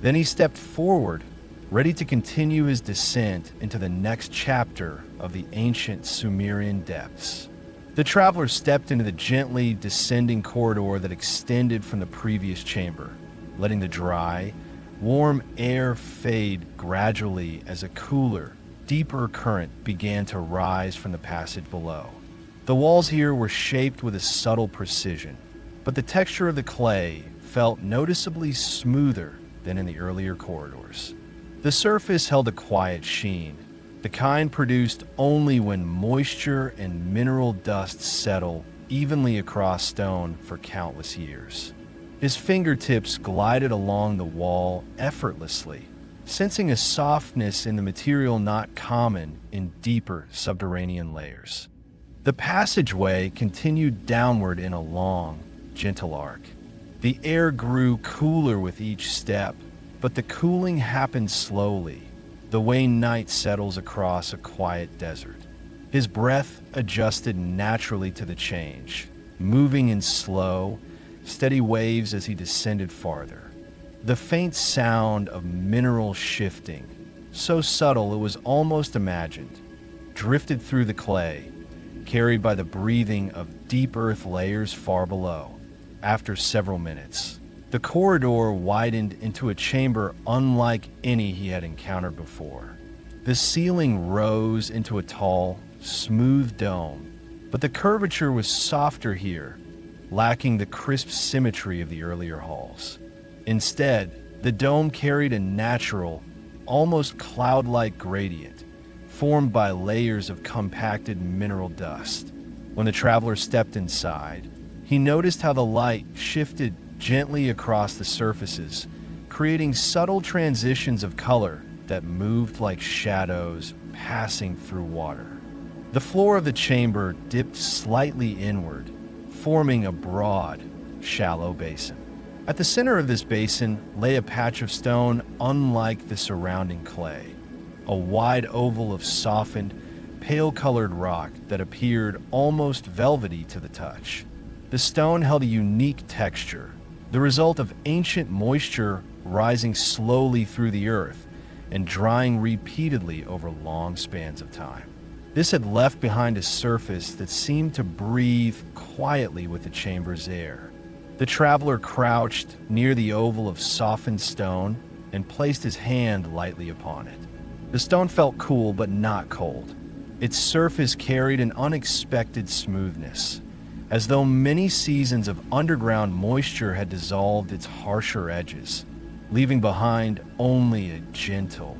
Then he stepped forward, ready to continue his descent into the next chapter of the ancient Sumerian depths. The traveler stepped into the gently descending corridor that extended from the previous chamber, letting the dry, warm air fade gradually as a cooler, deeper current began to rise from the passage below. The walls here were shaped with a subtle precision, but the texture of the clay felt noticeably smoother than in the earlier corridors. The surface held a quiet sheen, the kind produced only when moisture and mineral dust settle evenly across stone for countless years. His fingertips glided along the wall effortlessly, sensing a softness in the material not common in deeper subterranean layers. The passageway continued downward in a long, gentle arc. The air grew cooler with each step, but the cooling happened slowly, the way night settles across a quiet desert. His breath adjusted naturally to the change, moving in slow, steady waves as he descended farther. The faint sound of mineral shifting, so subtle it was almost imagined, drifted through the clay, carried by the breathing of deep earth layers far below. After several minutes, the corridor widened into a chamber unlike any he had encountered before. The ceiling rose into a tall, smooth dome, but the curvature was softer here, lacking the crisp symmetry of the earlier halls. Instead, the dome carried a natural, almost cloud-like gradient, formed by layers of compacted mineral dust. When the traveler stepped inside, he noticed how the light shifted gently across the surfaces, creating subtle transitions of color that moved like shadows passing through water. The floor of the chamber dipped slightly inward, forming a broad, shallow basin. At the center of this basin lay a patch of stone unlike the surrounding clay, a wide oval of softened, pale-colored rock that appeared almost velvety to the touch. The stone held a unique texture, the result of ancient moisture rising slowly through the earth and drying repeatedly over long spans of time. This had left behind a surface that seemed to breathe quietly with the chamber's air. The traveler crouched near the oval of softened stone and placed his hand lightly upon it. The stone felt cool but not cold. Its surface carried an unexpected smoothness, as though many seasons of underground moisture had dissolved its harsher edges, leaving behind only a gentle,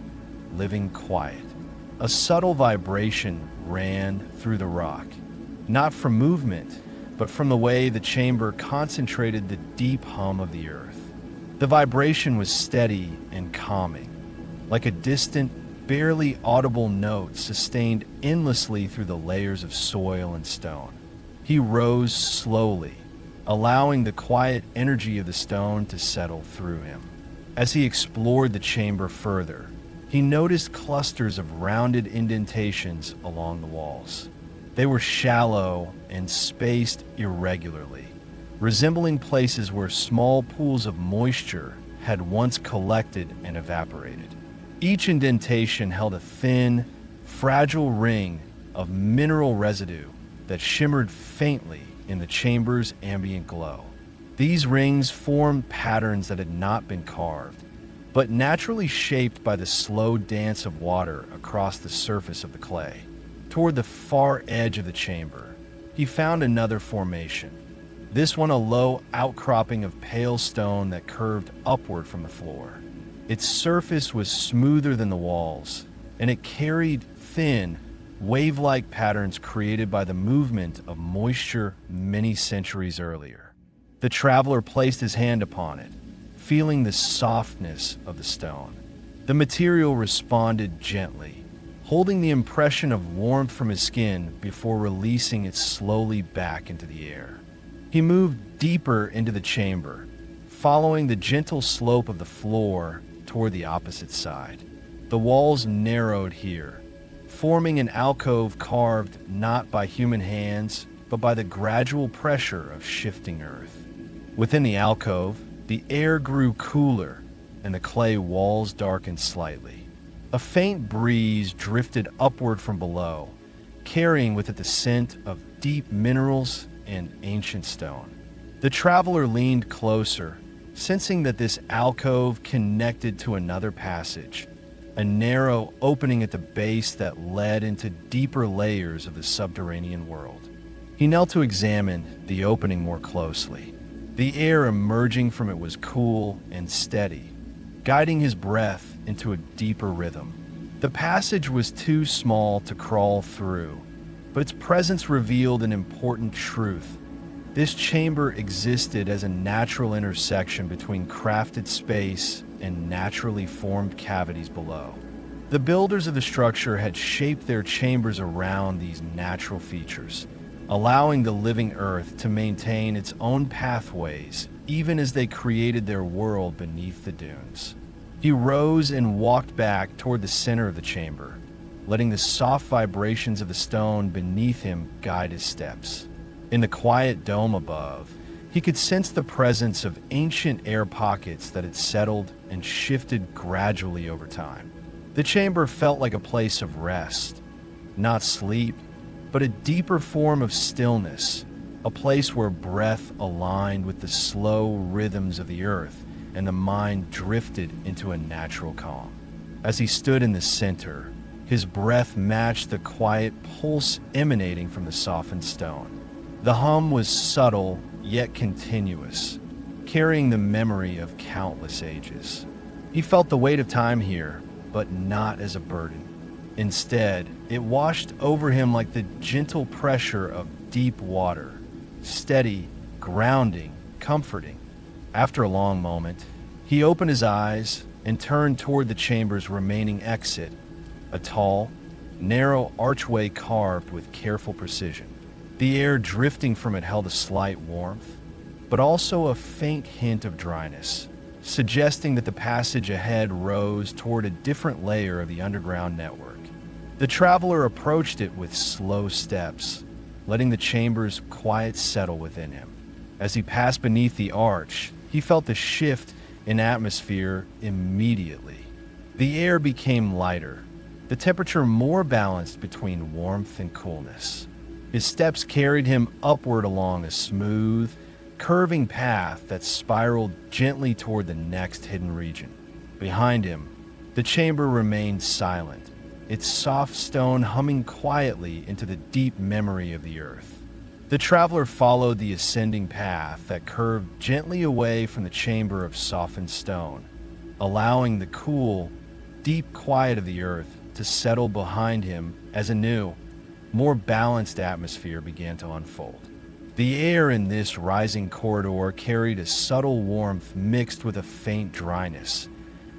living quiet. A subtle vibration ran through the rock, not from movement, but from the way the chamber concentrated the deep hum of the earth. The vibration was steady and calming, like a distant, barely audible note sustained endlessly through the layers of soil and stone. He rose slowly, allowing the quiet energy of the stone to settle through him. As he explored the chamber further, he noticed clusters of rounded indentations along the walls. They were shallow and spaced irregularly, resembling places where small pools of moisture had once collected and evaporated. Each indentation held a thin, fragile ring of mineral residue that shimmered faintly in the chamber's ambient glow. These rings formed patterns that had not been carved, but naturally shaped by the slow dance of water across the surface of the clay. Toward the far edge of the chamber, he found another formation, this one a low outcropping of pale stone that curved upward from the floor. Its surface was smoother than the walls, and it carried thin, wave-like patterns created by the movement of moisture many centuries earlier. The traveler placed his hand upon it, feeling the softness of the stone. The material responded gently, holding the impression of warmth from his skin before releasing it slowly back into the air. He moved deeper into the chamber, following the gentle slope of the floor toward the opposite side. The walls narrowed here, forming an alcove carved not by human hands, but by the gradual pressure of shifting earth. Within the alcove, the air grew cooler, and the clay walls darkened slightly. A faint breeze drifted upward from below, carrying with it the scent of deep minerals and ancient stone. The traveler leaned closer, sensing that this alcove connected to another passage, a narrow opening at the base that led into deeper layers of the subterranean world. He knelt to examine the opening more closely. The air emerging from it was cool and steady, guiding his breath into a deeper rhythm. The passage was too small to crawl through, but its presence revealed an important truth. This chamber existed as a natural intersection between crafted space and naturally formed cavities below. The builders of the structure had shaped their chambers around these natural features, allowing the living earth to maintain its own pathways even as they created their world beneath the dunes. He rose and walked back toward the center of the chamber, letting the soft vibrations of the stone beneath him guide his steps. In the quiet dome above, he could sense the presence of ancient air pockets that had settled and shifted gradually over time. The chamber felt like a place of rest, not sleep, but a deeper form of stillness, a place where breath aligned with the slow rhythms of the earth and the mind drifted into a natural calm. As he stood in the center, his breath matched the quiet pulse emanating from the softened stone. The hum was subtle yet continuous, carrying the memory of countless ages. He felt the weight of time here, but not as a burden. Instead, it washed over him like the gentle pressure of deep water, steady, grounding, comforting. After a long moment, he opened his eyes and turned toward the chamber's remaining exit, a tall, narrow archway carved with careful precision. The air drifting from it held a slight warmth, but also a faint hint of dryness, suggesting that the passage ahead rose toward a different layer of the underground network. The traveler approached it with slow steps, letting the chamber's quiet settle within him. As he passed beneath the arch, he felt the shift in atmosphere immediately. The air became lighter, the temperature more balanced between warmth and coolness. His steps carried him upward along a smooth, curving path that spiraled gently toward the next hidden region. Behind him, the chamber remained silent, its soft stone humming quietly into the deep memory of the earth. The traveler followed the ascending path that curved gently away from the chamber of softened stone, allowing the cool, deep quiet of the earth to settle behind him as a new, more balanced atmosphere began to unfold. The air in this rising corridor carried a subtle warmth mixed with a faint dryness,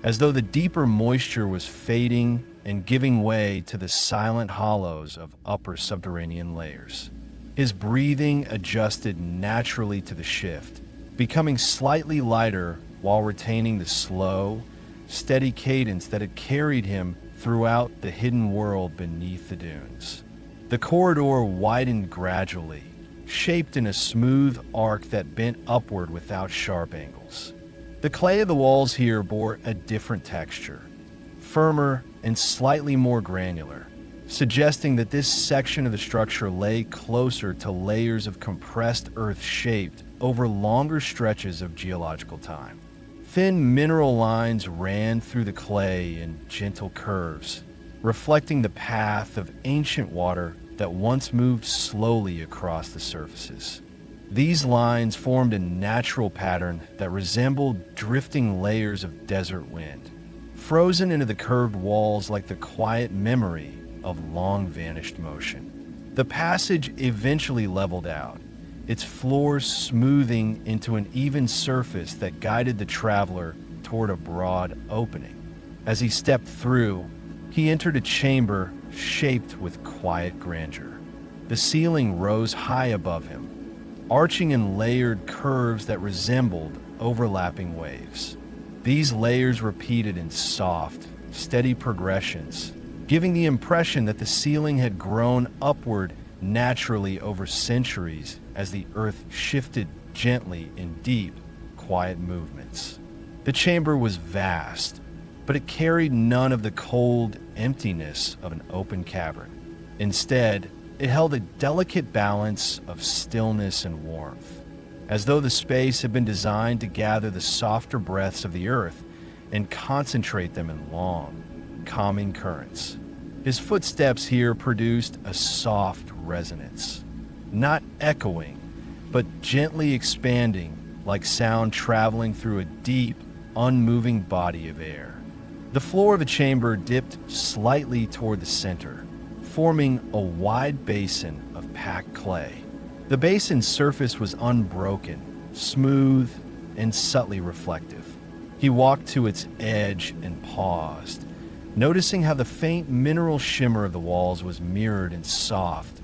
as though the deeper moisture was fading and giving way to the silent hollows of upper subterranean layers. His breathing adjusted naturally to the shift, becoming slightly lighter while retaining the slow, steady cadence that had carried him throughout the hidden world beneath the dunes. The corridor widened gradually, shaped in a smooth arc that bent upward without sharp angles. The clay of the walls here bore a different texture, firmer and slightly more granular, suggesting that this section of the structure lay closer to layers of compressed earth shaped over longer stretches of geological time. Thin mineral lines ran through the clay in gentle curves, reflecting the path of ancient water that once moved slowly across the surfaces. These lines formed a natural pattern that resembled drifting layers of desert wind, frozen into the curved walls like the quiet memory of long-vanished motion. The passage eventually leveled out, its floors smoothing into an even surface that guided the traveler toward a broad opening. As he stepped through, he entered a chamber shaped with quiet grandeur. The ceiling rose high above him, arching in layered curves that resembled overlapping waves. These layers repeated in soft, steady progressions, giving the impression that the ceiling had grown upward naturally over centuries as the earth shifted gently in deep, quiet movements. The chamber was vast, but it carried none of the cold emptiness of an open cavern. Instead, it held a delicate balance of stillness and warmth, as though the space had been designed to gather the softer breaths of the earth and concentrate them in long, calming currents. His footsteps here produced a soft resonance, not echoing, but gently expanding like sound traveling through a deep, unmoving body of air. The floor of the chamber dipped slightly toward the center, forming a wide basin of packed clay. The basin's surface was unbroken, smooth, and subtly reflective. He walked to its edge and paused, noticing how the faint mineral shimmer of the walls was mirrored in soft,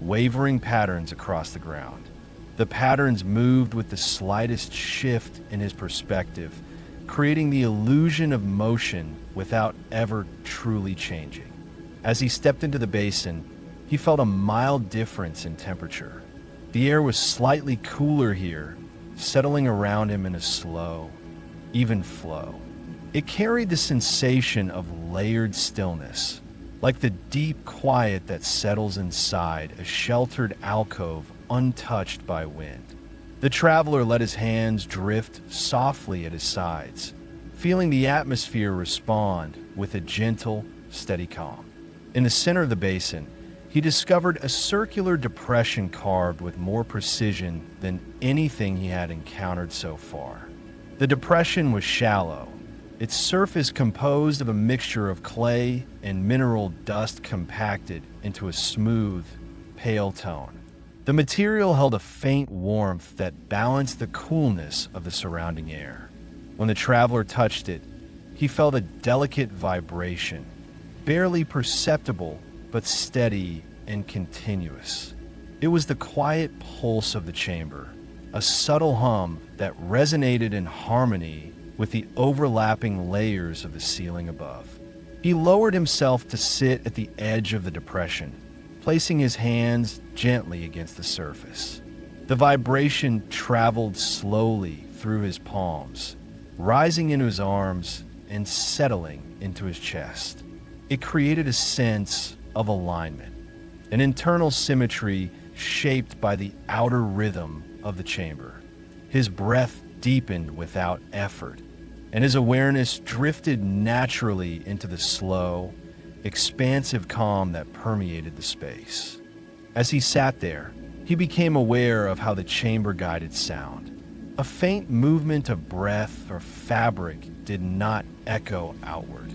wavering patterns across the ground. The patterns moved with the slightest shift in his perspective, creating the illusion of motion without ever truly changing. As he stepped into the basin, he felt a mild difference in temperature. The air was slightly cooler here, settling around him in a slow, even flow. It carried the sensation of layered stillness, like the deep quiet that settles inside a sheltered alcove untouched by wind. The traveler let his hands drift softly at his sides, feeling the atmosphere respond with a gentle, steady calm. In the center of the basin, he discovered a circular depression carved with more precision than anything he had encountered so far. The depression was shallow, its surface composed of a mixture of clay and mineral dust compacted into a smooth, pale tone. The material held a faint warmth that balanced the coolness of the surrounding air. When the traveler touched it, he felt a delicate vibration, barely perceptible but steady and continuous. It was the quiet pulse of the chamber, a subtle hum that resonated in harmony with the overlapping layers of the ceiling above. He lowered himself to sit at the edge of the depression, placing his hands gently against the surface. The vibration traveled slowly through his palms, rising into his arms and settling into his chest. It created a sense of alignment, an internal symmetry shaped by the outer rhythm of the chamber. His breath deepened without effort, and his awareness drifted naturally into the slow, expansive calm that permeated the space. As he sat there, he became aware of how the chamber guided sound. A faint movement of breath or fabric did not echo outward.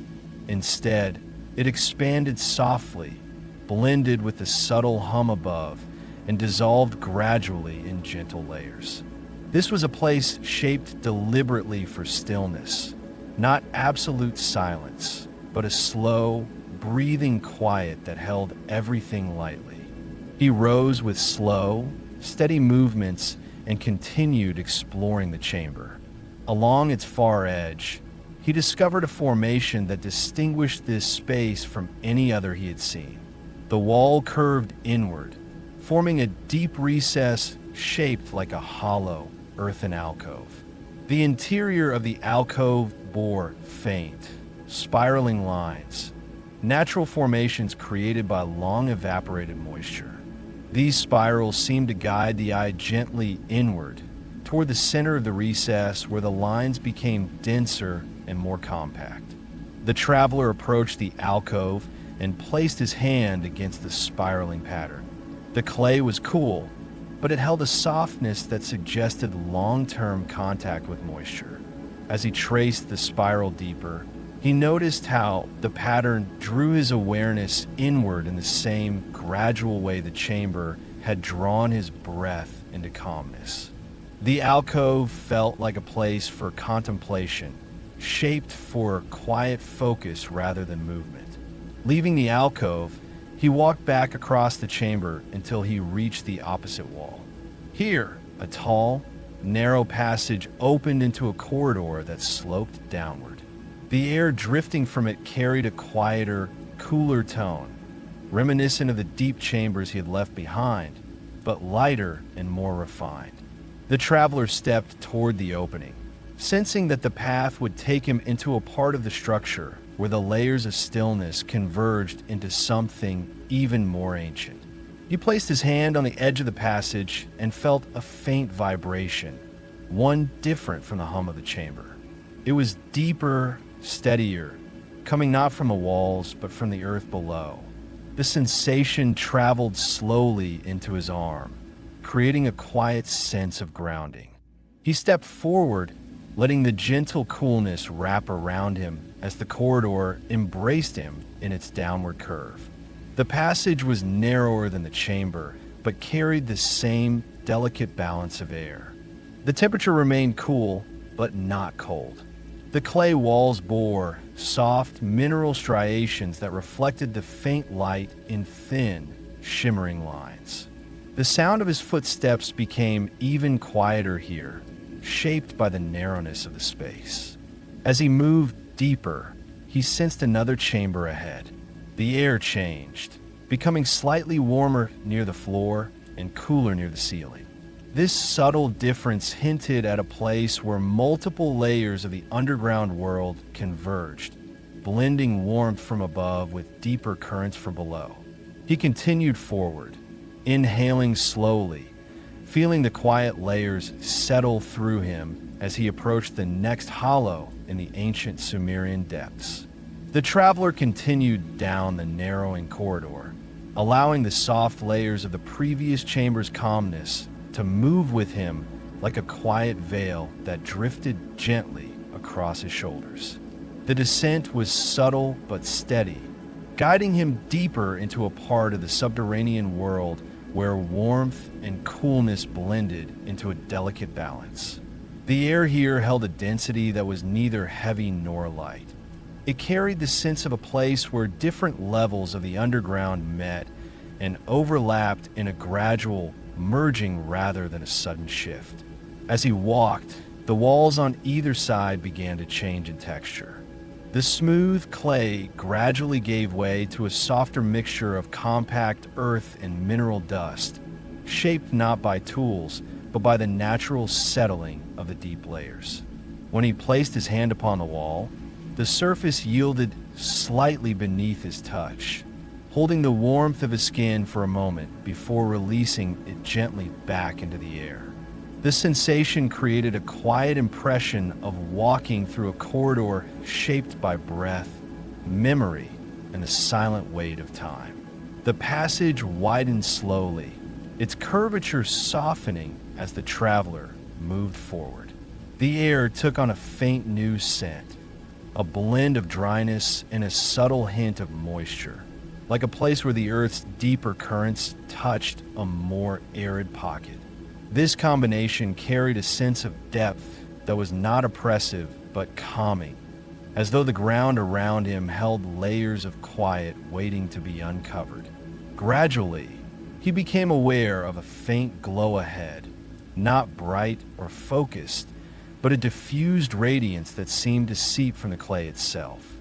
Instead, it expanded softly, blended with the subtle hum above, and dissolved gradually in gentle layers. This was a place shaped deliberately for stillness, not absolute silence, but a slow, breathing quiet that held everything lightly. He rose with slow, steady movements and continued exploring the chamber. Along its far edge, he discovered a formation that distinguished this space from any other he had seen. The wall curved inward, forming a deep recess shaped like a hollow, earthen alcove. The interior of the alcove bore faint, spiraling lines, natural formations created by long evaporated moisture. These spirals seemed to guide the eye gently inward, toward the center of the recess where the lines became denser and more compact. The traveler approached the alcove and placed his hand against the spiraling pattern. The clay was cool, but it held a softness that suggested long-term contact with moisture. As he traced the spiral deeper, he noticed how the pattern drew his awareness inward in the same gradual way the chamber had drawn his breath into calmness. The alcove felt like a place for contemplation, shaped for quiet focus rather than movement. Leaving the alcove, he walked back across the chamber until he reached the opposite wall. Here, a tall, narrow passage opened into a corridor that sloped downward. The air drifting from it carried a quieter, cooler tone, reminiscent of the deep chambers he had left behind, but lighter and more refined. The traveler stepped toward the opening, sensing that the path would take him into a part of the structure where the layers of stillness converged into something even more ancient. He placed his hand on the edge of the passage and felt a faint vibration, one different from the hum of the chamber. It was deeper, steadier, coming not from the walls but from the earth below. The sensation traveled slowly into his arm, creating a quiet sense of grounding. He stepped forward, letting the gentle coolness wrap around him as the corridor embraced him in its downward curve. The passage was narrower than the chamber, but carried the same delicate balance of air. The temperature remained cool, but not cold. The clay walls bore soft mineral striations that reflected the faint light in thin, shimmering lines. The sound of his footsteps became even quieter here, shaped by the narrowness of the space. As he moved deeper, he sensed another chamber ahead. The air changed, becoming slightly warmer near the floor and cooler near the ceiling. This subtle difference hinted at a place where multiple layers of the underground world converged, blending warmth from above with deeper currents from below. He continued forward, inhaling slowly, feeling the quiet layers settle through him as he approached the next hollow in the ancient Sumerian depths. The traveler continued down the narrowing corridor, allowing the soft layers of the previous chamber's calmness to move with him like a quiet veil that drifted gently across his shoulders. The descent was subtle but steady, guiding him deeper into a part of the subterranean world where warmth and coolness blended into a delicate balance. The air here held a density that was neither heavy nor light. It carried the sense of a place where different levels of the underground met and overlapped in a gradual merging rather than a sudden shift. As he walked, the walls on either side began to change in texture. The smooth clay gradually gave way to a softer mixture of compact earth and mineral dust, shaped not by tools, but by the natural settling of the deep layers. When he placed his hand upon the wall, The surface yielded slightly beneath his touch, holding the warmth of his skin for a moment before releasing it gently back into the air. This sensation created a quiet impression of walking through a corridor shaped by breath, memory, and the silent weight of time. The passage widened slowly, its curvature softening as the traveler moved forward. The air took on a faint new scent, a blend of dryness and a subtle hint of moisture, like a place where the earth's deeper currents touched a more arid pocket. This combination carried a sense of depth that was not oppressive but calming, as though the ground around him held layers of quiet waiting to be uncovered. Gradually, he became aware of a faint glow ahead, not bright or focused, but a diffused radiance that seemed to seep from the clay itself.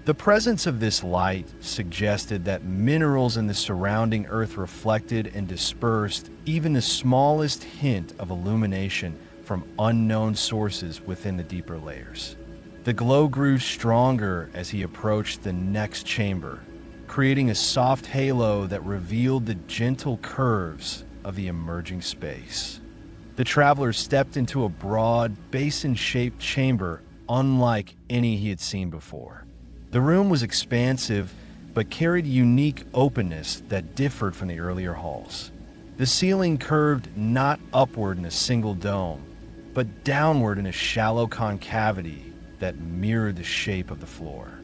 The presence of this light suggested that minerals in the surrounding earth reflected and dispersed even the smallest hint of illumination from unknown sources within the deeper layers. The glow grew stronger as he approached the next chamber, creating a soft halo that revealed the gentle curves of the emerging space. The traveler stepped into a broad, basin-shaped chamber unlike any he had seen before. The room was expansive, but carried a unique openness that differed from the earlier halls. The ceiling curved not upward in a single dome, but downward in a shallow concavity that mirrored the shape of the floor.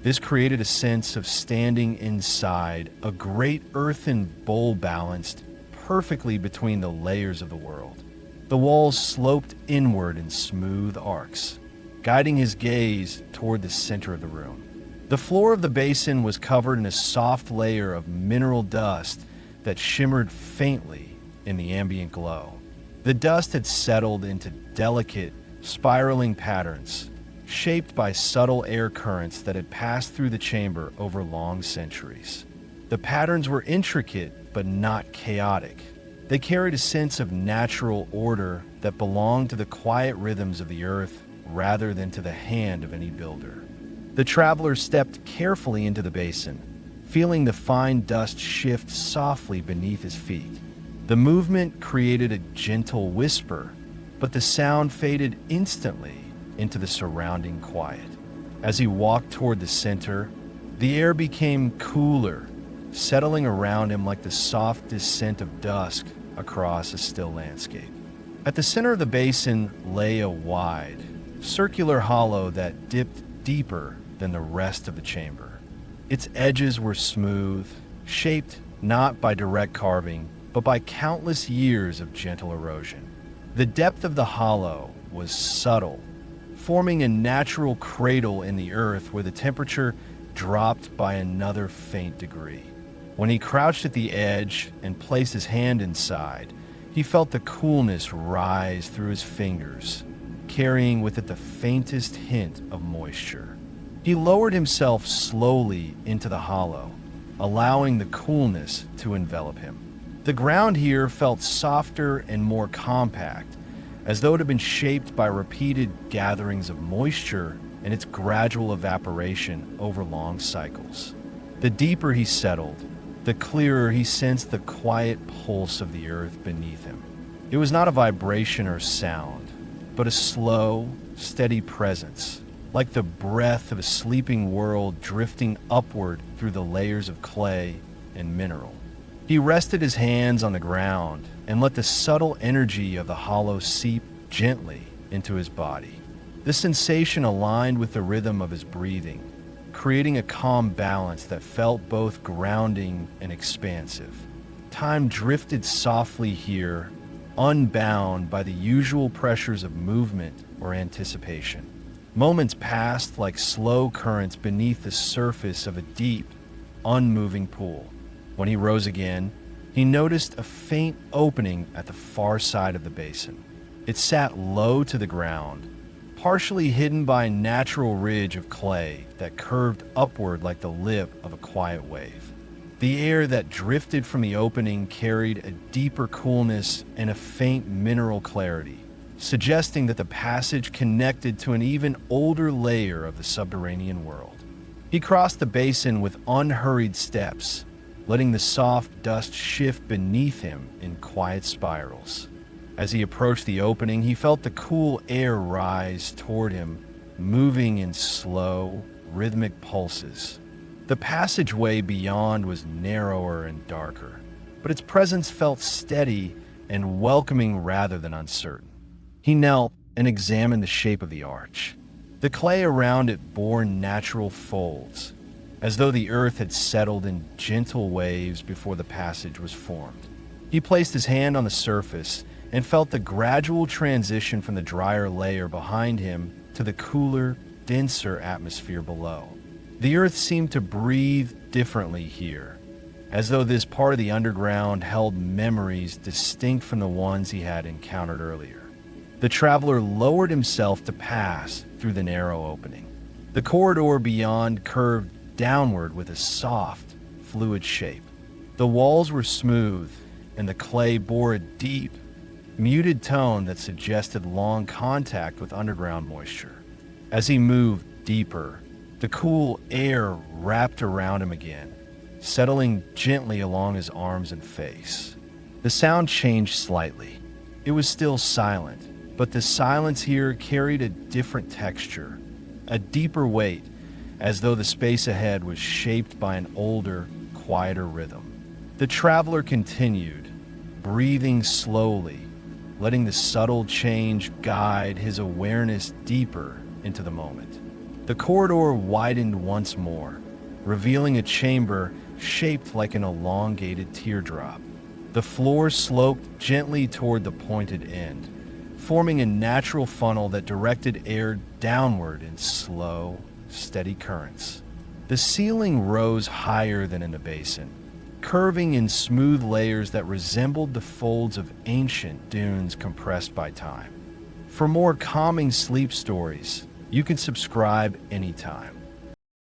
This created a sense of standing inside a great earthen bowl balanced perfectly between the layers of the world. The walls sloped inward in smooth arcs, guiding his gaze toward the center of the room. The floor of the basin was covered in a soft layer of mineral dust that shimmered faintly in the ambient glow. The dust had settled into delicate, spiraling patterns, shaped by subtle air currents that had passed through the chamber over long centuries. The patterns were intricate but not chaotic. They carried a sense of natural order that belonged to the quiet rhythms of the earth rather than to the hand of any builder. The traveler stepped carefully into the basin, feeling the fine dust shift softly beneath his feet. The movement created a gentle whisper, but the sound faded instantly into the surrounding quiet. As he walked toward the center, the air became cooler, settling around him like the soft descent of dusk across a still landscape. At the center of the basin lay a wide, circular hollow that dipped deeper than the rest of the chamber. Its edges were smooth, shaped not by direct carving, but by countless years of gentle erosion. The depth of the hollow was subtle, forming a natural cradle in the earth where the temperature dropped by another faint degree. When he crouched at the edge and placed his hand inside, he felt the coolness rise through his fingers, carrying with it the faintest hint of moisture. He lowered himself slowly into the hollow, allowing the coolness to envelop him. The ground here felt softer and more compact, as though it had been shaped by repeated gatherings of moisture and its gradual evaporation over long cycles. The deeper he settled, the clearer he sensed the quiet pulse of the earth beneath him. It was not a vibration or sound, but a slow, steady presence, like the breath of a sleeping world drifting upward through the layers of clay and mineral. He rested his hands on the ground and let the subtle energy of the hollow seep gently into his body. The sensation aligned with the rhythm of his breathing, creating a calm balance that felt both grounding and expansive. Time drifted softly here, unbound by the usual pressures of movement or anticipation. Moments passed like slow currents beneath the surface of a deep, unmoving pool. When he rose again, he noticed a faint opening at the far side of the basin. It sat low to the ground, partially hidden by a natural ridge of clay that curved upward like the lip of a quiet wave. The air that drifted from the opening carried a deeper coolness and a faint mineral clarity, suggesting that the passage connected to an even older layer of the subterranean world. He crossed the basin with unhurried steps, letting the soft dust shift beneath him in quiet spirals. As he approached the opening, he felt the cool air rise toward him, moving in slow, rhythmic pulses. The passageway beyond was narrower and darker, but its presence felt steady and welcoming rather than uncertain. He knelt and examined the shape of the arch. The clay around it bore natural folds, as though the earth had settled in gentle waves before the passage was formed. He placed his hand on the surface and felt the gradual transition from the drier layer behind him to the cooler, denser atmosphere below. The earth seemed to breathe differently here, as though this part of the underground held memories distinct from the ones he had encountered earlier. The traveler lowered himself to pass through the narrow opening. The corridor beyond curved downward with a soft, fluid shape. The walls were smooth, and the clay bore a deep, muted tone that suggested long contact with underground moisture. As he moved deeper, the cool air wrapped around him again, settling gently along his arms and face. The sound changed slightly. It was still silent, but the silence here carried a different texture, a deeper weight, as though the space ahead was shaped by an older, quieter rhythm. The traveler continued, breathing slowly, letting the subtle change guide his awareness deeper into the moment. The corridor widened once more, revealing a chamber shaped like an elongated teardrop. The floor sloped gently toward the pointed end, forming a natural funnel that directed air downward in slow, steady currents. The ceiling rose higher than in the basin, curving in smooth layers that resembled the folds of ancient dunes compressed by time. For more calming sleep stories, you can subscribe anytime.